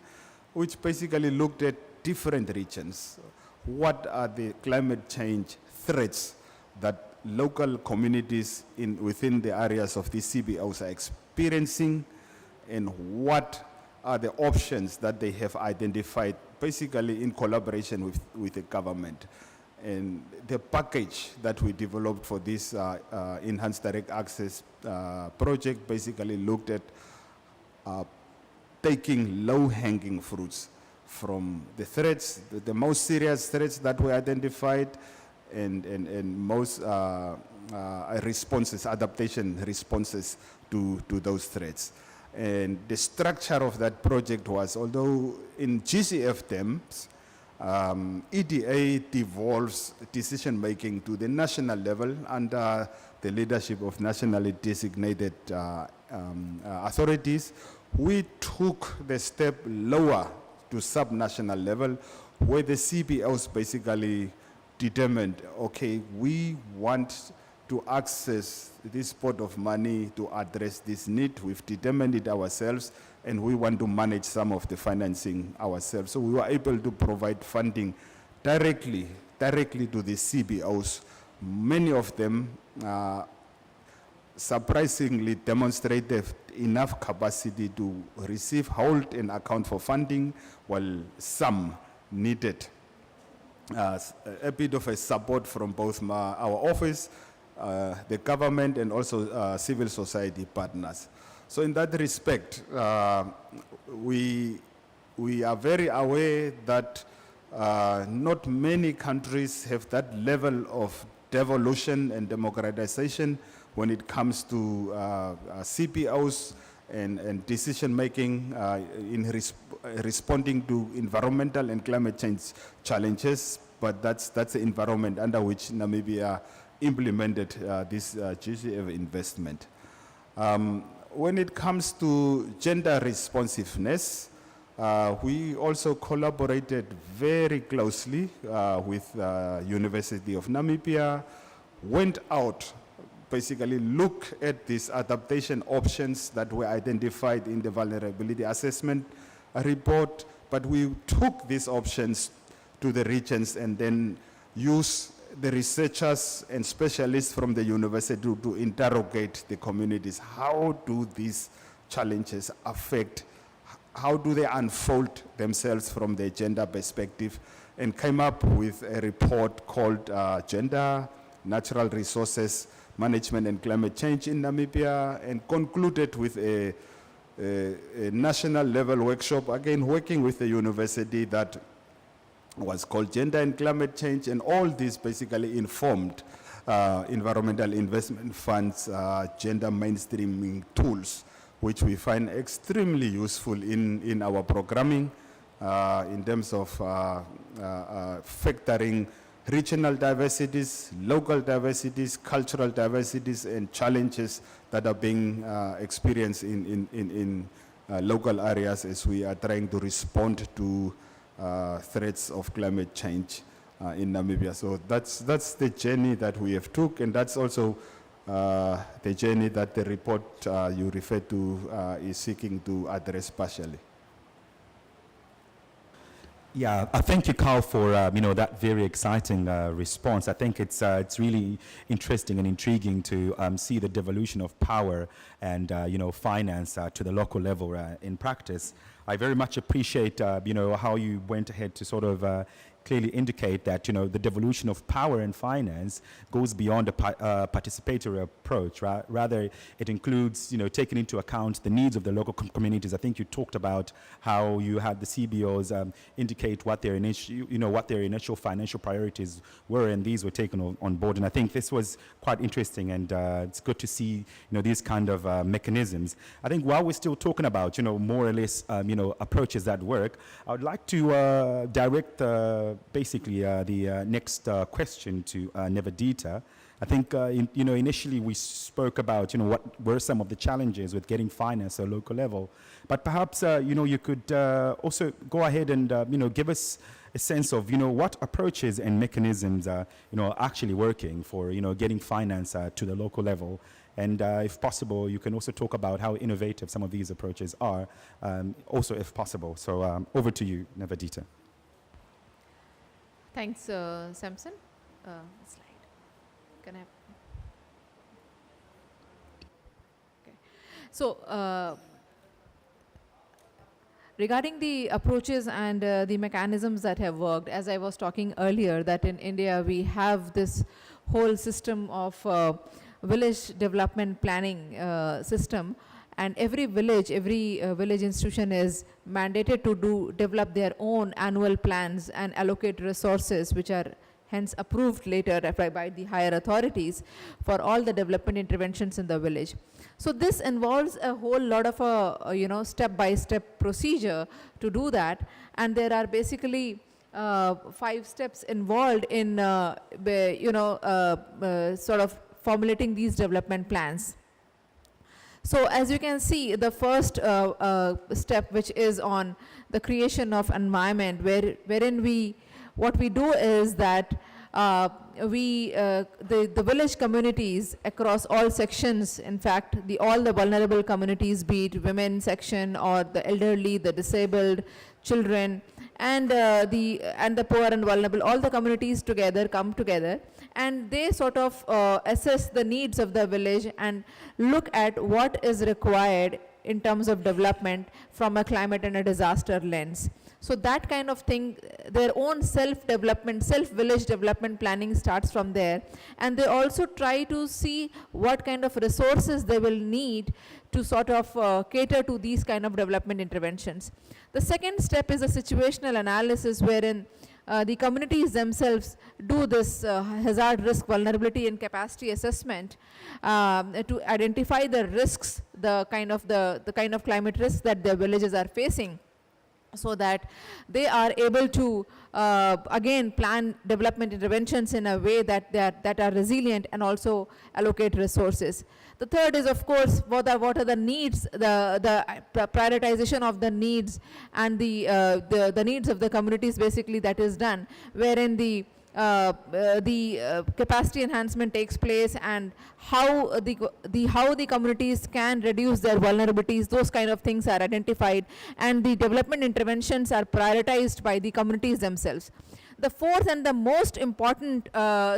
which basically looked at different regions. what are the climate change threats that local communities within the areas of these CBOs are experiencing, and what are the options that they have identified, basically in collaboration with the government. And the package that we developed for this enhanced direct access project basically looked at taking low-hanging fruits from the threats, the most serious threats that were identified, and most responses, adaptation responses to those threats. And the structure of that project was, although in GCF terms, EDA devolves decision-making to the national level under the leadership of nationally designated authorities. We took the step lower to sub-national level, where the CBOs basically determined, okay, we want to access this pot of money to address this need. We've determined it ourselves, and we want to manage some of the financing ourselves. So we were able to provide funding directly to the CBOs. Many of them surprisingly demonstrated enough capacity to receive, hold, and account for funding, while some needed a bit of a support from both our office, the government, and also civil society partners. So in that respect, we are very aware that not many countries have that level of devolution and democratization when it comes to CPOs and decision-making in responding to environmental and climate change challenges, but that's the environment under which Namibia implemented this GCF investment. When it comes to gender responsiveness, we also collaborated very closely with University of Namibia, went out, basically look at these adaptation options that were identified in the vulnerability assessment report, but we took these options to the regions and then use the researchers and specialists from the university to interrogate the communities. How do these challenges affect, how do they unfold themselves from the gender perspective, and came up with a report called Gender, Natural Resources Management and Climate Change in Namibia, and concluded with a national level workshop, again working with the university, that was called Gender and Climate Change, and all this basically informed environmental investment funds, gender mainstreaming tools, which we find extremely useful in our programming in terms of factoring regional diversities, local diversities, cultural diversities, and challenges that are being experienced in local areas as we are trying to respond to threats of climate change in Namibia. So that's the journey that we have took, and that's also the journey that the report you referred to is seeking to address partially. Yeah, thank you, Carl, for that very exciting response. I think it's really interesting and intriguing to see the devolution of power and finance to the local level in practice. I very much appreciate how you went ahead to sort of clearly indicate that the devolution of power and finance goes beyond a participatory approach. Rather, it includes taking into account the needs of the local communities. I think you talked about how you had the CBOs indicate what their initial financial priorities were, and these were taken on board. And I think this was quite interesting, and it's good to see these kind of mechanisms. I think while we're still talking about more or less approaches that work, I would like to direct basically the next question to Nevadita. I think initially we spoke about what were some of the challenges with getting finance at a local level, but perhaps you could also go ahead and give us a sense of what approaches and mechanisms are actually working for getting finance to the local level. And if possible, you can also talk about how innovative some of these approaches are, also if possible. So over to you, Nevadita. Thanks, Samson. Slide. Can I have? Okay. So, regarding the approaches and the mechanisms that have worked, as I was talking earlier, that in India we have this whole system of village development planning system, and every village institution is mandated to develop their own annual plans and allocate resources, which are hence approved later by the higher authorities for all the development interventions in the village. So this involves a whole lot of a step-by-step procedure to do that, and there are basically 5 steps involved in sort of formulating these development plans. So as you can see, the first step, which is on the creation of environment, wherein what we do is that the village communities across all sections, in fact, all the vulnerable communities, be it women section or the elderly, the disabled, children, and the poor and vulnerable, all the communities come together, and they sort of assess the needs of the village and look at what is required in terms of development from a climate and a disaster lens. So that kind of thing, their own self-development, self-village development planning starts from there. And they also try to see what kind of resources they will need to sort of cater to these kind of development interventions. The second step is a situational analysis, wherein the communities themselves do this hazard, risk, vulnerability and capacity assessment to identify the risks, the kind of climate risks that their villages are facing, so that they are able to again plan development interventions in a way that are resilient and also allocate resources. The third is, of course, what are the needs, the prioritization of the needs and the needs of the communities, basically, that is done, wherein the capacity enhancement takes place, and how the communities can reduce their vulnerabilities, those kind of things are identified, and the development interventions are prioritized by the communities themselves. The fourth and the most important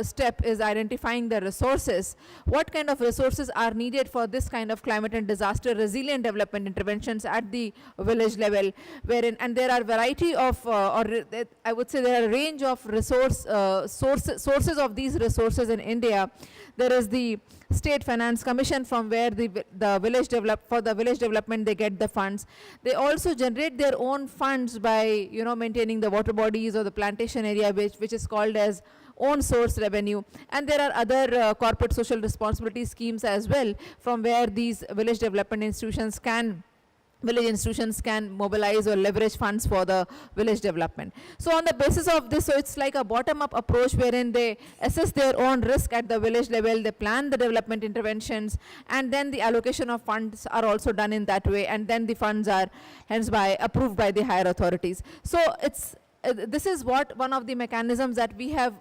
step is identifying the resources. What kind of resources are needed for this kind of climate and disaster resilient development interventions at the village level, and there are variety of, I would say there are a range of sources of these resources in India. There is the State Finance Commission, from where the village development they get the funds. They also generate their own funds by maintaining the water bodies or the plantation area, which is called as own source revenue. And there are other corporate social responsibility schemes as well, from where these village development institutions can mobilize or leverage funds for the village development. So on the basis of this, so it's like a bottom-up approach, wherein they assess their own risk at the village level, they plan the development interventions, and then the allocation of funds are also done in that way, and then the funds are hence approved by the higher authorities. So this is one of the mechanisms that we have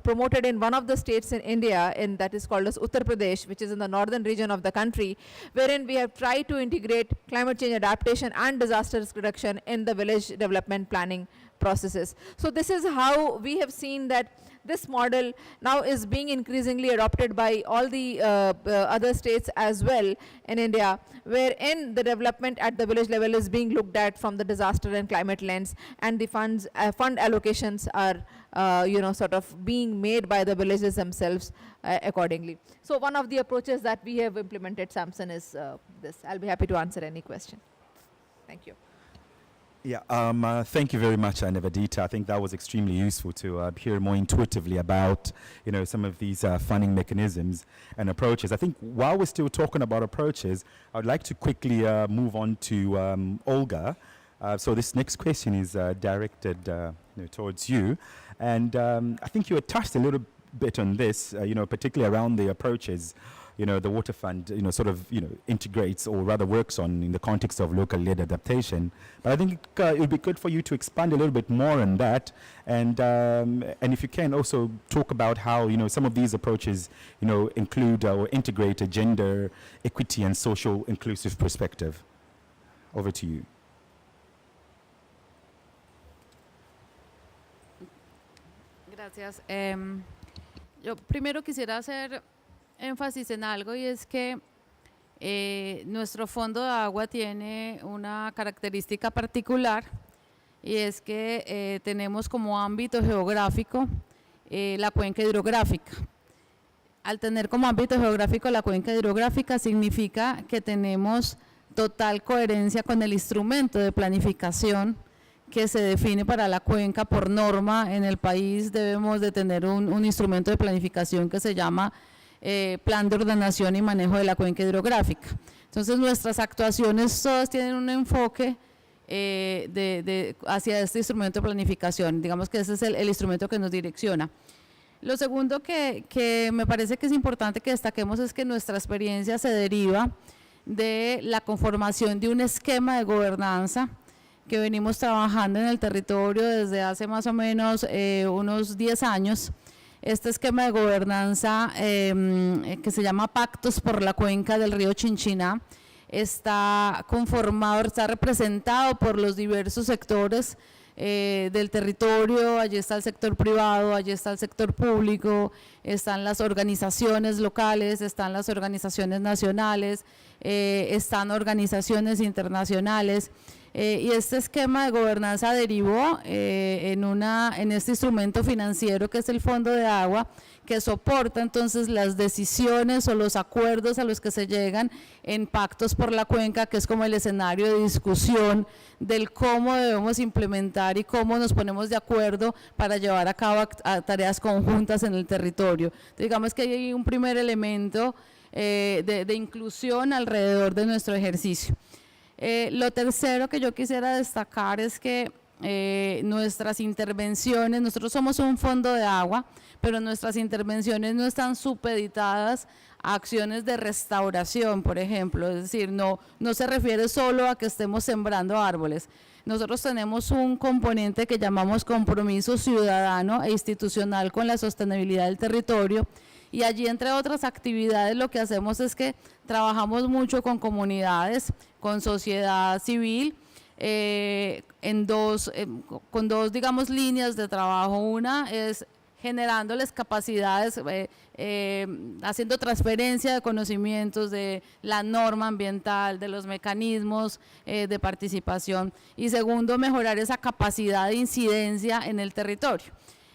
promoted in one of the states in India, that is called as Uttar Pradesh, which is in the northern region of the country, wherein we have tried to integrate climate change adaptation and disaster risk reduction in the village development planning processes. So this is how we have seen that this model now is being increasingly adopted by all the other states as well in India, wherein the development at the village level is being looked at from the disaster and climate lens, and the fund allocations are sort of being made by the villages themselves accordingly. So one of the approaches that we have implemented, Samson, is this. I'll be happy to answer any question. Thank you. Yeah, thank you very much, Nevadita. I think that was extremely useful to hear more intuitively about, some of these funding mechanisms and approaches. I think while we're still talking about approaches, I would like to quickly move on to Olga. So this next question is directed towards you. And I think you had touched a little bit on this, particularly around the approaches the Water Fund, integrates, or rather works on in the context of local-led adaptation. But I think it would be good for you to expand a little bit more on that, and if you can also talk about how some of these approaches include or integrate a gender equity and social inclusive perspective. Over to you. Gracias. Yo primero quisiera hacer énfasis en algo y es que nuestro fondo de agua tiene una característica particular y es que tenemos como ámbito geográfico la cuenca hidrográfica. Al tener como ámbito geográfico la cuenca hidrográfica significa que tenemos total coherencia con el instrumento de planificación que se define para la cuenca por norma. En el país debemos de tener un instrumento de planificación que se llama Plan de Ordenación y Manejo de la Cuenca Hidrográfica. Entonces nuestras actuaciones todas tienen un enfoque hacia este instrumento de planificación, digamos que ese es el instrumento que nos direcciona. Lo segundo que me parece que es importante que destaquemos es que nuestra experiencia se deriva de la conformación de un esquema de gobernanza que venimos trabajando en el territorio desde hace más o menos unos 10 años. Este esquema de gobernanza que se llama Pactos por la Cuenca del Río Chinchiná está conformado, está representado por los diversos sectores del territorio. Allí está el sector privado, allí está el sector público, están las organizaciones locales, están las organizaciones nacionales, están organizaciones internacionales. Y este esquema de gobernanza derivó en este instrumento financiero que es el Fondo de Agua, que soporta entonces las decisiones o los acuerdos a los que se llegan en Pactos por la Cuenca, que es como el escenario de discusión del cómo debemos implementar y cómo nos ponemos de acuerdo para llevar a cabo tareas conjuntas en el territorio. Entonces, digamos que hay un primer elemento de inclusión alrededor de nuestro ejercicio. Lo tercero que yo quisiera destacar es que nuestras intervenciones, nosotros somos un fondo de agua, pero nuestras intervenciones no están supeditadas a acciones de restauración, por ejemplo, es decir, no se refiere solo a que estemos sembrando árboles. Nosotros tenemos un componente que llamamos compromiso ciudadano e institucional con la sostenibilidad del territorio, y allí, entre otras actividades, lo que hacemos es que trabajamos mucho con comunidades, con sociedad civil, con dos, digamos, líneas de trabajo. Una es generándoles capacidades, haciendo transferencia de conocimientos de la norma ambiental, de los mecanismos de participación. Y segundo, mejorar esa capacidad de incidencia en el territorio.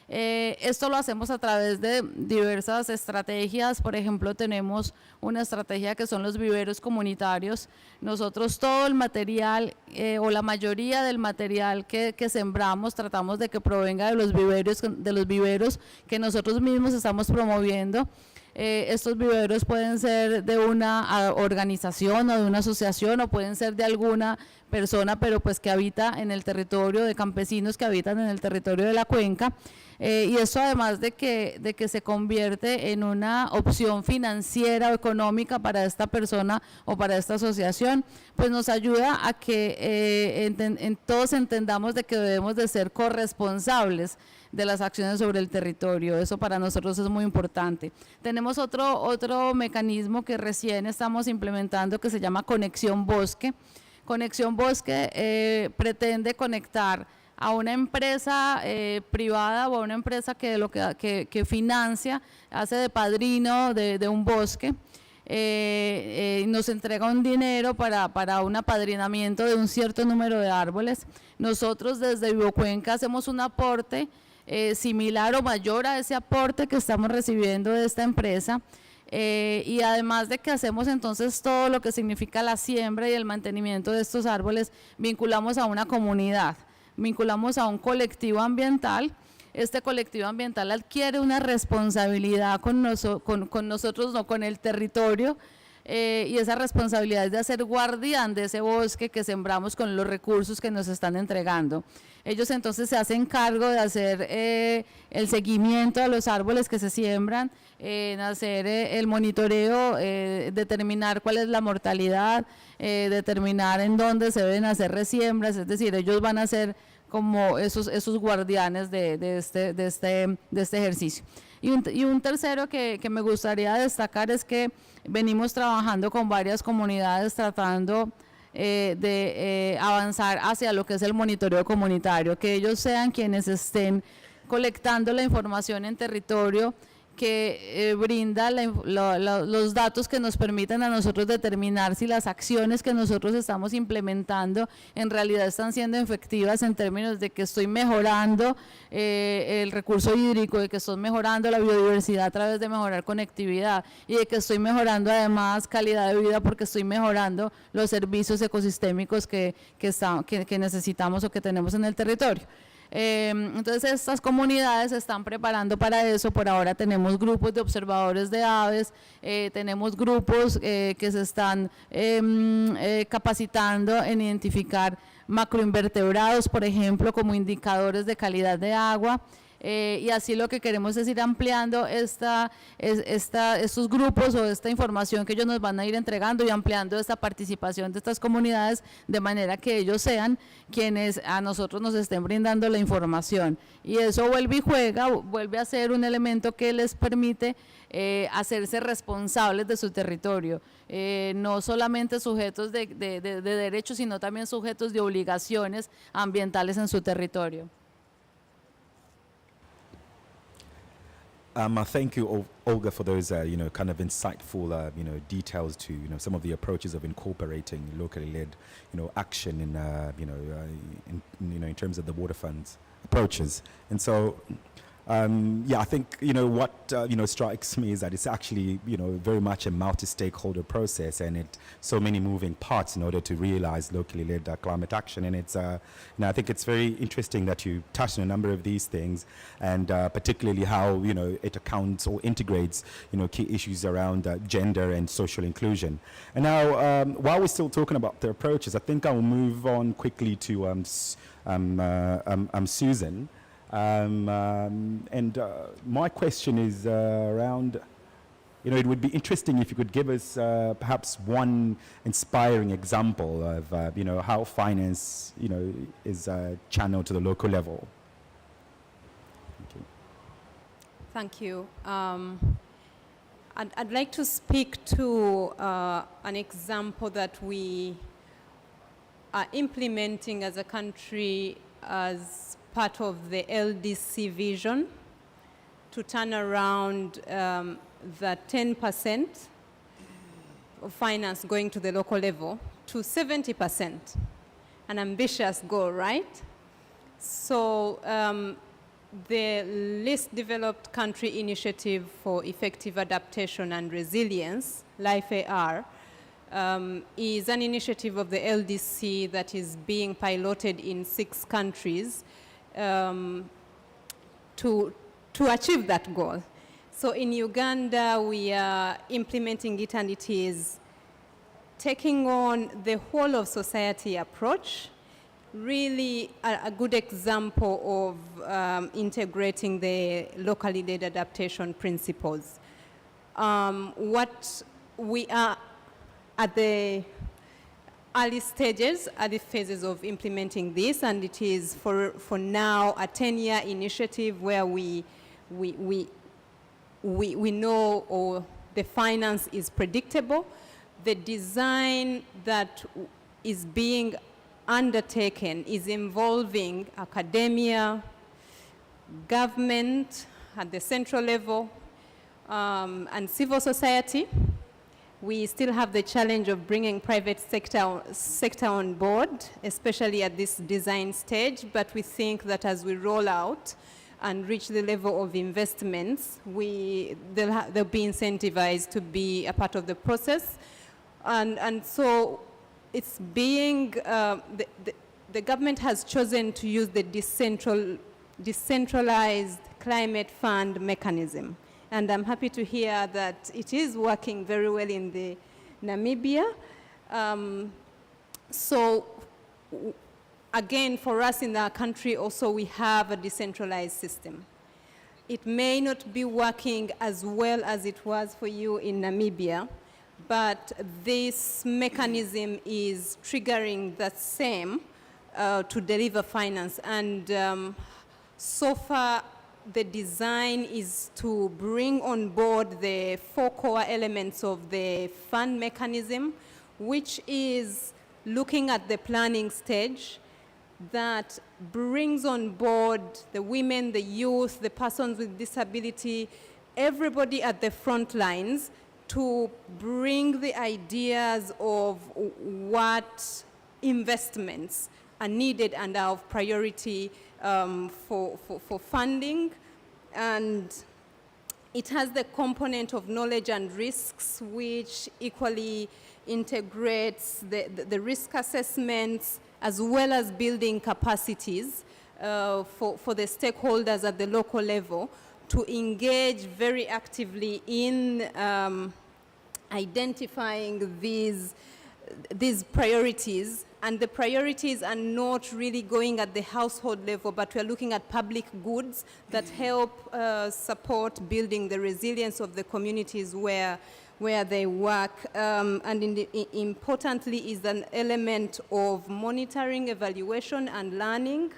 Esto lo hacemos a través de diversas estrategias. Por ejemplo, tenemos una estrategia que son los viveros comunitarios. Nosotros todo el material o la mayoría del material que sembramos tratamos de que provenga de los viveros que nosotros mismos estamos promoviendo. Estos viveros pueden ser de una organización o de una asociación, o pueden ser de alguna persona, pero pues que habita en el territorio, de campesinos que habitan en el territorio de la cuenca. Y eso, además de que se convierte en una opción financiera o económica para esta persona o para esta asociación, pues nos ayuda a que todos entendamos de que debemos de ser corresponsables de las acciones sobre el territorio. Eso para nosotros es muy importante. Tenemos otro mecanismo que recién estamos implementando que se llama Conexión Bosque. Conexión Bosque pretende conectar a una empresa privada o a una empresa que financia, hace de padrino de un bosque, nos entrega un dinero para un apadrinamiento de un cierto número de árboles. Nosotros desde Vivocuenca hacemos un aporte similar o mayor a ese aporte que estamos recibiendo de esta empresa. Y además de que hacemos entonces todo lo que significa la siembra y el mantenimiento de estos árboles, vinculamos a una comunidad, vinculamos a un colectivo ambiental. Este colectivo ambiental adquiere una responsabilidad con nosotros, no con el territorio, y esa responsabilidad es de hacer guardián de ese bosque que sembramos con los recursos que nos están entregando. Ellos entonces se hacen cargo de hacer el seguimiento a los árboles que se siembran, hacer el monitoreo, determinar cuál es la mortalidad, determinar en dónde se deben hacer resiembras, es decir, ellos van a ser como esos guardianes de este ejercicio. Y un tercero que me gustaría destacar es que venimos trabajando con varias comunidades tratando de avanzar hacia lo que es el monitoreo comunitario, que ellos sean quienes estén colectando la información en territorio que brinda los datos que nos permiten a nosotros determinar si las acciones que nosotros estamos implementando en realidad están siendo efectivas en términos de que estoy mejorando el recurso hídrico, de que estoy mejorando la biodiversidad a través de mejorar conectividad y de que estoy mejorando además calidad de vida porque estoy mejorando los servicios ecosistémicos que necesitamos o que tenemos en el territorio. Entonces estas comunidades se están preparando para eso. Por ahora tenemos grupos de observadores de aves, tenemos grupos que se están capacitando en identificar macroinvertebrados, por ejemplo, como indicadores de calidad de agua. Y así lo que queremos es ir ampliando estos grupos o esta información que ellos nos van a ir entregando y ampliando esta participación de estas comunidades de manera que ellos sean quienes a nosotros nos estén brindando la información. Y eso vuelve y juega, vuelve a ser un elemento que les permite hacerse responsables de su territorio. No solamente sujetos de derechos, sino también sujetos de obligaciones ambientales en su territorio. Thank you, Olga, for those, kind of insightful, details to, some of the approaches of incorporating locally led, action in, in terms of the water funds approaches. And so, I think, what, strikes me is that it's actually, very much a multi-stakeholder process and so many moving parts in order to realize locally led climate action. And it's, I think it's very interesting that you touched on a number of these things and particularly how, it accounts or integrates, key issues around gender and social inclusion. And now, while we're still talking about the approaches, I think I'll move on quickly to Susan. My question is around, it would be interesting if you could give us perhaps one inspiring example of, how finance, is channeled to the local level. Thank you. I'd like to speak to an example that we are implementing as a country as part of the LDC vision to turn around the 10% of finance going to the local level to 70%, an ambitious goal, right? So the Least Developed Country Initiative for Effective Adaptation and Resilience, LIFE-AR, is an initiative of the LDC that is being piloted in 6 countries to achieve that goal. So in Uganda, we are implementing it, and it is taking on the whole of society approach, really a good example of integrating the locally led adaptation principles. What we are at the early stages, early phases of implementing this, and it is for now a 10-year initiative where we know or the finance is predictable. The design that is being undertaken is involving academia, government at the central level, and civil society. We still have the challenge of bringing private sector on board, especially at this design stage, but we think that as we roll out and reach the level of investments, they'll be incentivized to be a part of the process. And so it's being, the government has chosen to use the decentralized climate fund mechanism. And I'm happy to hear that it is working very well in the Namibia. So again, for us in our country also, we have a decentralized system. It may not be working as well as it was for you in Namibia, but this mechanism is triggering the same to deliver finance. And so far, the design is to bring on board the 4 core elements of the fund mechanism, which is looking at the planning stage, that brings on board the women, the youth, the persons with disability, everybody at the front lines to bring the ideas of what investments are needed and are of priority for funding. And it has the component of knowledge and risks, which equally integrates the risk assessments as well as building capacities for the stakeholders at the local level to engage very actively in identifying these priorities. And the priorities are not really going at the household level, but we're looking at public goods that help support building the resilience of the communities where they work. And importantly is an element of monitoring, evaluation, and learning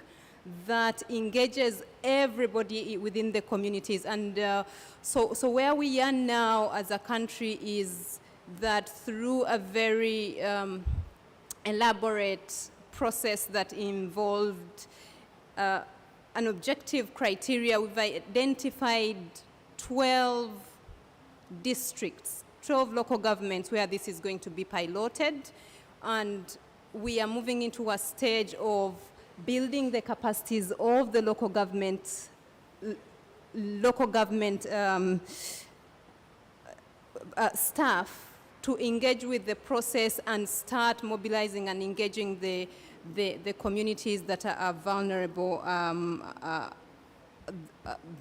that engages everybody within the communities. And so where we are now as a country is that through a very elaborate process that involved an objective criteria, we've identified 12 districts, 12 local governments where this is going to be piloted, and we are moving into a stage of building the capacities of the local government staff to engage with the process and start mobilizing and engaging the communities that are vulnerable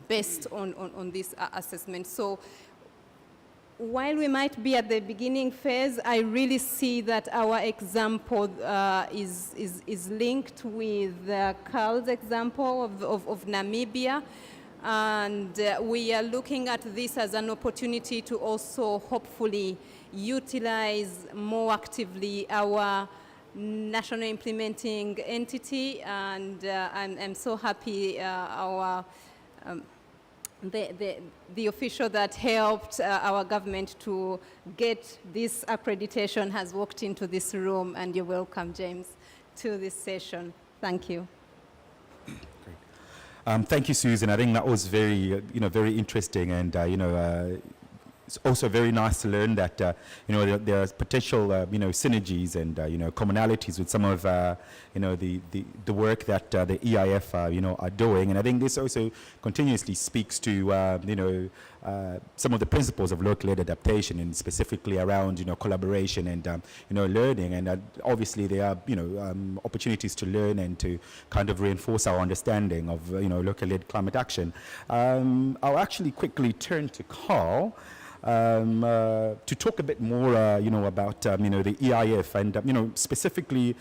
based on this assessment. So while we might be at the beginning phase, I really see that our example is linked with Carl's example of Namibia. And we are looking at this as an opportunity to also hopefully utilize more actively our national implementing entity. And I'm so happy the official that helped our government to get this accreditation has walked into this room, and you're welcome, James, to this session. Thank you. Thank you, Susan. I think that was very, very interesting, and it's also very nice to learn that there's potential, synergies and commonalities with some of the work that the EIF are doing, and I think this also continuously speaks to some of the principles of local-led adaptation, and specifically around collaboration and learning, and obviously there are opportunities to learn and to kind of reinforce our understanding of local-led climate action. I'll actually quickly turn to Carl to talk a bit more about the EIF, and specifically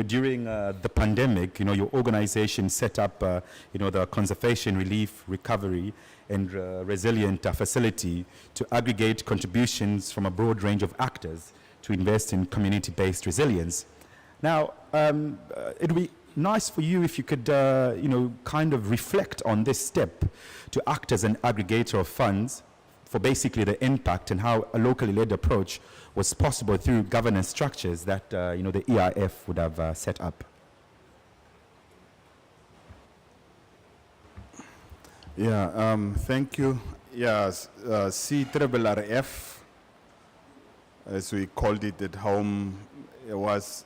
during the pandemic, your organization set up the Conservation, Relief, Recovery and Resilient Facility to aggregate contributions from a broad range of actors to invest in community-based resilience. Now, it would be nice for you if you could kind of reflect on this step to act as an aggregator of funds for basically the impact and how a locally led approach was possible through governance structures that the EIF would have set up. Yeah, thank you. Yes, CRRF, as we called it at home, it was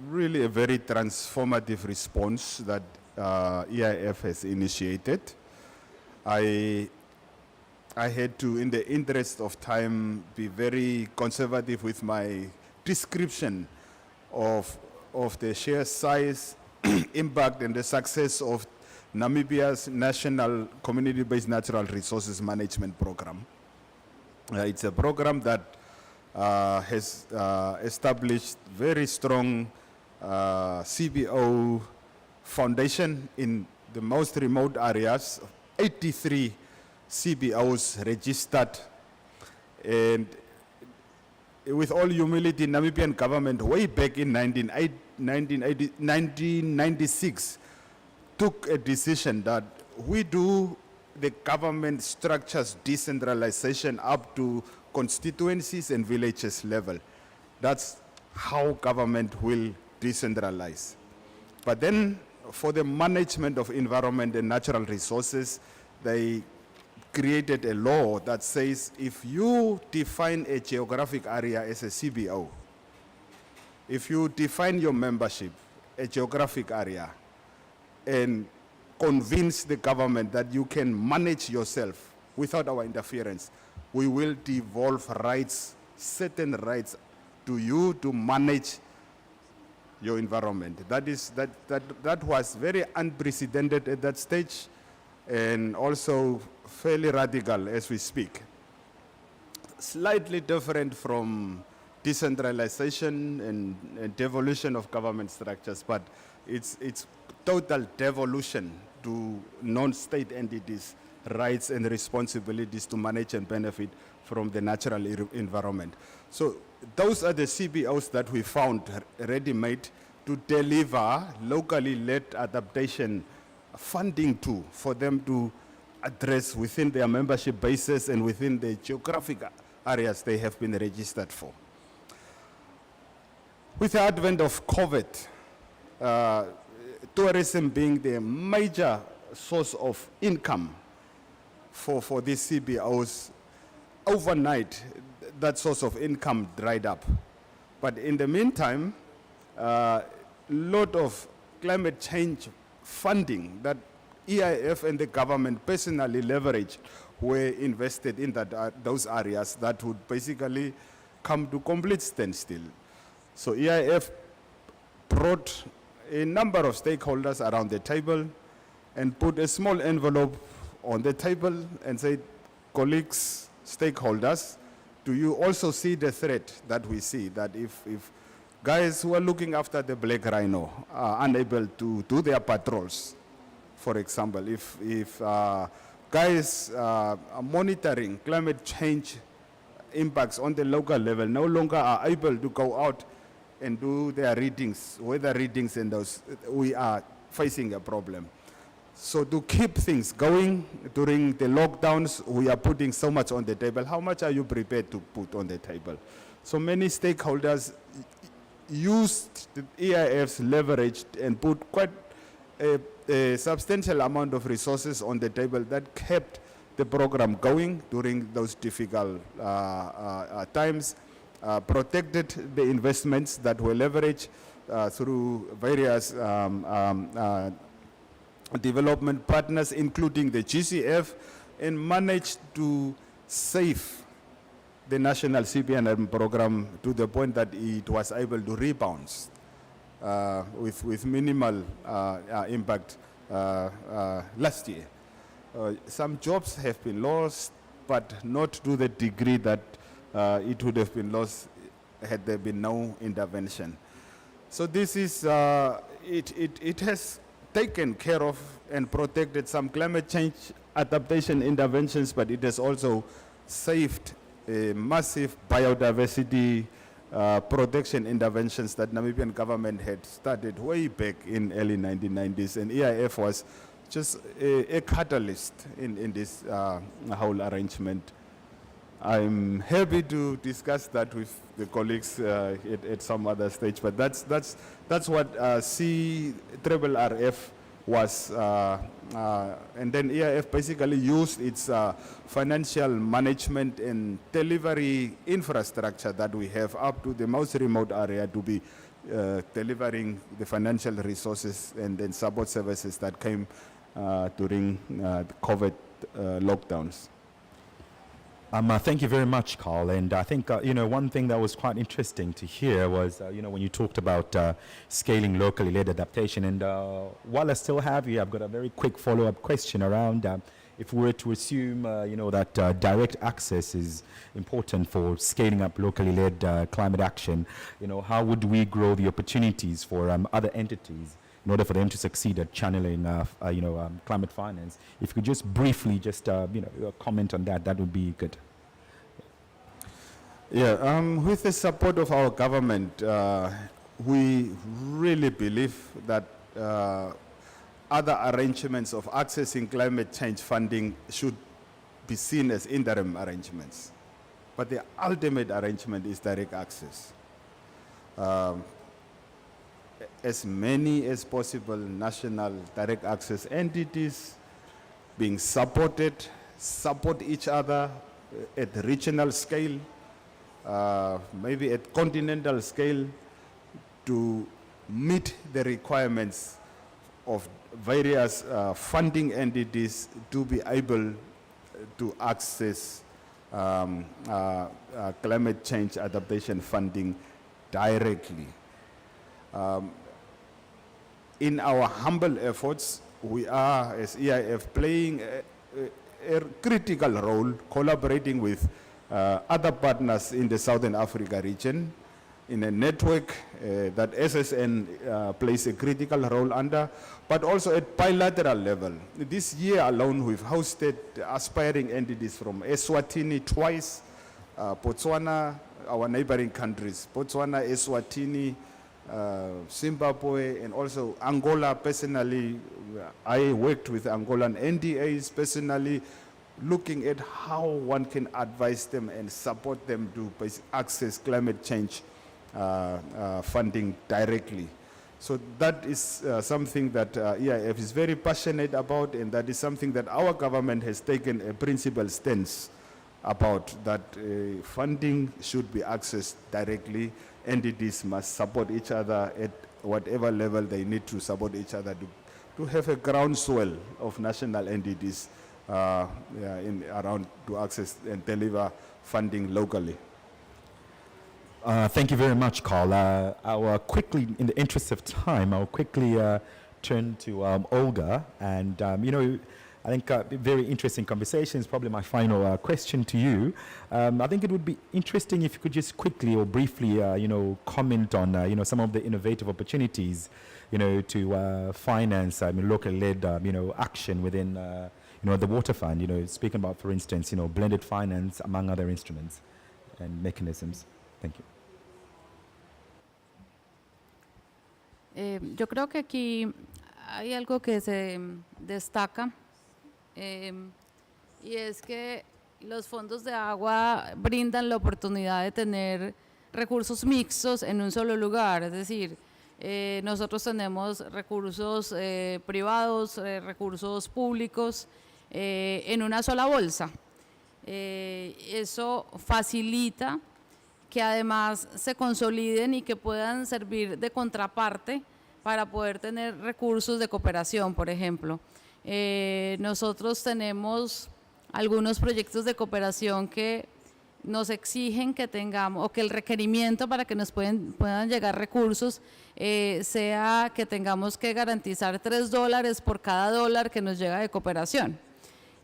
really a very transformative response that EIF has initiated. I had to, in the interest of time, be very conservative with my description of the sheer size, impact, and the success of Namibia's National Community-Based Natural Resources Management Program. It's a program that has established very strong CBO foundation in the most remote areas, 83 CBOs registered, and with all humility, Namibian government way back in 1996 took a decision that we do the government structures decentralization up to constituencies and villages level. That's how government will decentralize. But then for the management of environment and natural resources, they created a law that says if you define a geographic area as a CBO, if you define your membership a geographic area and convince the government that you can manage yourself without our interference, we will devolve rights, certain rights to you to manage your environment. That was very unprecedented at that stage and also fairly radical as we speak. Slightly different from decentralization and devolution of government structures, but it's total devolution to non-state entities' rights and responsibilities to manage and benefit from the natural environment. So those are the CBOs that we found ready-made to deliver locally led adaptation funding to, for them to address within their membership bases and within the geographic areas they have been registered for. With the advent of COVID, tourism being the major source of income for these CBOs, overnight that source of income dried up. But in the meantime, lot of climate change funding that EIF and the government personally leveraged were invested in those areas that would basically come to complete standstill. So EIF brought a number of stakeholders around the table and put a small envelope on the table and said, colleagues, stakeholders, do you also see the threat that we see, that if guys who are looking after the black rhino are unable to do their patrols, for example, if guys are monitoring climate change impacts on the local level no longer are able to go out and do their readings, weather readings and those, we are facing a problem. So to keep things going during the lockdowns, we are putting so much on the table. How much are you prepared to put on the table? So many stakeholders used the EIF's leverage and put quite a substantial amount of resources on the table that kept the program going during those difficult times, protected the investments that were leveraged through various development partners, including the GCF, and managed to save the national CBNM program to the point that it was able to rebound with minimal impact last year. Some jobs have been lost, but not to the degree that it would have been lost had there been no intervention. So this is, it has taken care of and protected some climate change adaptation interventions, but it has also saved massive biodiversity protection interventions that Namibian government had started way back in early 1990s, and EIF was just a catalyst in this whole arrangement. I'm happy to discuss that with the colleagues at some other stage, but that's what CRRF was, and then EIF basically used its financial management and delivery infrastructure that we have up to the most remote area to be delivering the financial resources and then support services that came during the COVID lockdowns. Thank you very much, Carl. And I think, one thing that was quite interesting to hear was, when you talked about scaling locally led adaptation. And while I still have you, I've got a very quick follow-up question around if we were to assume, that direct access is important for scaling up locally led climate action, how would we grow the opportunities for other entities in order for them to succeed at channeling, climate finance? If you could just briefly comment on that, that would be good. Yeah, with the support of our government, we really believe that other arrangements of accessing climate change funding should be seen as interim arrangements. But the ultimate arrangement is direct access. as many as possible national direct access entities being supported, support each other at the regional scale, maybe at continental scale, to meet the requirements of various funding entities to be able to access climate change adaptation funding directly. In our humble efforts, we are, as EIF, playing a critical role, collaborating with other partners in the Southern Africa region in a network that SSN plays a critical role under, but also at bilateral level. This year alone, we've hosted aspiring entities from Eswatini twice, Botswana, our neighboring countries, Botswana, Eswatini, Zimbabwe, and also Angola. Personally, I worked with Angolan NDAs personally, looking at how one can advise them and support them to access climate change funding directly. So that is something that EIF is very passionate about, and that is something that our government has taken a principled stance about, that funding should be accessed directly. Entities must support each other at whatever level they need to support each other to have a groundswell of national entities around to access and deliver funding locally. Thank you very much, Carl. I'll quickly, in the interest of time, I'll quickly turn to Olga. And, you know, I think very interesting conversations. Probably my final question to you. I think it would be interesting if you could just quickly or briefly, you know, comment on, you know, some of the innovative opportunities, you know, to finance, local-led, you know, action within, you know, the water fund. You know, speaking about, for instance, you know, blended finance among other instruments and mechanisms. Thank you. Yo creo que aquí hay algo que se destaca y es que los fondos de agua brindan la oportunidad de tener recursos mixtos en un solo lugar, es decir, nosotros tenemos recursos privados, recursos públicos en una sola bolsa. Eso facilita que además se consoliden y que puedan servir de contraparte para poder tener recursos de cooperación, por ejemplo. Nosotros tenemos algunos proyectos de cooperación que nos exigen que tengamos, o que el requerimiento para que nos puedan llegar recursos sea que tengamos que garantizar $3 por cada dólar que nos llega de cooperación.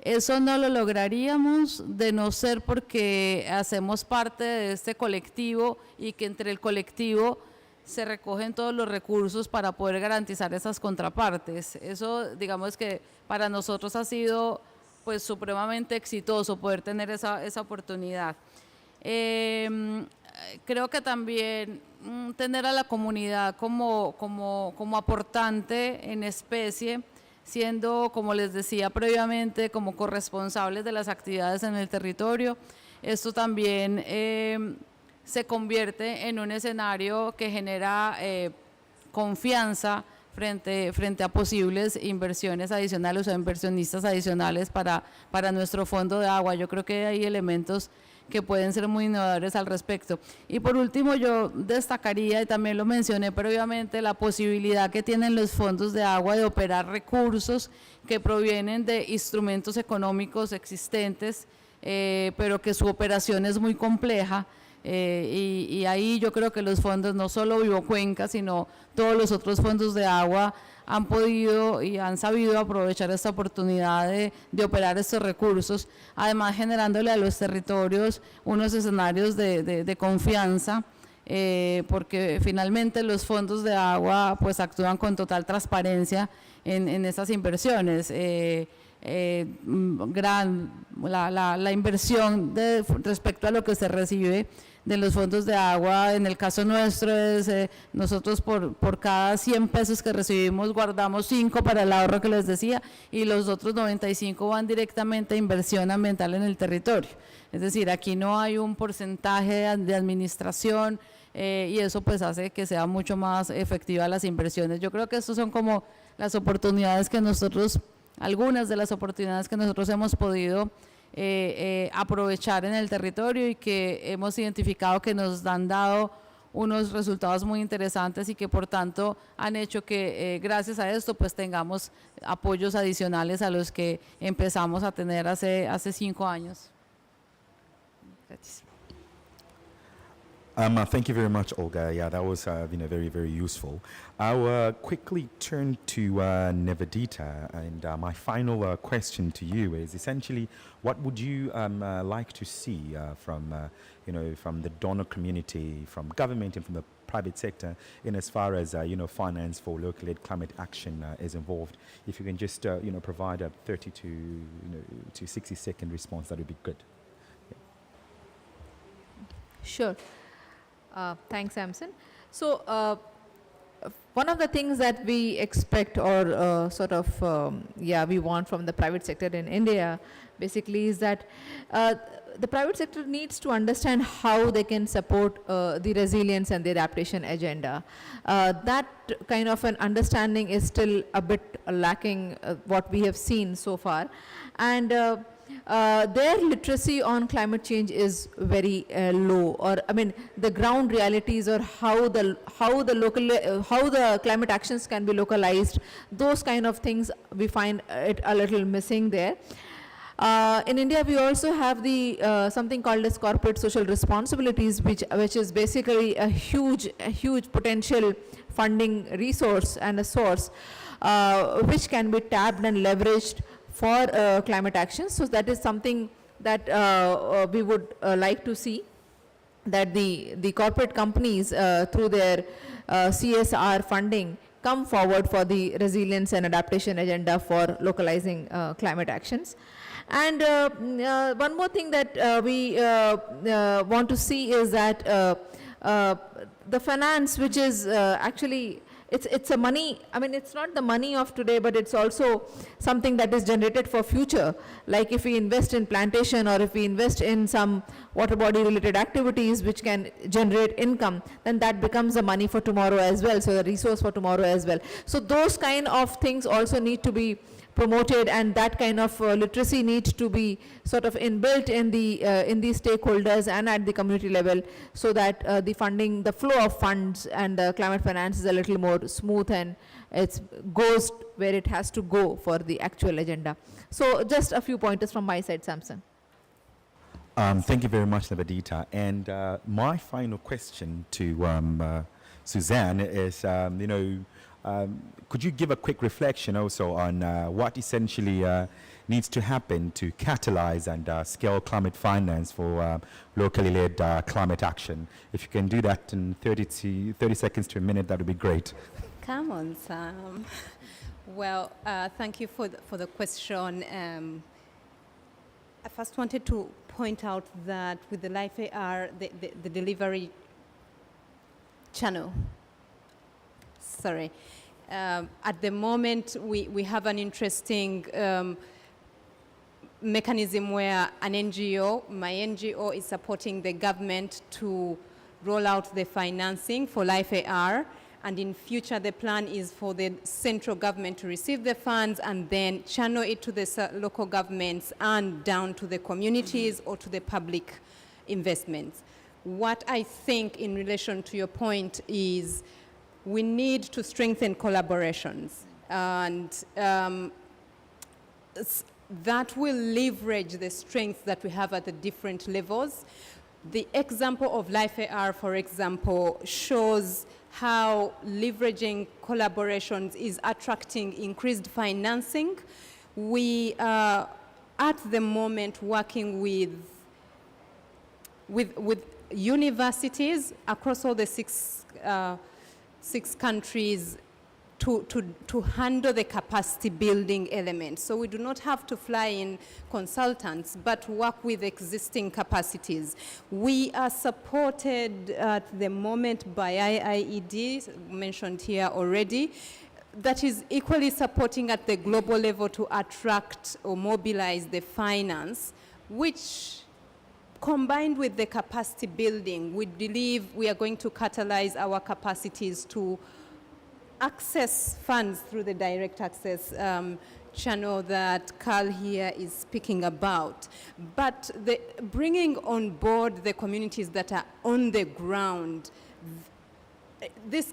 Eso no lo lograríamos de no ser porque hacemos parte de este colectivo y que entre el colectivo se recogen todos los recursos para poder garantizar esas contrapartes. Eso, digamos que para nosotros ha sido pues supremamente exitoso poder tener esa oportunidad. Creo que también tener a la comunidad como aportante en especie, siendo, como les decía previamente, como corresponsables de las actividades en el territorio. Esto también se convierte en un escenario que genera confianza frente a posibles inversiones adicionales o inversionistas adicionales para nuestro fondo de agua. Yo creo que hay elementos que pueden ser muy innovadores al respecto. Y por último, yo destacaría, y también lo mencioné previamente, la posibilidad que tienen los fondos de agua de operar recursos que provienen de instrumentos económicos existentes, pero que su operación es muy compleja. Y ahí yo creo que los fondos, no solo Vivo Cuenca, sino todos los otros fondos de agua, han podido y han sabido aprovechar esta oportunidad de operar estos recursos, además generándole a los territorios unos escenarios de confianza, porque finalmente los fondos de agua pues actúan con total transparencia en estas inversiones. La inversión respecto a lo que se recibe de los fondos de agua, en el caso nuestro es nosotros por cada 100 pesos que recibimos guardamos 5 para el ahorro que les decía, y los otros 95 van directamente a inversión ambiental en el territorio. Es decir, aquí no hay un porcentaje de administración, y eso pues hace que sea mucho más efectiva las inversiones. Yo creo que estos son como las oportunidades que nosotros, algunas de las oportunidades que nosotros hemos podido aprovechar en el territorio y que hemos identificado que nos han dado unos resultados muy interesantes y que por tanto han hecho que gracias a esto pues tengamos apoyos adicionales a los que empezamos a tener hace 5 años. Gracias. Thank you very much, Olga. Yeah, that was very, very useful. I'll quickly turn to Nivedita, and my final question to you is essentially, what would you like to see from the donor community, from government, and from the private sector, in as far as finance for local-led climate action is involved? If you can just provide a 30 to 60-second response, that would be good. Yeah. Sure. Thanks, Samson. So one of the things that we expect or we want from the private sector in India basically is that the private sector needs to understand how they can support the resilience and the adaptation agenda. That kind of an understanding is still a bit lacking, what we have seen so far. And their literacy on climate change is very low, or I mean the ground realities, or how the climate actions can be localized, those kind of things we find it a little missing there. In India, we also have the something called as corporate social responsibilities, which is basically a huge potential funding resource and a source which can be tapped and leveraged for climate action. So that is something that we would like to see, that the corporate companies through their CSR funding come forward for the resilience and adaptation agenda for localizing climate actions. And one more thing that we want to see is that the finance, which is actually it's a money, I mean it's not the money of today, but it's also something that is generated for future. Like if we invest in plantation, or if we invest in some water body related activities which can generate income, then that becomes the money for tomorrow as well, so the resource for tomorrow as well. So those kind of things also need to be promoted, and that kind of literacy needs to be sort of inbuilt in the stakeholders and at the community level, so that the funding, the flow of funds and the climate finance is a little more smooth, and it goes where it has to go for the actual agenda. So just a few pointers from my side, Samson. Thank you very much, Nivedita. And my final question to Suzanne is, could you give a quick reflection also on what essentially needs to happen to catalyze and scale climate finance for locally led climate action? If you can do that in 30 seconds to a minute, that would be great. Come on, Sam. Well, thank you for the question. I first wanted to point out that with the Life AR, the delivery channel, at the moment, we have an interesting mechanism where an NGO, my NGO, is supporting the government to roll out the financing for Life AR. And in future, the plan is for the central government to receive the funds and then channel it to the local governments and down to the communities or to the public investments. What I think in relation to your point is we need to strengthen collaborations, and that will leverage the strengths that we have at the different levels. The example of Life AR, for example, shows how leveraging collaborations is attracting increased financing. We are at the moment working with universities across all the six countries to handle the capacity building element. So we do not have to fly in consultants, but work with existing capacities. We are supported at the moment by IIED, mentioned here already, that is equally supporting at the global level to attract or mobilize the finance, which combined with the capacity building, we believe we are going to catalyze our capacities to access funds through the direct access channel that Carl here is speaking about. But the bringing on board the communities that are on the ground, this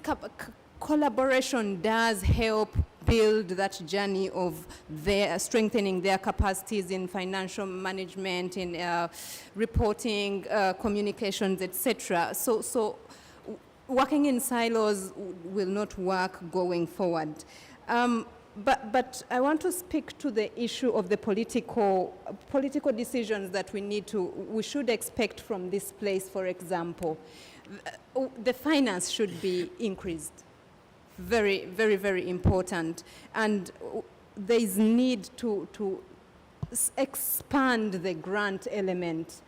collaboration does help build that journey of their strengthening their capacities in financial management, in reporting, communications, etc. So working in silos will not work going forward. But I want to speak to the issue of the political decisions that we should expect from this place. For example, the finance should be increased. Very, very, very important. And there is need to expand the grant element.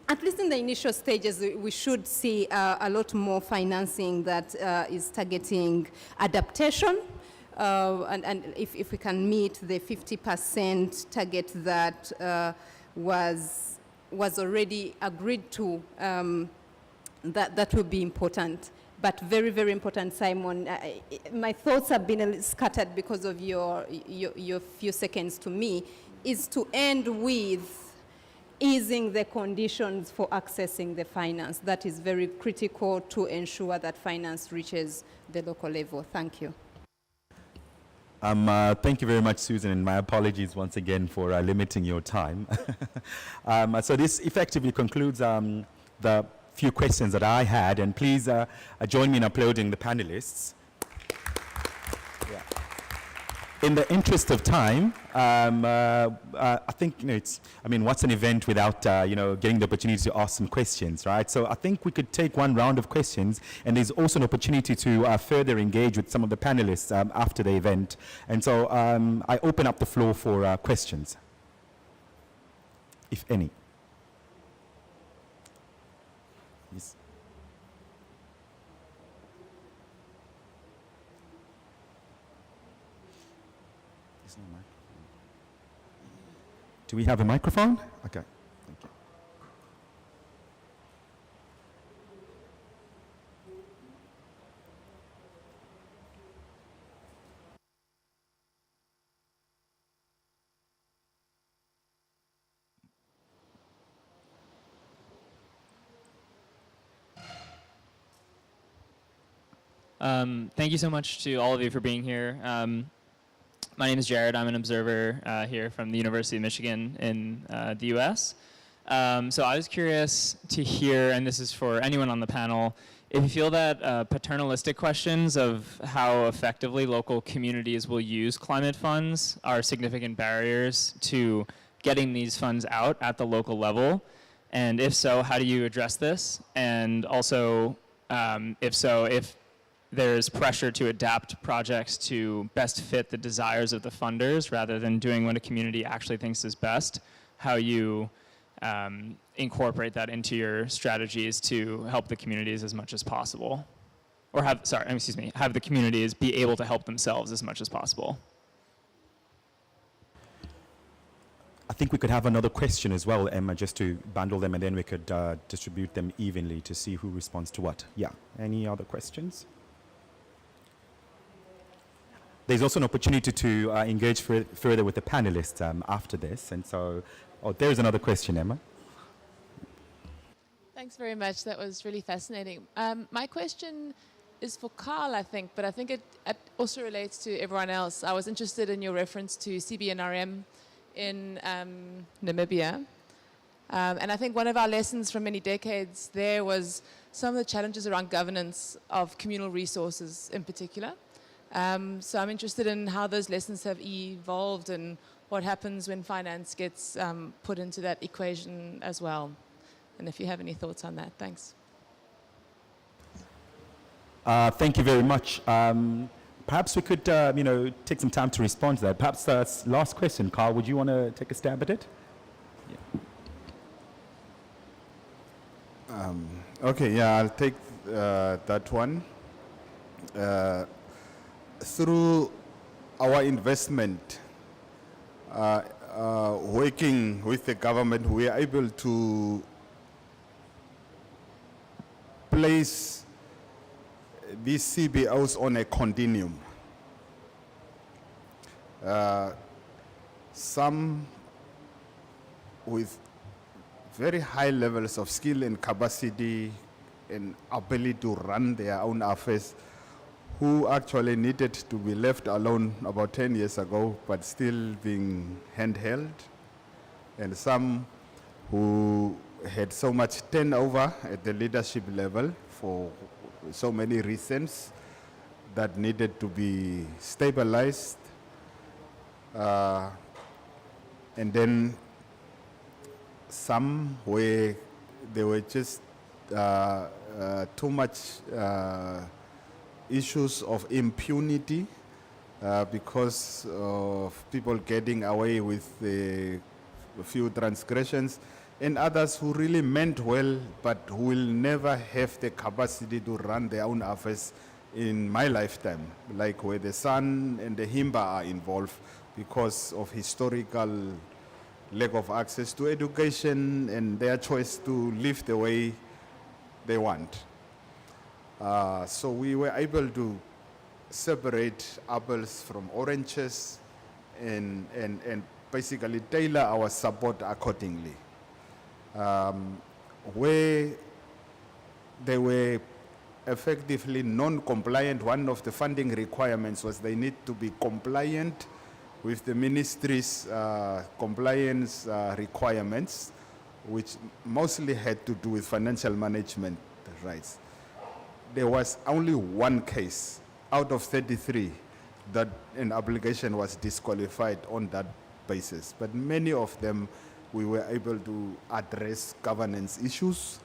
At least in the initial stages, we should see a lot more financing that is targeting adaptation. And if we can meet the 50% target that was already agreed to, that will be important. But very, very important, Simon. My thoughts have been a little scattered because of your few seconds to me, is to end with easing the conditions for accessing the finance. That is very critical to ensure that finance reaches the local level. Thank you. Thank you very much, Susan, and my apologies once again for limiting your time. So this effectively concludes the few questions that I had, and please join me in applauding the panelists. Yeah. In the interest of time, I think, what's an event without, getting the opportunity to ask some questions, right? So I think we could take one round of questions, and there's also an opportunity to further engage with some of the panelists after the event. And so I open up the floor for questions, if any. Yes. Do we have a microphone? Okay, thank you. Thank you so much to all of you for being here. My name is Jared. I'm an observer here from the University of Michigan in the US. So I was curious to hear, and this is for anyone on the panel, if you feel that paternalistic questions of how effectively local communities will use climate funds are significant barriers to getting these funds out at the local level. And if so, how do you address this? And also, if so, if there's pressure to adapt projects to best fit the desires of the funders rather than doing what a community actually thinks is best, how you incorporate that into your strategies to help the communities as much as possible. Or have the communities be able to help themselves as much as possible. I think we could have another question as well, Emma, just to bundle them, and then we could distribute them evenly to see who responds to what. Yeah, any other questions? There's also an opportunity to engage further with the panelists after this. And so, there's another question, Emma. Thanks very much. That was really fascinating. My question is for Carl, I think, but I think it also relates to everyone else. I was interested in your reference to CBNRM in Namibia. And I think one of our lessons from many decades there was some of the challenges around governance of communal resources in particular. So I'm interested in how those lessons have evolved and what happens when finance gets put into that equation as well. And if you have any thoughts on that, thanks. Thank you very much. Perhaps we could, take some time to respond to that. Perhaps that's last question. Carl, would you want to take a stab at it? Yeah. Okay, yeah, I'll take that one. Through our investment, working with the government, we are able to place these CBOs on a continuum. Some with very high levels of skill and capacity and ability to run their own affairs, who actually needed to be left alone about 10 years ago, but still being handheld, and some who had so much turnover at the leadership level for so many reasons that needed to be stabilized. And then some where there were just too much issues of impunity because of people getting away with a few transgressions, and others who really meant well but who will never have the capacity to run their own affairs in my lifetime, like where the San and the Himba are involved because of historical lack of access to education and their choice to live the way they want. So we were able to separate apples from oranges and basically tailor our support accordingly. Where they were effectively non-compliant, one of the funding requirements was they need to be compliant with the ministry's compliance requirements, which mostly had to do with financial management rights. There was only one case out of 33 that an obligation was disqualified on that basis. But many of them, we were able to address governance issues.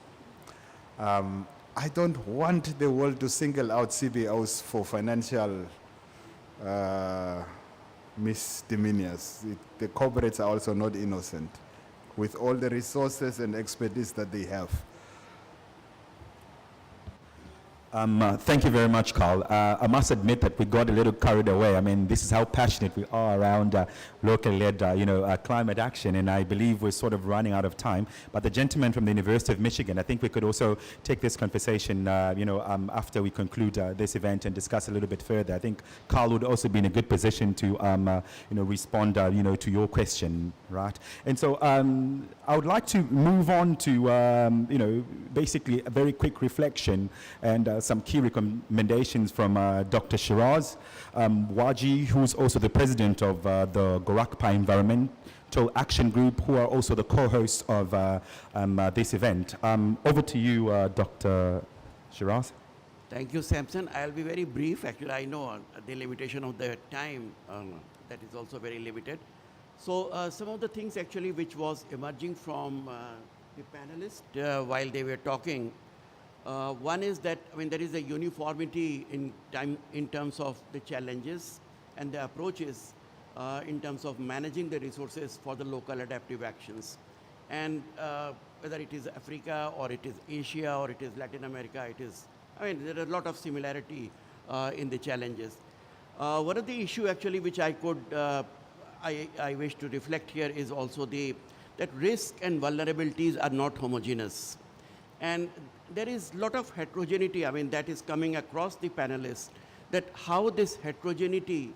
I don't want the world to single out CBOs for financial misdemeanors. The corporates are also not innocent with all the resources and expertise that they have. Thank you very much, Carl. I must admit that we got a little carried away. I mean, this is how passionate we are around local-led, climate action, and I believe we're sort of running out of time. But the gentleman from the University of Michigan, I think we could also take this conversation, after we conclude this event and discuss a little bit further. I think Carl would also be in a good position to, respond, to your question, right? And so I would like to move on to, basically a very quick reflection and some key recommendations from Dr. Shiraz Waji, who's also the president of the Gorakpa Environmental Action Group, who are also the co-hosts of this event. Over to you, Dr. Shiraz. Thank you, Samson. I'll be very brief. Actually, I know the limitation of the time that is also very limited. So some of the things actually which was emerging from the panelists while they were talking. One is that, there is a uniformity in terms of the challenges and the approaches in terms of managing the resources for the local adaptive actions. And whether it is Africa or it is Asia or it is Latin America, there are a lot of similarity in the challenges. One of the issue actually which I could, I wish to reflect here is also that risk and vulnerabilities are not homogeneous. And there is a lot of heterogeneity, that is coming across the panelists, that how this heterogeneity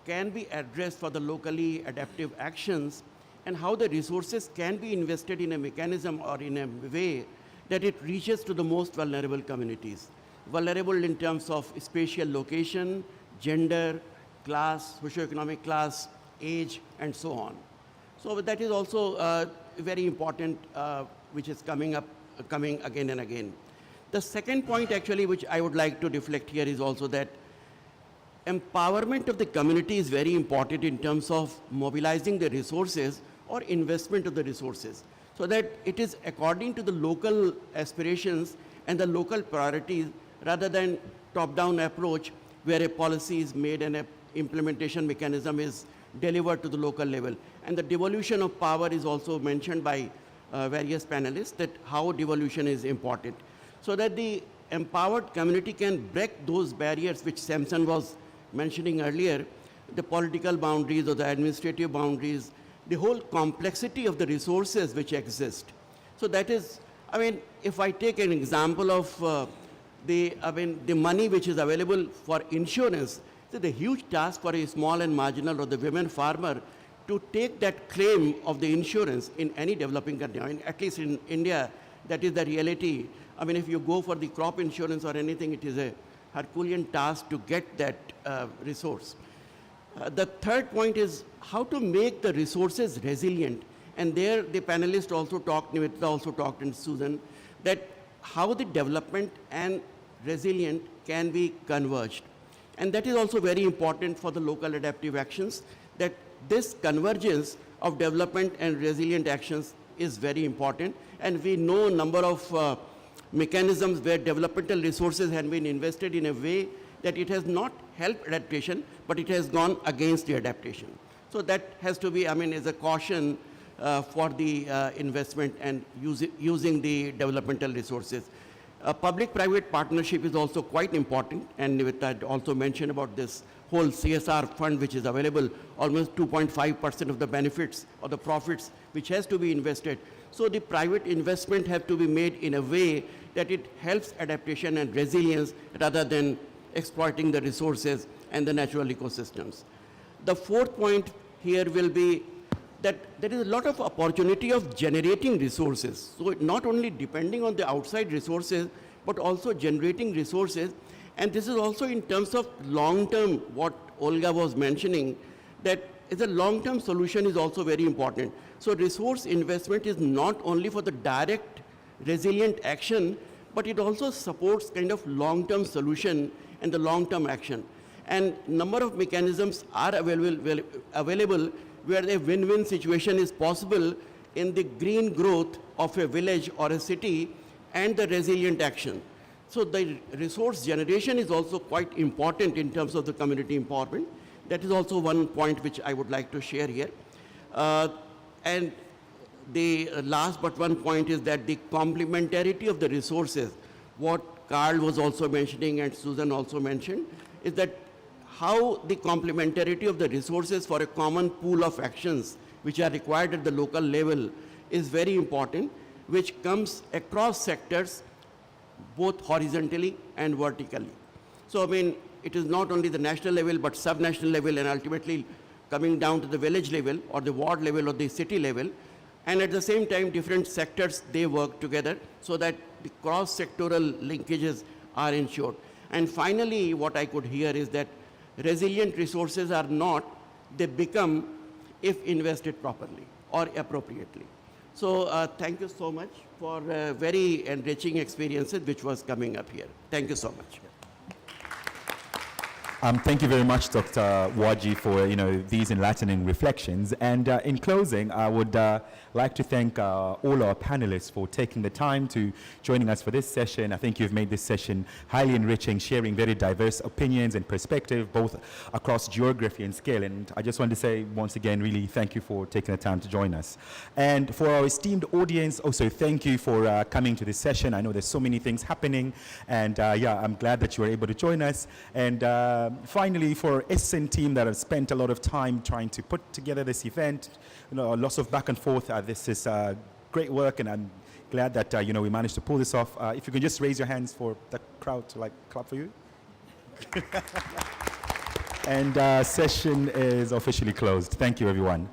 can be addressed for the locally adaptive actions and how the resources can be invested in a mechanism or in a way that it reaches to the most vulnerable communities. Vulnerable in terms of spatial location, gender, class, socioeconomic class, age, and so on. So that is also very important, which is coming again and again. The second point actually which I would like to reflect here is also that empowerment of the community is very important in terms of mobilizing the resources or investment of the resources, so that it is according to the local aspirations and the local priorities rather than top-down approach where a policy is made and an implementation mechanism is delivered to the local level. And the devolution of power is also mentioned by various panelists, that how devolution is important, so that the empowered community can break those barriers which Samson was mentioning earlier, the political boundaries or the administrative boundaries, the whole complexity of the resources which exist. So that is, I mean, if I take an example of the money which is available for insurance, it's a huge task for a small and marginal or the women farmer to take that claim of the insurance in any developing country. I mean, at least in India, that is the reality. I mean, if you go for the crop insurance or anything, it is a Herculean task to get that resource. The third point is how to make the resources resilient. And there the panelists also talked, Nivita also talked, and Susan, that how the development and resilient can be converged. And that is also very important for the local adaptive actions, that this convergence of development and resilient actions is very important. And we know a number of mechanisms where developmental resources have been invested in a way that it has not helped adaptation, but it has gone against the adaptation. So that has to be, I mean, is a caution for the investment and using the developmental resources. Public-private partnership is also quite important, and Nivita had also mentioned about this whole CSR fund which is available, almost 2.5% of the benefits or the profits which has to be invested. So the private investment have to be made in a way that it helps adaptation and resilience rather than exploiting the resources and the natural ecosystems. The fourth point here will be that there is a lot of opportunity of generating resources. So not only depending on the outside resources, but also generating resources. And this is also in terms of long-term, what Olga was mentioning, that is a long-term solution is also very important. So resource investment is not only for the direct resilient action, but it also supports kind of long-term solution and the long-term action. And number of mechanisms are available where a win-win situation is possible in the green growth of a village or a city and the resilient action. So the resource generation is also quite important in terms of the community empowerment. That is also one point which I would like to share here. And the last but one point is that the complementarity of the resources, what Carl was also mentioning and Susan also mentioned, is that how the complementarity of the resources for a common pool of actions which are required at the local level is very important, which comes across sectors both horizontally and vertically. So I mean, it is not only the national level but sub-national level and ultimately coming down to the village level or the ward level or the city level. And at the same time, different sectors, they work together so that the cross-sectoral linkages are ensured. And finally, what I could hear is that resilient resources are not, they become if invested properly or appropriately. So thank you so much for very enriching experiences which was coming up here. Thank you so much. Thank you very much, Dr. Waji, for these enlightening reflections. And in closing, I would like to thank all our panelists for taking the time to joining us for this session. I think you've made this session highly enriching, sharing very diverse opinions and perspective, both across geography and scale. And I just want to say once again, really thank you for taking the time to join us. And for our esteemed audience, also thank you for coming to this session. I know there's so many things happening, and yeah, I'm glad that you were able to join us. And finally, for SN team that have spent a lot of time trying to put together this event, lots of back and forth. This is great work, and I'm glad that we managed to pull this off. If you can just raise your hands for the crowd to clap for you. And session is officially closed. Thank you, everyone.